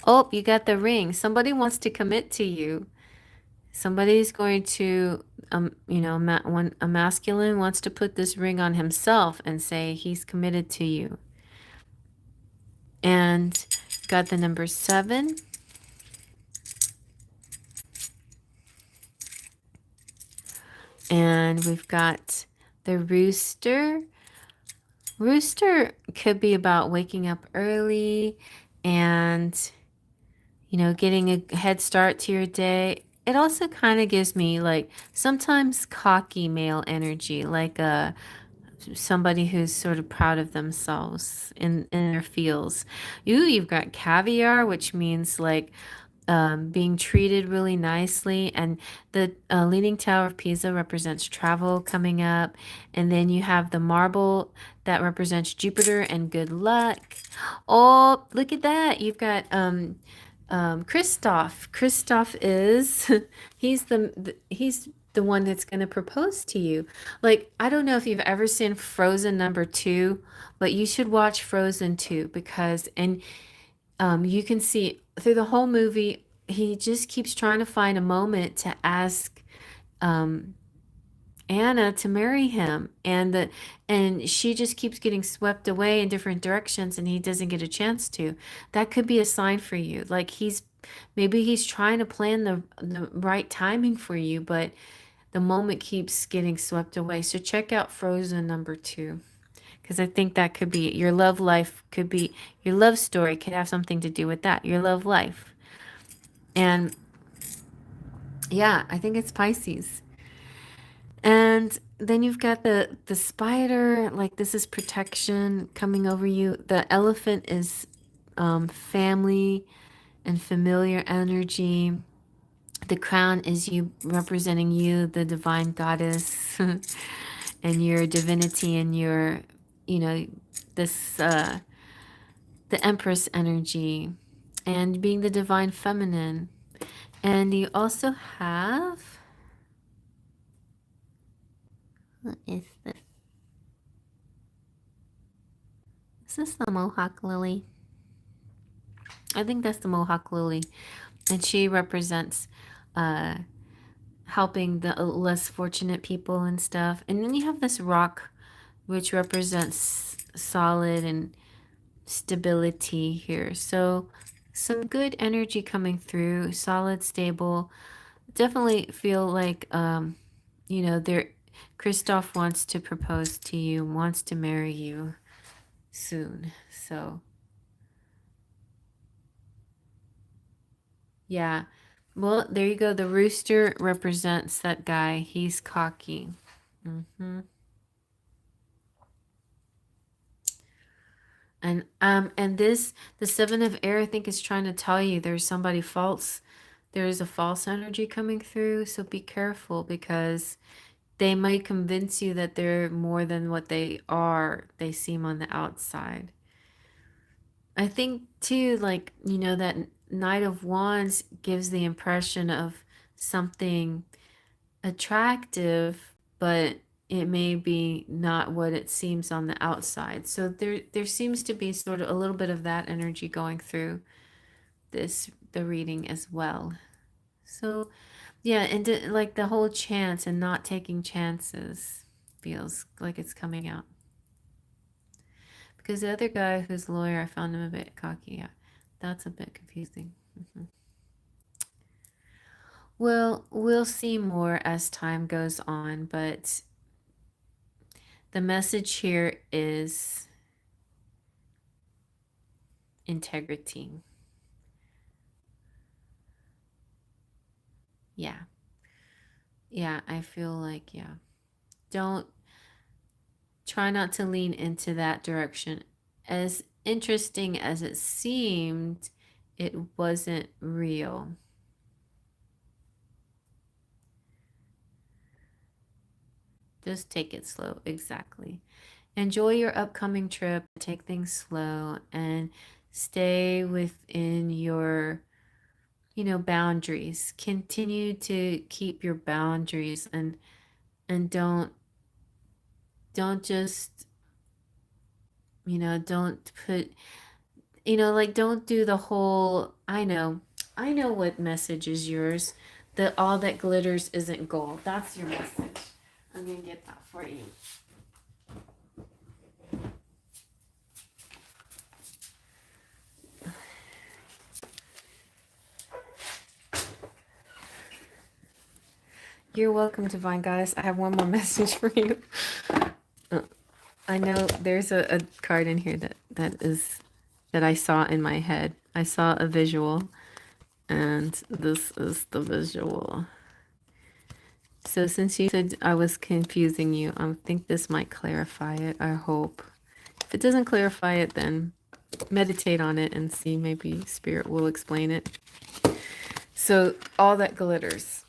Oh, you got the ring. Somebody wants to commit to you. Somebody's going to, when a masculine wants to put this ring on himself and say he's committed to you. And got the number 7. And we've got the rooster. Rooster could be about waking up early and, getting a head start to your day. It also kind of gives me like sometimes cocky male energy, like somebody who's sort of proud of themselves in their fields. You've got caviar, which means like being treated really nicely. And the Leaning Tower of Pisa represents travel coming up. And then you have the marble that represents Jupiter and good luck. Oh, look at that. You've got Christoph. Christoph is, he's the one that's going to propose to you. Like, I don't know if you've ever seen Frozen number 2, but you should watch Frozen 2 because, and You can see through the whole movie, he just keeps trying to find a moment to ask um, Anna to marry him, and she just keeps getting swept away in different directions, and he doesn't get a chance to. That could be a sign for you. Like maybe he's trying to plan the right timing for you, but the moment keeps getting swept away. So check out Frozen #2. Because I think that could be your love life, could be your love story, could have something to do with that, your love life. And yeah, I think it's Pisces. And then you've got the spider, like this is protection coming over you. The elephant is family and familiar energy. The crown is you representing you, the divine goddess, and your divinity and your, you know, this the empress energy and being the divine feminine. And you also have, what is this? Is this the Mohawk lily? I think that's the Mohawk lily. And she represents uh, helping the less fortunate people and stuff. And then you have this rock, which represents solid and stability here. So some good energy coming through, solid, stable. Definitely feel like, you know, Christoph wants to propose to you, wants to marry you soon. So yeah. Well, there you go. The rooster represents that guy. He's cocky. And this, the seven of air, I think is trying to tell you there's somebody false. There is a false energy coming through, so be careful because they might convince you that they're more than what they are. They seem on the outside. I think too, like, you know, that Knight of Wands gives the impression of something attractive, but it may be not what it seems on the outside. So there seems to be sort of a little bit of that energy going through the reading as well. So yeah, and like the whole chance and not taking chances feels like it's coming out. Because the other guy who's a lawyer, I found him a bit cocky. Yeah, that's a bit confusing. Well, we'll see more as time goes on, but the message here is integrity. Yeah. Yeah, I feel like, yeah. Don't try not to lean into that direction. As interesting as it seemed, it wasn't real. Just take it slow. Exactly. Enjoy your upcoming trip. Take things slow and stay within your, you know, boundaries. Continue to keep your boundaries and don't just, you know, don't put, you know, like don't do the whole, I know what message is yours. That all that glitters isn't gold. That's your message. I'm gonna get that for you. You're welcome, Divine Goddess. I have one more message for you. I know there's a card in here that I saw in my head. I saw a visual, and this is the visual. So since you said I was confusing you, I think this might clarify it. I hope. If it doesn't clarify it, then meditate on it and see, maybe Spirit will explain it. So all that glitters.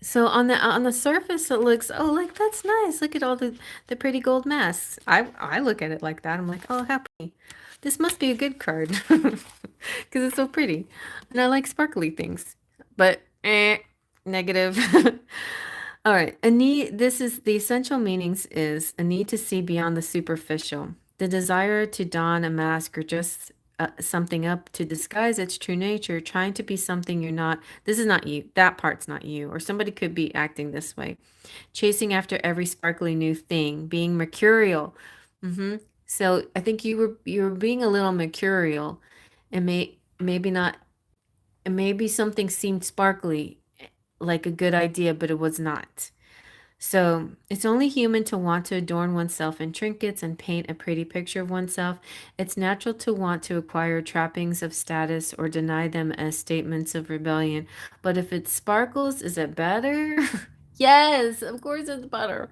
So on the surface, it looks, oh, like that's nice. Look at all the pretty gold masks. I look at it like that. I'm like, oh, happy. This must be a good card because it's so pretty, and I like sparkly things. But negative. All right. A need, this is the essential meanings is a need to see beyond the superficial, the desire to don a mask or just something up to disguise its true nature, trying to be something you're not. This is not you. That part's not you. Or somebody could be acting this way, chasing after every sparkly new thing, being mercurial. So I think you were being a little mercurial, and maybe not. And maybe something seemed sparkly, like a good idea, but it was not. So it's only human to want to adorn oneself in trinkets and paint a pretty picture of oneself. It's natural to want to acquire trappings of status or deny them as statements of rebellion. But if it sparkles, is it better? Yes, of course it's better.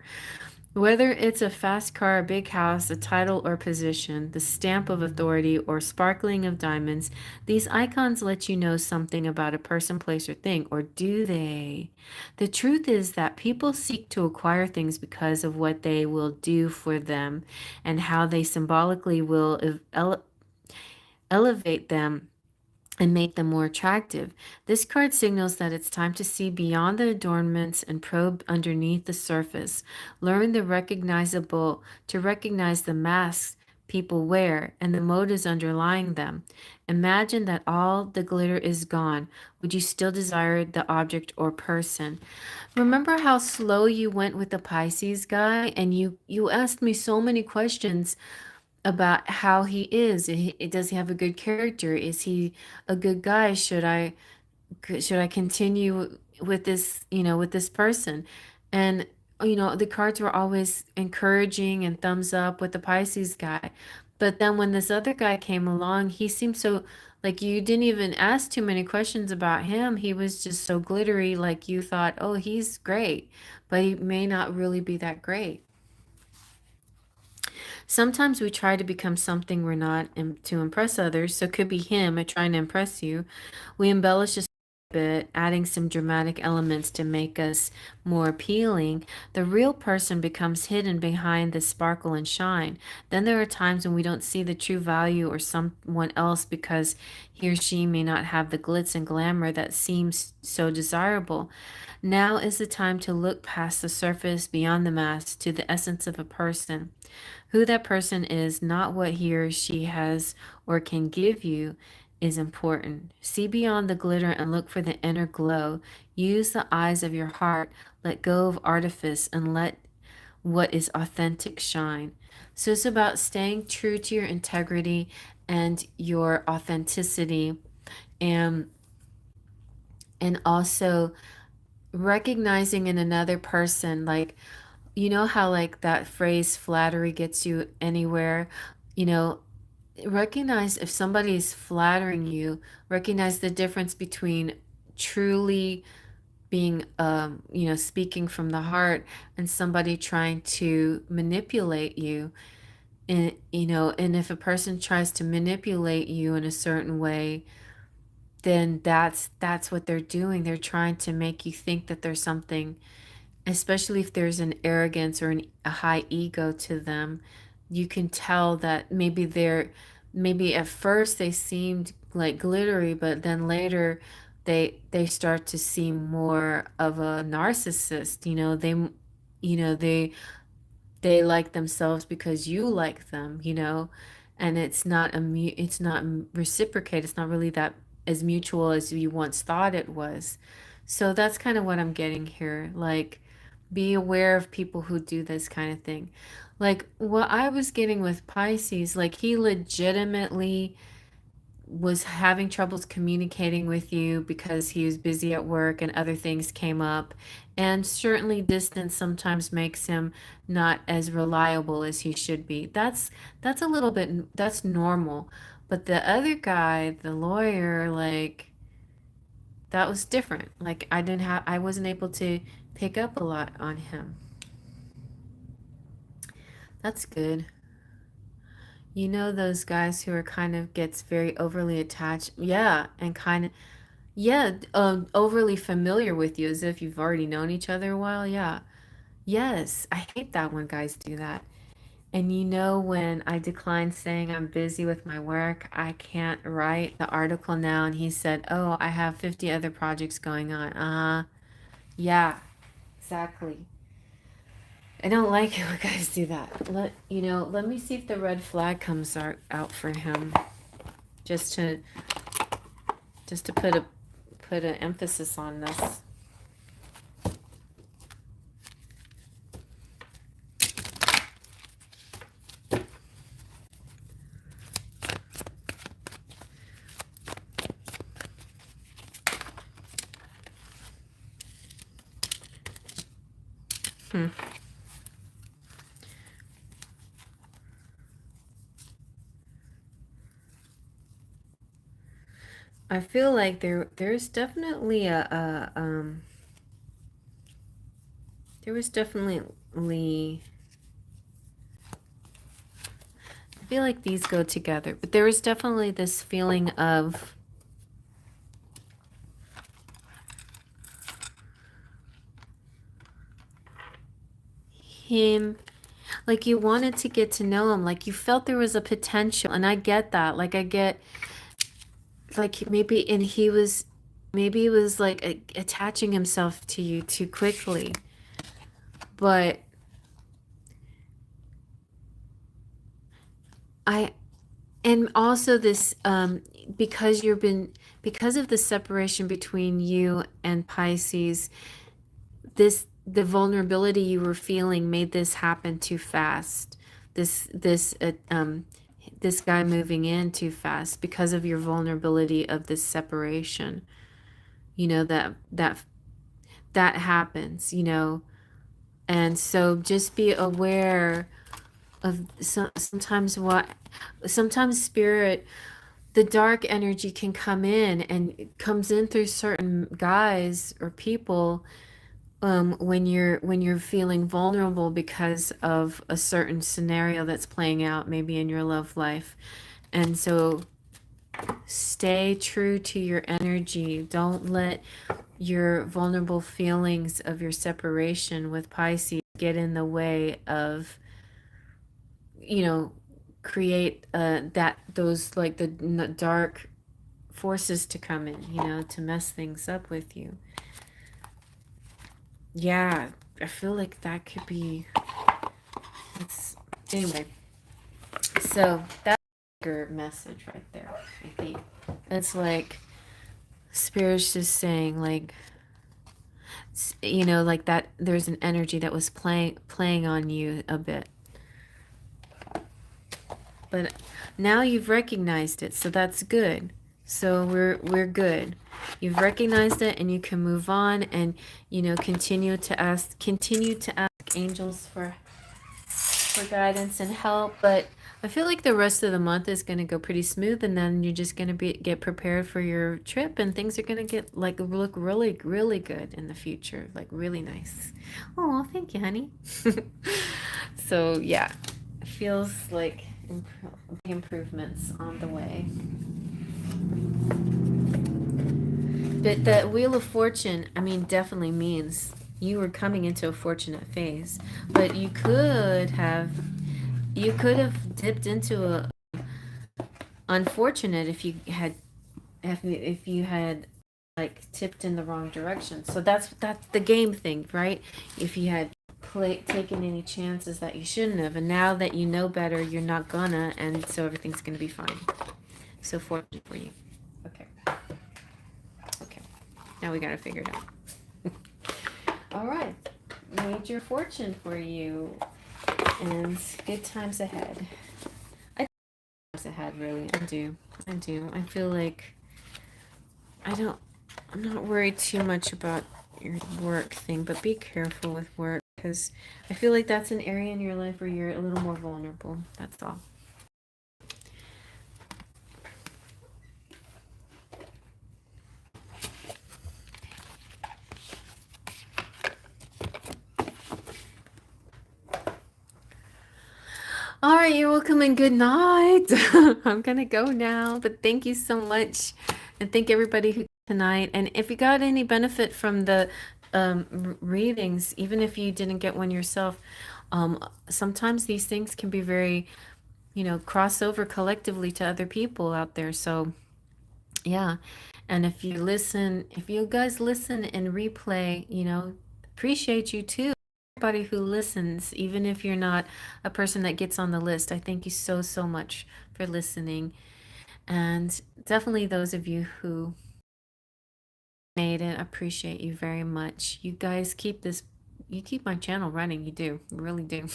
Whether it's a fast car, a big house, a title or position, the stamp of authority, or sparkling of diamonds, these icons let you know something about a person, place, or thing, or do they? The truth is that people seek to acquire things because of what they will do for them and how they symbolically will elevate them and make them more attractive. This card signals that it's time to see beyond the adornments and probe underneath the surface. Learn to recognize the masks people wear and the motives underlying them. Imagine that all the glitter is gone. Would you still desire the object or person? Remember how slow you went with the Pisces guy and you asked me so many questions about how he is. Does he have a good character? Is he a good guy? Should I continue with this, with this person? And the cards were always encouraging and thumbs up with the Pisces guy. But then when this other guy came along, he seemed so like you didn't even ask too many questions about him. He was just so glittery, like you thought, oh, he's great, but he may not really be that great. Sometimes we try to become something we're not to impress others, so it could be him trying to impress you. We embellish a bit, adding some dramatic elements to make us more appealing. The real person becomes hidden behind the sparkle and shine. Then there are times when we don't see the true value or someone else because he or she may not have the glitz and glamour that seems so desirable. Now is the time to look past the surface, beyond the mask, to the essence of a person. Who that person is, not what he or she has or can give you, is important. See beyond the glitter and look for the inner glow. Use the eyes of your heart. Let go of artifice and let what is authentic shine. So it's about staying true to your integrity and your authenticity, and also recognizing in another person, like, how like that phrase flattery gets you anywhere. you know Recognize if somebody is flattering you. Recognize the difference between truly being speaking from the heart and somebody trying to manipulate you. And if a person tries to manipulate you in a certain way, then that's what they're doing. They're trying to make you think that there's something, especially if there's an arrogance or a high ego to them. You can tell that maybe at first they seemed like glittery, but then later they start to seem more of a narcissist. They like themselves because you like them, and it's not reciprocate. It's not really that as mutual as you once thought it was. So that's kind of what I'm getting here. Like, be aware of people who do this kind of thing. Like what I was getting with Pisces, like he legitimately was having troubles communicating with you because he was busy at work and other things came up. And certainly distance sometimes makes him not as reliable as he should be. That's a little bit, that's normal. But the other guy, the lawyer, like that was different. Like I wasn't able to pick up a lot on him. That's good. Those guys who are kind of gets very overly attached. Yeah, and kind of, yeah, overly familiar with you as if you've already known each other a while. Yeah. Yes, I hate that when guys do that. And when I declined saying I'm busy with my work, I can't write the article now, and he said, "Oh, I have 50 other projects going on." Yeah. exactly. I don't like it when guys do that. Let me see if the red flag comes out for him, just to put an emphasis on this. Hmm. I feel like there's definitely there was definitely I feel like these go together, but there was definitely this feeling of him, like you wanted to get to know him, like you felt there was a potential, and I get that. Like I get, like maybe he was like attaching himself to you too quickly, but I and also this because because of the separation between you and Pisces, the vulnerability you were feeling made this happen too fast. This guy moving in too fast because of your vulnerability of this separation. That happens, and so just be aware of sometimes spirit, the dark energy can come in, and it comes in through certain guys or people, when you're feeling vulnerable because of a certain scenario that's playing out maybe in your love life. And so stay true to your energy. Don't let your vulnerable feelings of your separation with Pisces get in the way of, you know, create that those like the dark forces to come in, to mess things up with you. Yeah, I feel like that could be. It's anyway. So that's a bigger message right there. I think it's like spirit's just saying, like, like that. There's an energy that was playing on you a bit, but now you've recognized it, so that's good. So we're good. You've recognized it, and you can move on, and continue to ask angels for guidance and help. But I feel like the rest of the month is going to go pretty smooth, and then you're just going to get prepared for your trip, and things are going to get like look really really good in the future, like really nice. Oh, thank you, honey. So yeah, it feels like improvements on the way. But the Wheel of Fortune, I mean, definitely means you were coming into a fortunate phase, but you could have dipped into a unfortunate if you had like tipped in the wrong direction. So that's the game thing, right? If you had taken any chances that you shouldn't have, and now that you know better, you're not gonna, and so everything's gonna be fine. So fortunate for you. Okay. Okay. Now we gotta figure it out. All right. Major fortune for you, and good times ahead. Times ahead, really. I do. I do. I feel like I'm not worried too much about your work thing, but be careful with work, because I feel like that's an area in your life where you're a little more vulnerable. That's all. All right, you're welcome and good night. I'm gonna go now, but thank you so much, and thank everybody who tonight. And if you got any benefit from the readings, even if you didn't get one yourself, sometimes these things can be very, cross over collectively to other people out there. So yeah, and if you guys listen and replay, Appreciate you too. Everybody who listens, even if you're not a person that gets on the list, I thank you so, so much for listening. And definitely those of you who made it, appreciate you very much. You guys keep this, you keep my channel running. You do, you really do.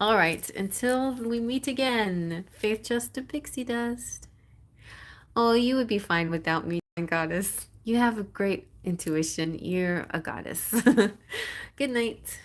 All right, until we meet again, Faith Just a Pixie Dust. Oh, you would be fine without me, goddess. You have a great intuition. You're a goddess. Good night.